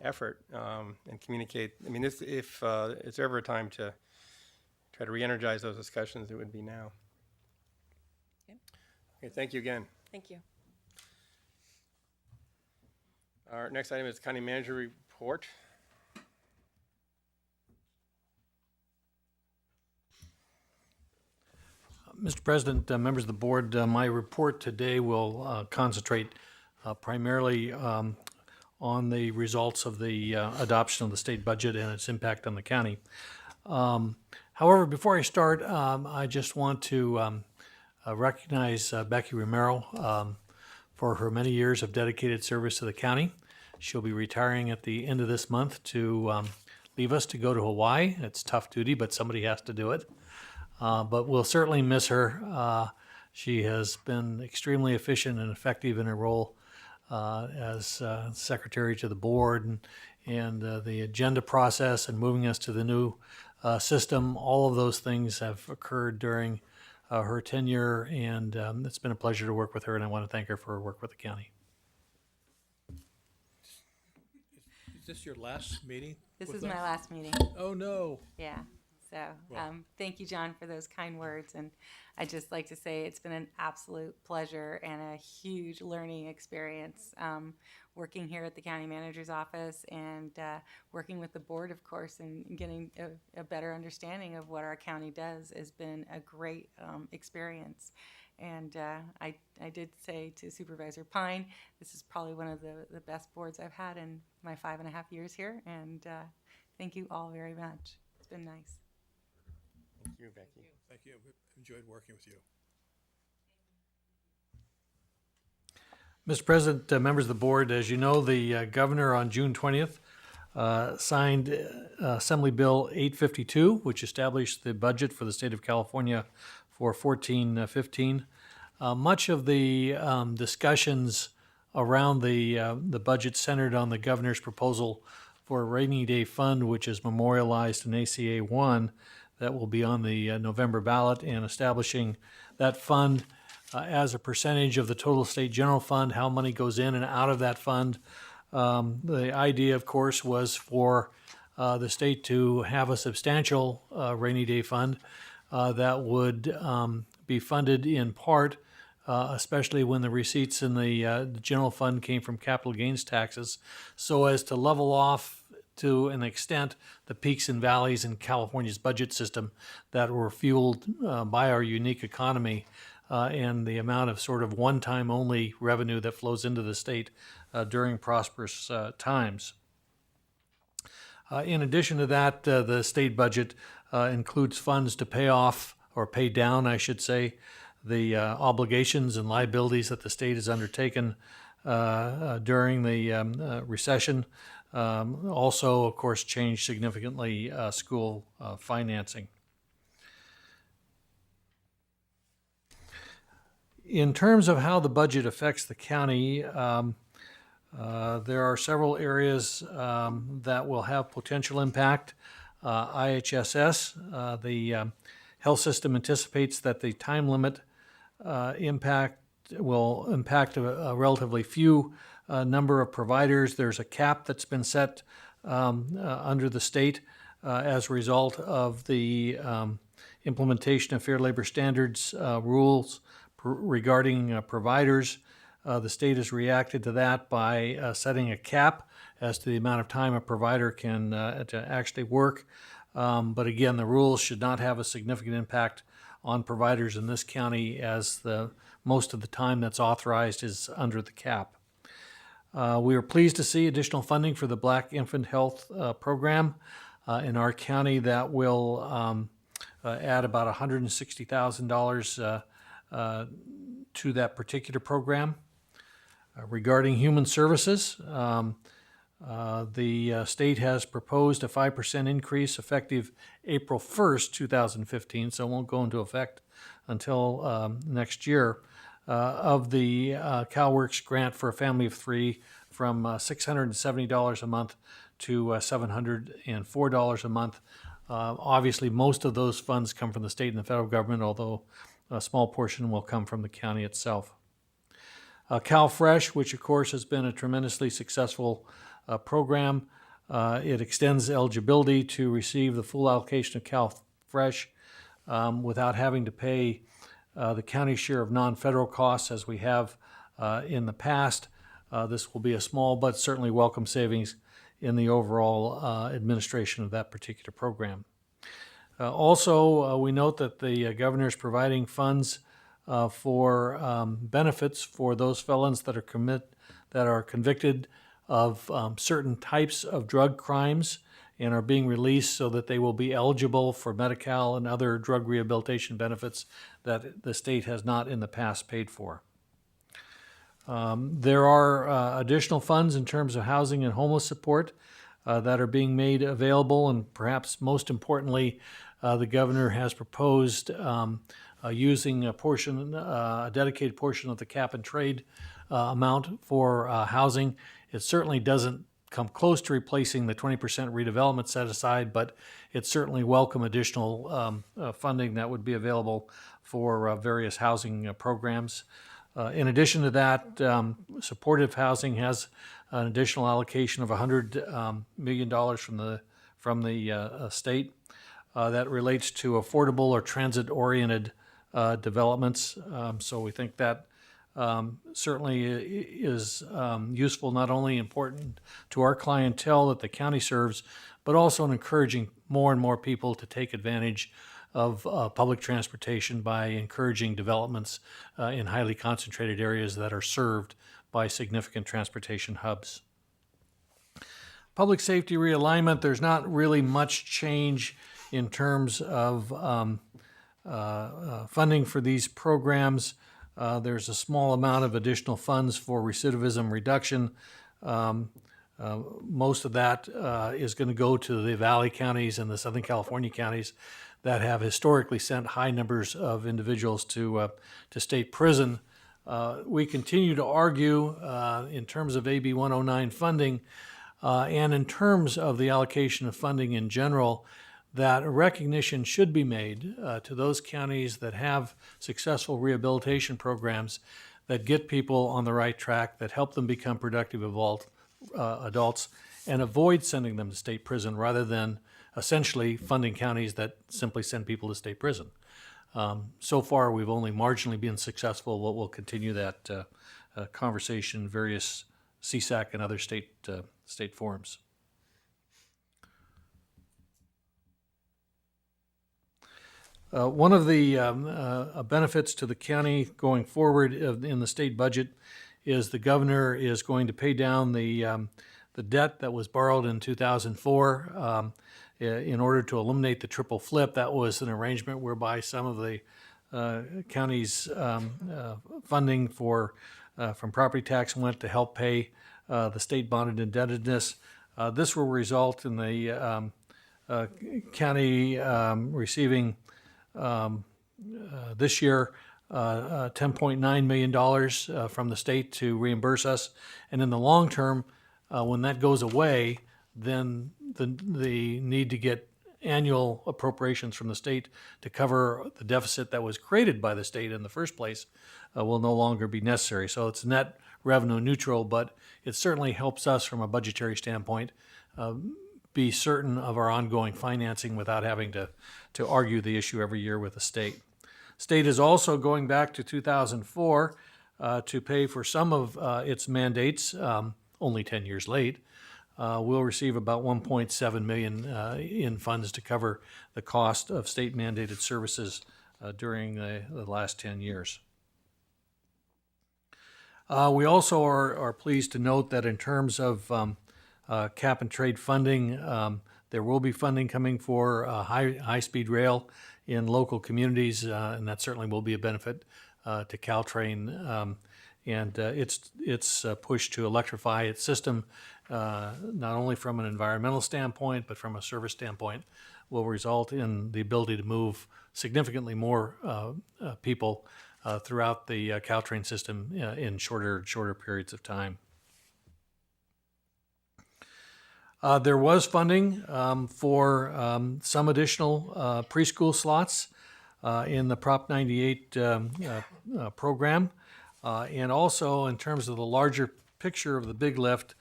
effort and communicate. I mean, if it's ever a time to try to re-energize those discussions, it would be now. Okay, thank you again. Thank you. Our next item is County Manager Report. Mr. President, members of the board, my report today will concentrate primarily on the results of the adoption of the state budget and its impact on the county. However, before I start, I just want to recognize Becky Romero for her many years of dedicated service to the county. She'll be retiring at the end of this month to leave us to go to Hawaii. It's tough duty, but somebody has to do it. But we'll certainly miss her. She has been extremely efficient and effective in her role as secretary to the board, and the agenda process and moving us to the new system. All of those things have occurred during her tenure, and it's been a pleasure to work with her, and I want to thank her for her work with the county. Is this your last meeting? This with is us? my last meeting. Oh, no. Yeah. So Well. thank you, John, for those kind words. And I'd just like to say it's been an absolute pleasure and a huge learning experience working here at the county manager's office and working with the board, of course, and getting a better understanding of what our county does has been a great experience. And I did say to Supervisor Pine, this is probably one of the best boards I've had in my 5.5 years here. And thank you all very much. It's been nice. Thank you, Becky. Thank you. We've enjoyed working with you. Mr. President, members of the board, as you know, the governor on June 20th signed Assembly Bill 852, which established the budget for the state of California for 14-15. Much of the discussions around the budget centered on the governor's proposal for a rainy day fund, which is memorialized in ACA 1 that will be on the November ballot, and establishing that fund as a percentage of the total state general fund, how money goes in and out of that fund. The idea, of course, was for the state to have a substantial rainy day fund that would be funded in part, especially when the receipts in the general fund came from capital gains taxes, so as to level off to an extent the peaks and valleys in California's budget system that were fueled by our unique economy and the amount of sort of one-time only revenue that flows into the state during prosperous times. In addition to that, the state budget includes funds to pay off, or pay down, I should say, the obligations and liabilities that the state has undertaken during the recession. Also, of course, changed significantly school financing. In terms of how the budget affects the county, there are several areas that will have potential impact. IHSS, the health system, anticipates that the time limit impact will impact a relatively few number of providers. There's a cap that's been set under the state as a result of the implementation of Fair Labor Standards rules regarding providers. The state has reacted to that by setting a cap as to the amount of time a provider can to actually work. But again, the rules should not have a significant impact on providers in this county, as most of the time that's authorized is under the cap. We are pleased to see additional funding for the Black Infant Health Program in our county that will add about $160,000 to that particular program. Regarding human services, the state has proposed a 5% increase effective April 1st, 2015, so it won't go into effect until next year, of the CalWorks grant for a family of 3 from $670 a month to $704 a month. Obviously, most of those funds come from the state and the federal government, although a small portion will come from the county itself. CalFresh, which of course has been a tremendously successful program, it extends eligibility to receive the full allocation of CalFresh without having to pay the county share of non-federal costs as we have in the past. This will be a small but certainly welcome savings in the overall administration of that particular program. Also, we note that the governor is providing funds for benefits for those felons that are convicted of certain types of drug crimes and are being released, so that they will be eligible for Medi-Cal and other drug rehabilitation benefits that the state has not in the past paid for. There are additional funds in terms of housing and homeless support that are being made available, and perhaps most importantly, the governor has proposed using a dedicated portion of the cap and trade amount for housing. It certainly doesn't come close to replacing the 20% redevelopment set aside, but it's certainly welcome additional funding that would be available for various housing programs. In addition to that, supportive housing has an additional allocation of $100 million from the state that relates to affordable or transit-oriented developments. So we think that certainly is useful, not only important to our clientele that the county serves, but also in encouraging more and more people to take advantage of public transportation by encouraging developments in highly concentrated areas that are served by significant transportation hubs. Public safety realignment, there's not really much change in terms of funding for these programs. There's a small amount of additional funds for recidivism reduction. Most of that is going to go to the Valley counties and the Southern California counties that have historically sent high numbers of individuals to state prison. We continue to argue in terms of AB 109 funding and in terms of the allocation of funding in general, that a recognition should be made to those counties that have successful rehabilitation programs that get people on the right track, that help them become productive adults, and avoid sending them to state prison rather than essentially funding counties that simply send people to state prison. So far, we've only marginally been successful. We'll continue that conversation in various CSAC and other state forums. One of the benefits to the county going forward in the state budget is the governor is going to pay down the debt that was borrowed in 2004 in order to eliminate the triple flip. That was an arrangement whereby some of the county's funding from property tax went to help pay the state bonded indebtedness. This will result in the county receiving this year $10.9 million from the state to reimburse us. And in the long term, when that goes away, then the need to get annual appropriations from the state to cover the deficit that was created by the state in the first place will no longer be necessary. So it's net revenue neutral, but it certainly helps us from a budgetary standpoint be certain of our ongoing financing without having to argue the issue every year with the state. State is also going back to 2004 to pay for some of its mandates, only 10 years late. We'll receive about $1.7 million in funds to cover the cost of state mandated services during the last 10 years. We also are pleased to note that in terms of cap and trade funding, there will be funding coming for high-speed rail in local communities, and that certainly will be a benefit to Caltrain and its push to electrify its system, not only from an environmental standpoint, but from a service standpoint, will result in the ability to move significantly more people throughout the Caltrain system in shorter periods of time. There was funding for some additional preschool slots in the Prop 98 program. And also in terms of the larger picture of the big lift,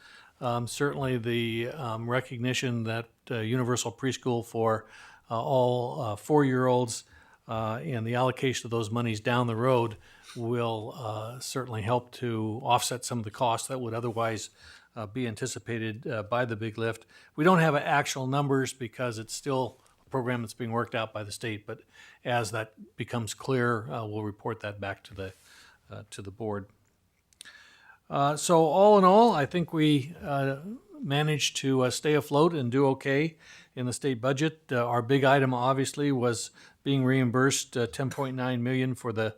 certainly the recognition that universal preschool for all 4-year-olds and the allocation of those monies down the road will certainly help to offset some of the costs that would otherwise be anticipated by the big lift. We don't have actual numbers because it's still a program that's being worked out by the state, but as that becomes clear, we'll report that back to the board. So all in all, I think we managed to stay afloat and do okay in the state budget. Our big item obviously was being reimbursed $10.9 million for the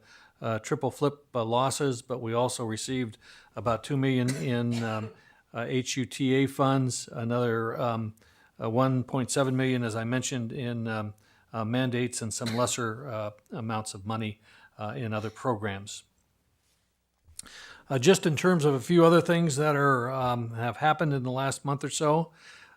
triple flip losses, but we also received about $2 million in HUTA funds, another $1.7 million, as I mentioned, in mandates, and some lesser amounts of money in other programs. Just in terms of a few other things that have happened in the last month or so,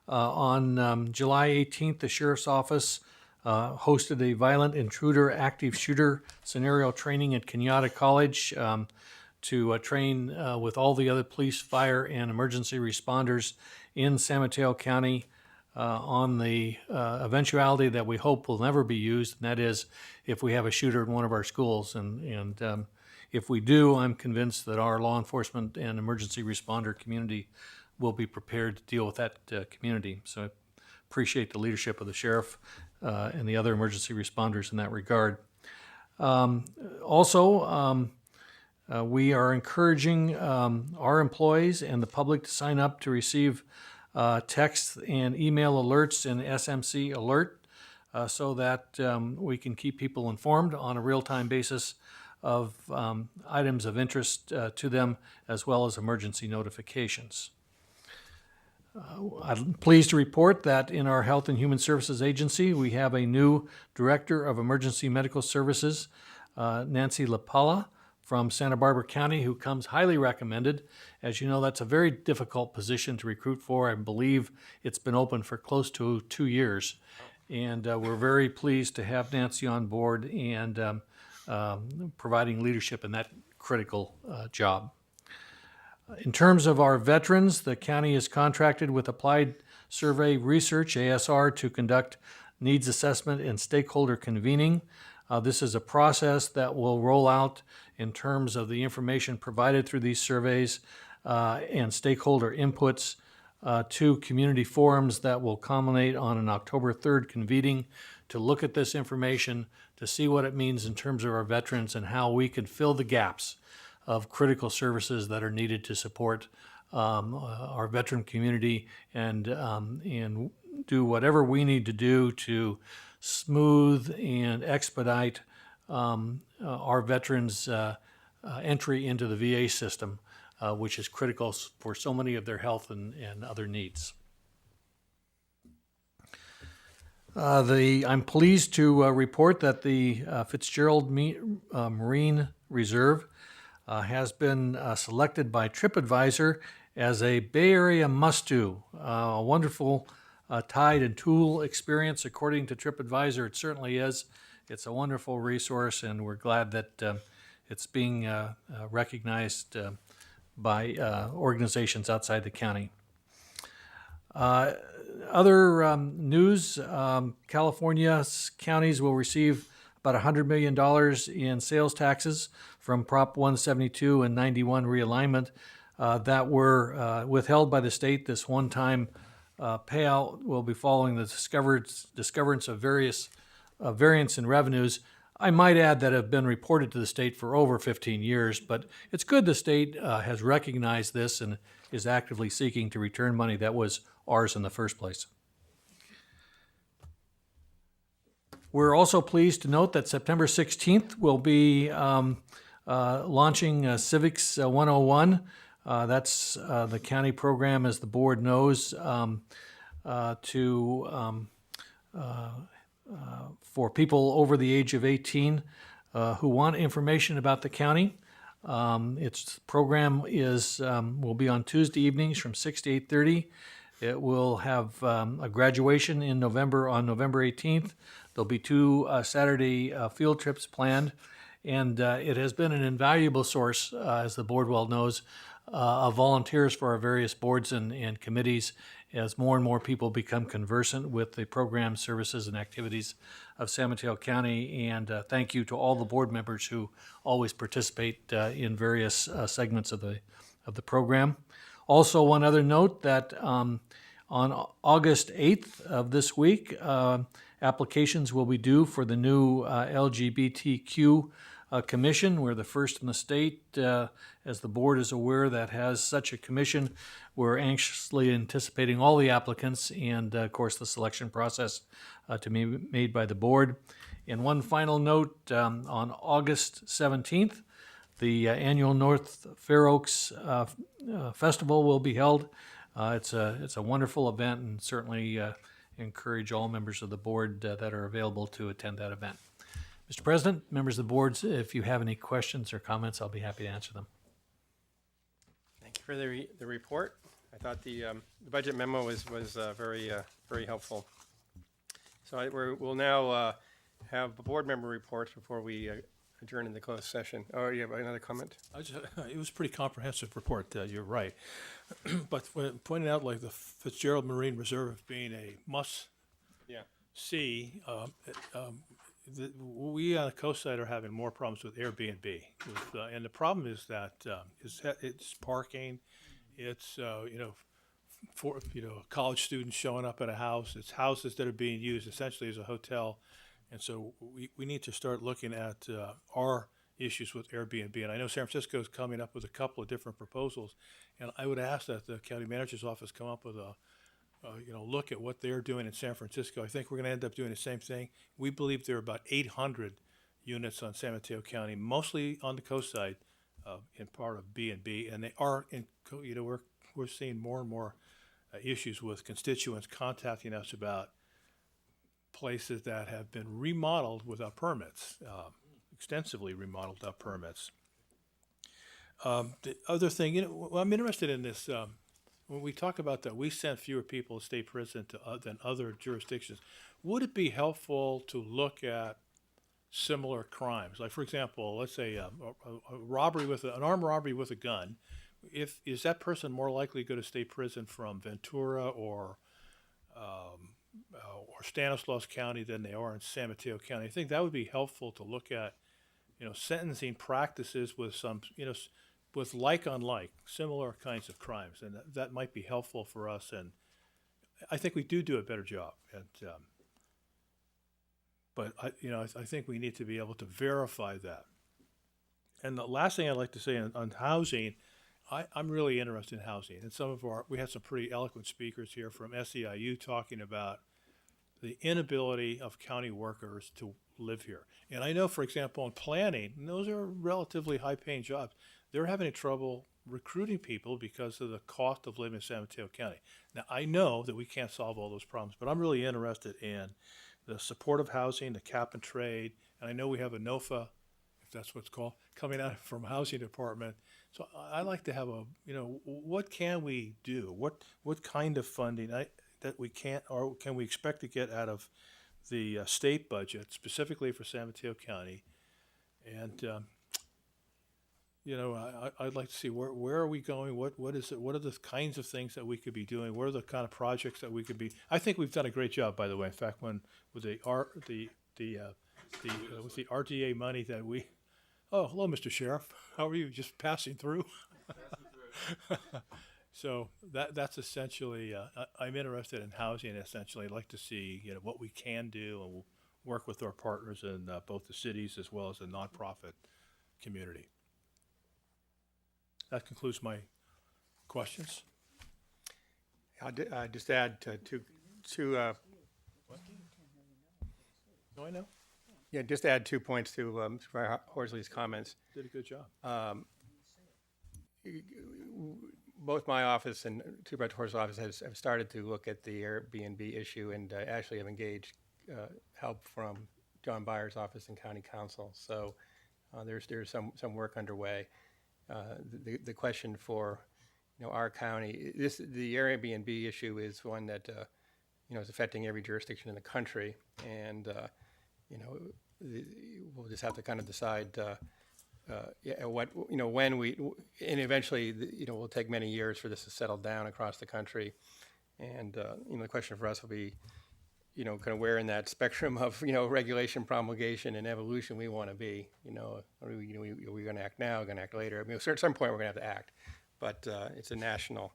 on July 18th, the Sheriff's Office hosted a violent intruder active shooter scenario training at Kenyatta College to train with all the other police, fire, and emergency responders in San Mateo County on the eventuality that we hope will never be used, and that is if we have a shooter in one of our schools. And if we do, I'm convinced that our law enforcement and emergency responder community will be prepared to deal with that community. So I appreciate the leadership of the sheriff and the other emergency responders in that regard. We are encouraging our employees and the public to sign up to receive text and email alerts in SMC Alert so that we can keep people informed on a real-time basis of items of interest to them, as well as emergency notifications. I'm pleased to report that in our Health and Human Services Agency, we have a new Director of Emergency Medical Services, Nancy LaPalla from Santa Barbara County, who comes highly recommended. As you know, that's a very difficult position to recruit for. I believe it's been open for close to 2 years. And we're very pleased to have Nancy on board and providing leadership in that critical job. In terms of our veterans, the county is contracted with Applied Survey Research, ASR, to conduct needs assessment and stakeholder convening. This is a process that will roll out in terms of the information provided through these surveys and stakeholder inputs to community forums that will culminate on an October 3rd convening to look at this information, to see what it means in terms of our veterans and how we can fill the gaps of critical services that are needed to support our veteran community and do whatever we need to do to smooth and expedite our veterans' entry into the VA system, which is critical for so many of their health and other needs. I'm pleased to report that the Fitzgerald Marine Reserve has been selected by TripAdvisor as a Bay Area must-do, a wonderful tide and tool experience. According to TripAdvisor, it certainly is. It's a wonderful resource, and we're glad that it's being recognized by organizations outside the county. Other news, California's counties will receive about $100 million in sales taxes from Prop 172 and 91 realignment that were withheld by the state. This one-time payout will be following the discoverance of various variants in revenues. I might add that have been reported to the state for over 15 years, but it's good the state has recognized this and is actively seeking to return money that was ours in the first place. We're also pleased to note that September 16th we'll be launching Civics 101. That's the county program, as the board knows, for people over the age of 18 who want information about the county. Its program will be on Tuesday evenings from 6 to 8:30. It will have a graduation in November on November 18th. There'll be 2 Saturday field trips planned, and it has been an invaluable source, as the board well knows, of volunteers for our various boards and committees as more and more people become conversant with the programs, services, and activities of San Mateo County. And thank you to all the board members who always participate in various segments of the program. Also, one other note that on August 8th of this week, applications will be due for the new LGBTQ commission. We're the first in the state, as the board is aware, that has such a commission. We're anxiously anticipating all the applicants and, of course, the selection process to be made by the board. And one final note, on August 17th, the annual North Fair Oaks Festival will be held. It's a wonderful event, and certainly encourage all members of the board that are available to attend that event. Mr. President, members of the board, if you have any questions or comments, I'll be happy to answer them. Thank you for the report. I thought the budget memo was very helpful. So we'll now have the board member reports before we adjourn in the closed session. Oh, you have another comment? It was a pretty comprehensive report, you're right. But when it pointed out like the Fitzgerald Marine Reserve being a must-see, we on the coast side are having more problems with Airbnb. And the problem is that it's parking, it's for, college students showing up at a house. It's houses that are being used essentially as a hotel. And so we need to start looking at our issues with Airbnb. And I know San Francisco is coming up with a couple of different proposals. And I would ask that the county manager's office come up with a look at what they're doing in San Francisco. I think we're going to end up doing the same thing. We believe there are about 800 units on San Mateo County, mostly on the coast side, in part of B&B, and they are we're seeing more and more issues with constituents contacting us about places that have been remodeled without permits, extensively remodeled without permits. The other thing, I'm interested in this. When we talk about that, we send fewer people to state prison than other jurisdictions. Would it be helpful to look at similar crimes? Like, for example, let's say a robbery an armed robbery with a gun. Is that person more likely to go to state prison from Ventura or Stanislaus County than they are in San Mateo County? I think that would be helpful to look at, sentencing practices with some, with like on like, similar kinds of crimes, and that might be helpful for us. And I think we do a better job. But I think we need to be able to verify that. And the last thing I'd like to say on housing, I'm really interested in housing. And we had some pretty eloquent speakers here from SEIU talking about the inability of county workers to live here. And I know, for example, in planning, and those are relatively high-paying jobs, they're having trouble recruiting people because of the cost of living in San Mateo County. Now, I know that we can't solve all those problems, but I'm really interested in the supportive housing, the cap and trade, and I know we have a NOFA, if that's what it's called, coming out from Housing Department. So I'd like to have what can we do? What kind of funding that we can't or can we expect to get out of the state budget, specifically for San Mateo County? And I'd like to see where are we going? What is it? What are the kinds of things that we could be doing? What are the kind of projects that we could be? I think we've done a great job, by the way. In fact, with the RDA money that we. Oh, hello, Mr. Sheriff. How are you? Just passing through. So that's essentially. I'm interested in housing. Essentially, I'd like to see what we can do, and we'll work with our partners in both the cities as well as the nonprofit community. That concludes my questions. I'll just add two. No, I know. Yeah, just add 2 points to Supervisor Horsley's comments. Did a good job. Both my office and Supervisor Horsley's office have started to look at the Airbnb issue and actually have engaged help from John Byers' office and County Council. So there's some work underway. The question for our county, the Airbnb issue is one that is affecting every jurisdiction in the country, and we'll just have to kind of decide when and eventually will take many years for this to settle down across the country, and the question for us will be kind of where in that spectrum of regulation, promulgation, and evolution we want to be. Are we going to act now? Going to act later? I mean, at some point we're going to have to act, but it's a national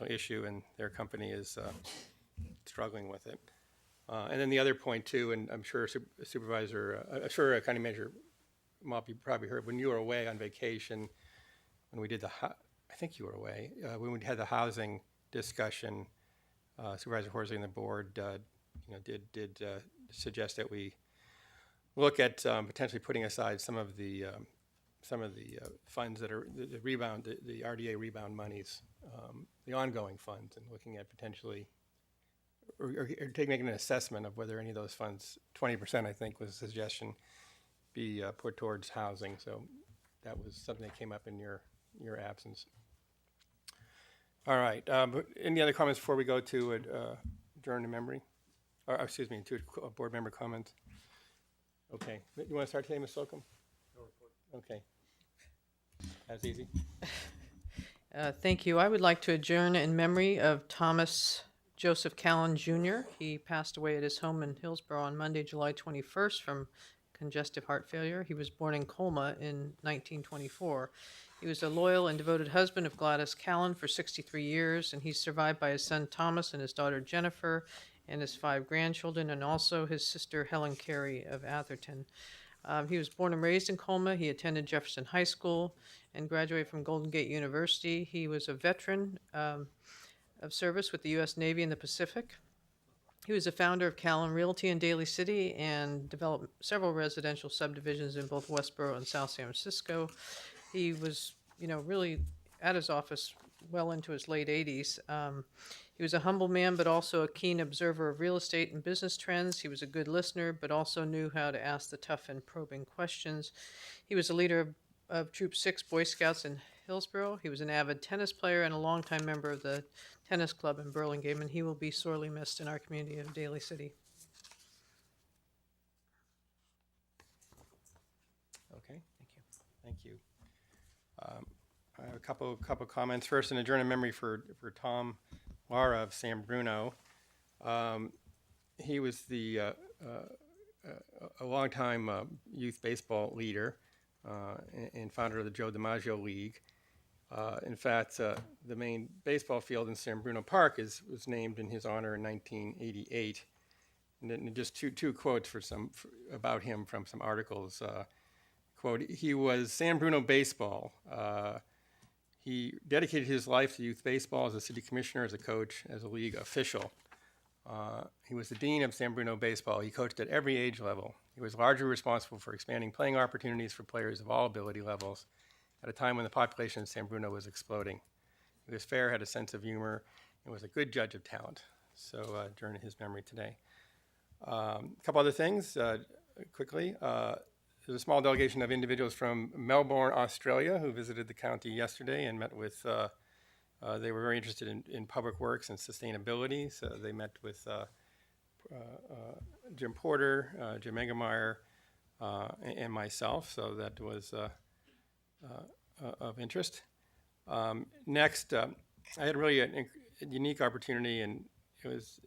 issue, and their company is struggling with it. And then the other point too, and I'm sure County Manager Moppy probably heard when you were away on vacation, when we did I think you were away when we had the housing discussion. Supervisor Horsley and the board did suggest that we look at potentially putting aside some of the funds that are the RDA rebound monies, the ongoing funds, and looking at potentially or making an assessment of whether any of those funds, 20% I think was a suggestion, be put towards housing. So that was something that came up in your absence. All right. Any other comments before we go to adjourn to memory? Or excuse me, to board member comments? Okay. You want to start today, Ms. Slocum? Okay. That's easy. Thank you. I would like to adjourn in memory of Thomas Joseph Callan Jr. He passed away at his home in Hillsborough on Monday, July 21st from congestive heart failure. He was born in Colma in 1924. He was a loyal and devoted husband of Gladys Callan for 63 years, and he's survived by his son Thomas and his daughter Jennifer and his 5 grandchildren, and also his sister Helen Carey of Atherton. He was born and raised in Colma. He attended Jefferson High School and graduated from Golden Gate University. He was a veteran of service with the U.S. Navy in the Pacific. He was a founder of Callan Realty in Daly City and developed several residential subdivisions in both Westboro and South San Francisco. He was, really at his office well into his late 80s. He was a humble man, but also a keen observer of real estate and business trends. He was a good listener, but also knew how to ask the tough and probing questions. He was a leader of Troop 6 Boy Scouts in Hillsborough. He was an avid tennis player and a longtime member of the tennis club in Burlingame, and he will be sorely missed in our community of Daly City. Okay, thank you. I have a couple comments. First, an adjourned memory for Tom Lara of San Bruno. He was a longtime youth baseball leader and founder of the Joe DiMaggio League. In fact, the main baseball field in San Bruno Park was named in his honor in 1988. And then just two quotes about him from some articles. Quote, he was San Bruno baseball. He dedicated his life to youth baseball as a city commissioner, as a coach, as a league official. He was the dean of San Bruno baseball. He coached at every age level. He was largely responsible for expanding playing opportunities for players of all ability levels at a time when the population in San Bruno was exploding. He was fair, had a sense of humor, and was a good judge of talent. So during his memory today. A couple other things, quickly. There's a small delegation of individuals from Melbourne, Australia, who visited the county yesterday and met with, they were very interested in public works and sustainability. So they met with Jim Porter, Jim Engemeyer, and myself. So that was of interest. Next, I had really a unique opportunity, and it was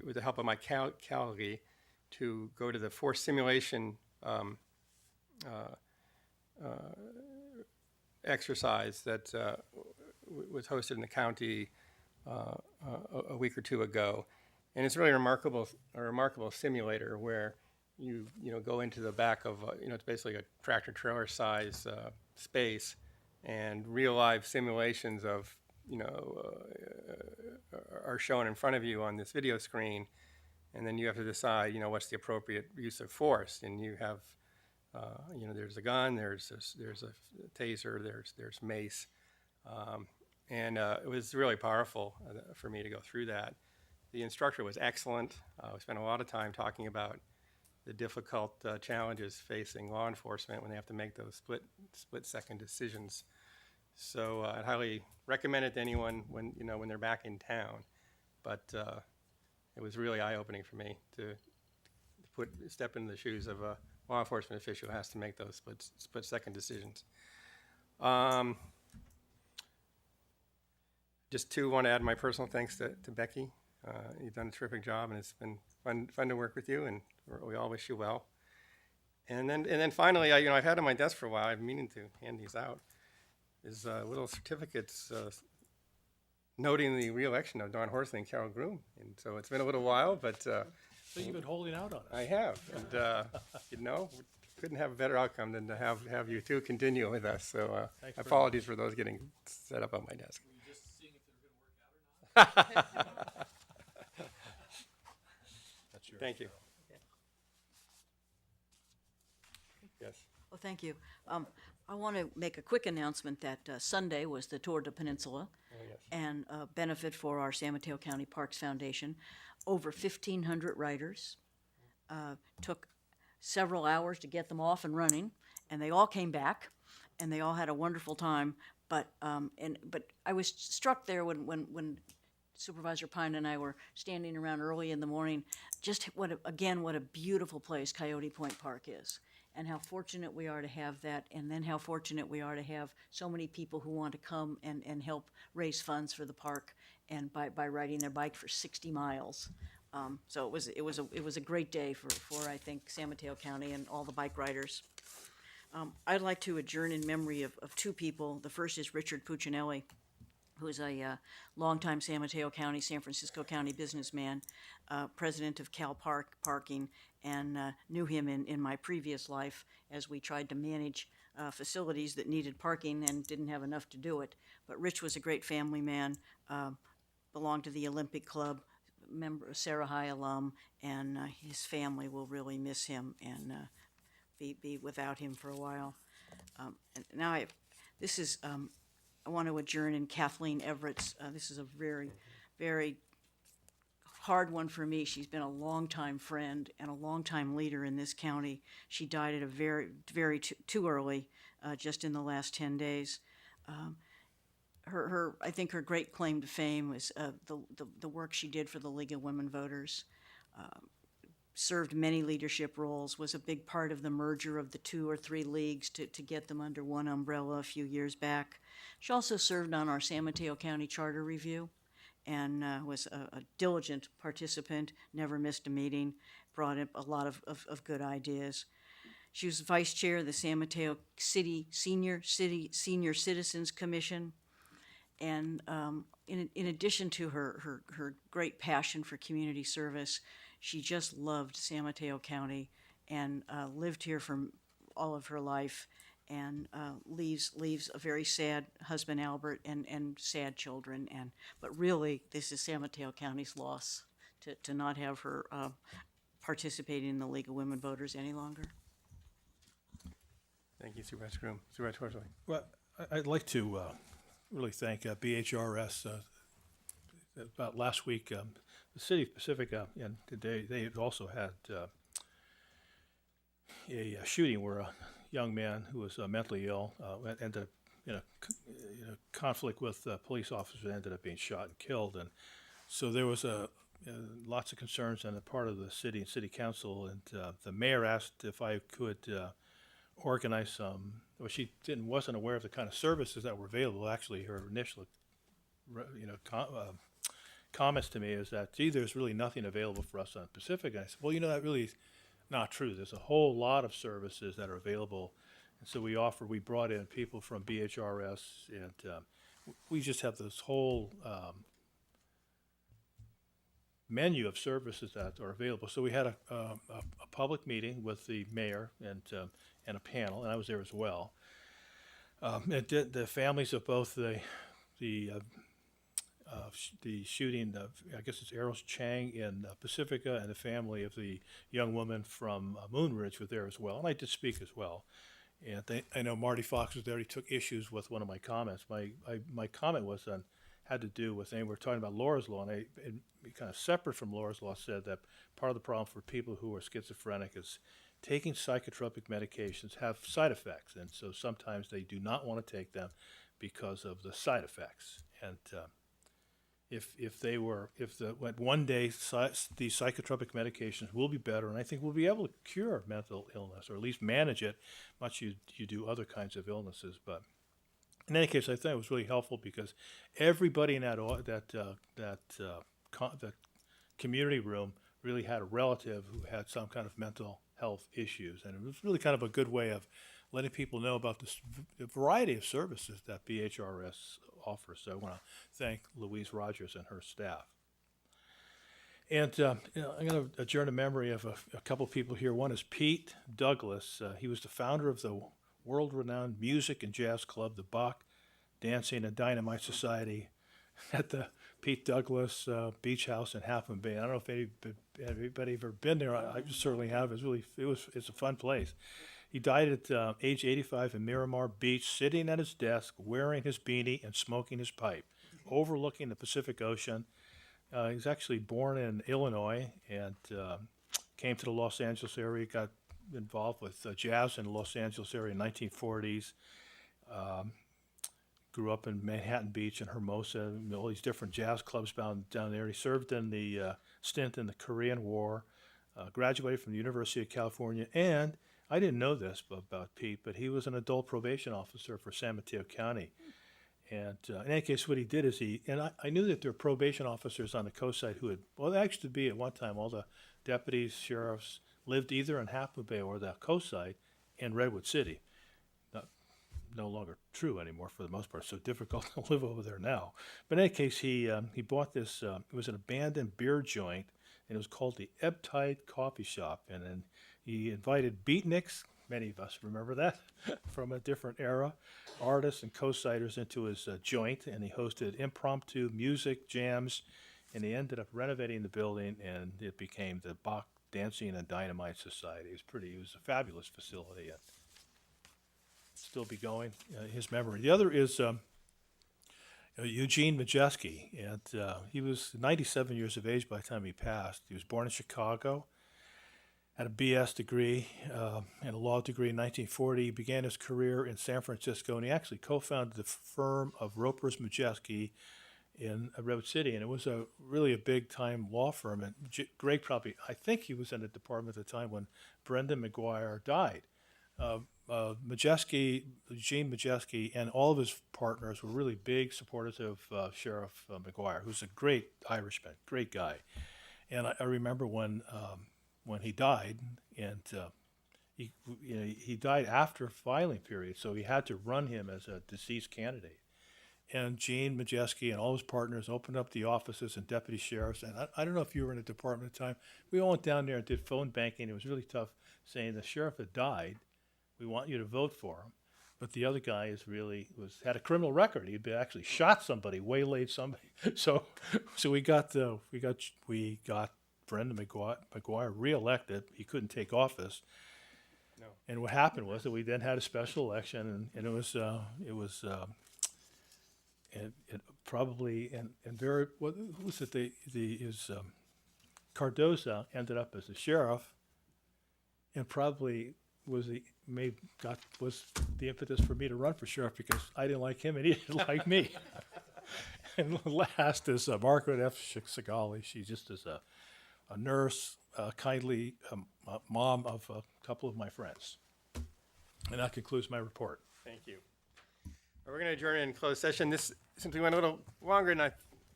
with the help of my colleague, to go to the force simulation exercise that was hosted in the county a week or two ago, and it's really a remarkable simulator where you go into the back of it's basically a tractor trailer size space, and real live simulations of are shown in front of you on this video screen. And then you have to decide, what's the appropriate use of force. And you have, there's a gun, there's a taser, there's mace, and it was really powerful for me to go through that. The instructor was excellent. We spent a lot of time talking about the difficult challenges facing law enforcement when they have to make those split-second decisions. So I'd highly recommend it to anyone when they're back in town. But it was really eye-opening for me to step into the shoes of a law enforcement official who has to make those split-second decisions. Just want to add my personal thanks to Becky. You've done a terrific job, and it's been fun to work with you, and we all wish you well. And then finally, I've had on my desk for a while. I've been meaning to hand these out. Is little certificates noting the re-election of Don Horsley and Carol Groom. And so it's been a little while, but... So you've been holding out on us. I have. And, couldn't have a better outcome than to have you two continue with us. So apologies for those getting set up on my desk. Were you just seeing if they were going to work out or not? That's yours. Thank you. Yes. Well, thank you. I want to make a quick announcement that Sunday was the Tour de Peninsula, and a benefit for our San Mateo County Parks Foundation. Over 1,500 riders. Took several hours to get them off and running, and they all came back, and they all had a wonderful time. But I was struck there when Supervisor Pine and I were standing around early in the morning, just what a beautiful place Coyote Point Park is. And how fortunate we are to have that, and then how fortunate we are to have so many people who want to come and help raise funds for the park, and by riding their bike for 60 miles. So it was a great day for I think San Mateo County and all the bike riders. I'd like to adjourn in memory of two people. The first is Richard Puccinelli, who is a longtime San Mateo County, San Francisco County businessman, president of Cal Parking, and knew him in my previous life as we tried to manage facilities that needed parking and didn't have enough to do it. But Rich was a great family man, belonged to the Olympic Club, member, Sarah High alum, and his family will really miss him and be without him for a while. And now I want to adjourn in Kathleen Everett's. This is a very, very hard one for me. She's been a longtime friend and a longtime leader in this county. She died at a very too early, just in the last 10 days. I think her great claim to fame was the work she did for the League of Women Voters. Served many leadership roles, was a big part of the merger of the 2 or 3 leagues to get them under one umbrella a few years back. She also served on our San Mateo County Charter Review and was a diligent participant, never missed a meeting, brought up a lot of good ideas. She was vice chair of the San Mateo City Senior Citizens Commission. And in addition to her great passion for community service, she just loved San Mateo County and lived here for all of her life, and leaves a very sad husband, Albert, and sad children. But really, this is San Mateo County's loss to not have her participating in the League of Women Voters any longer. Thank you, Supervisor Groom. Supervisor Horsley. Well, I'd like to really thank BHRS. About last week, the city of Pacifica, and today they also had a shooting where a young man who was mentally ill ended up in a conflict with police officers and ended up being shot and killed. And so there was lots of concerns on the part of the city and city council, and the mayor asked if I could organize some. Well, she wasn't aware of the kind of services that were available. Actually, her initial comments to me is that, gee, there's really nothing available for us on Pacific. And I said, well, that really is not true. There's a whole lot of services that are available. And so we brought in people from BHRS, and we just have this whole menu of services that are available. So we had a public meeting with the mayor and a panel, and I was there as well. The families of both the shooting of, I guess it's Eros Chang in Pacifica, and the family of the young woman from Moonridge were there as well, and I did speak as well. And I know Marty Fox was there. He took issues with one of my comments. My comment had to do with, and we were talking about Laura's Law, and I kind of separate from Laura's Law said that part of the problem for people who are schizophrenic is taking psychotropic medications have side effects, and so sometimes they do not want to take them because of the side effects. And one day these psychotropic medications will be better, and I think we'll be able to cure mental illness, or at least manage it, much you do other kinds of illnesses. But in any case, I think it was really helpful because everybody in that community room really had a relative who had some kind of mental health issues, and it was really kind of a good way of letting people know about the variety of services that BHRS offers. So I want to thank Louise Rogers and her staff. And I'm going to adjourn a memory of a couple of people here. One is Pete Douglas. He was the founder of the world-renowned music and jazz club, the Bach Dancing and Dynamite Society, at the Pete Douglas Beach House in Half Moon Bay. I don't know if anybody ever been there. I certainly have. It's a fun place. He died at age 85 in Miramar Beach, sitting at his desk, wearing his beanie and smoking his pipe, overlooking the Pacific Ocean. He was actually born in Illinois and came to the Los Angeles area, got involved with jazz in the Los Angeles area in the 1940s. Grew up in Manhattan Beach and Hermosa, all these different jazz clubs down there. He served in the stint in the Korean War, graduated from the University of California, and I didn't know this about Pete, but he was an adult probation officer for San Mateo County. And in any case, what he did is I knew that there were probation officers on the coast side who they actually be at one time, all the deputies, sheriffs lived either in Half Moon Bay or the coast side in Redwood City. no longer true anymore for the most part. So difficult to live over there now. But in any case, he bought this. It was an abandoned beer joint, and it was called the Ebb Tide Coffee Shop. And then he invited beatniks, many of us remember that, from a different era, artists and co-siders into his joint, and he hosted impromptu music jams, and he ended up renovating the building, and it became the Bach Dancing and Dynamite Society. It was a fabulous facility, and still be going, his memory. The other is Eugene Majeski, and he was 97 years of age by the time he passed. He was born in Chicago, had a BS degree and a law degree in 1940. He began his career in San Francisco, and he actually co-founded the firm of Ropers Majeski in Redwood City, and it was really a big-time law firm. And Greg I think he was in the department at the time when Brendan McGuire died. Eugene Majeski, and all of his partners were really big supporters of Sheriff McGuire, who's a great Irishman, great guy. And I remember when he died, and he died after filing period, so he had to run him as a deceased candidate. And Gene Majeski and all his partners opened up the offices and deputy sheriffs. And I don't know if you were in the department at the time. We all went down there and did phone banking. It was really tough, saying the sheriff had died. We want you to vote for him. But the other guy had a criminal record. He'd actually shot somebody, waylaid somebody. So we got Brendan McGuire reelected. He couldn't take office. No. And what happened was that we then had a special election, and it was Cardoza ended up as the sheriff, and probably was the impetus for me to run for sheriff, because I didn't like him and he didn't like me. And last is Margaret F. Sigali. She just is a nurse, kindly mom of a couple of my friends. And that concludes my report. Thank you. We're going to adjourn in closed session. Since we went a little longer than I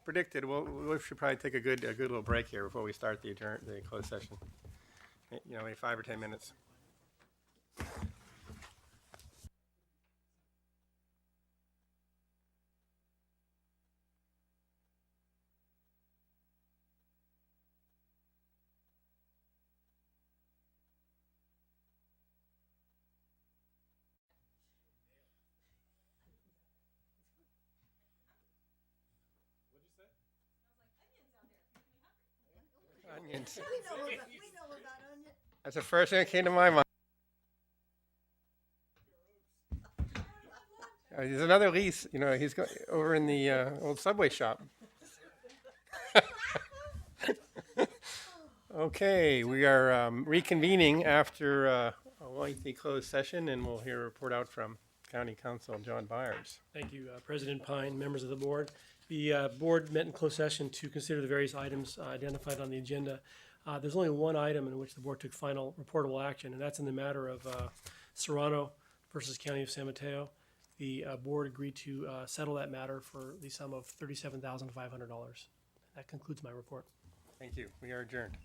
predicted, we should probably take a good little break here before we start the closed session. Maybe 5 or 10 minutes. Onions. We know about onions. That's the first thing that came to my mind. There's another lease. He's over in the old Subway shop. Okay, we are reconvening after a lengthy closed session, and we'll hear a report out from County Counsel John Byers. Thank you, President Pine, members of the board. The board met in closed session to consider the various items identified on the agenda. There's only one item in which the board took final reportable action, and that's in the matter of Serrano versus County of San Mateo. The board agreed to settle that matter for the sum of $37,500. That concludes my report. Thank you. We are adjourned.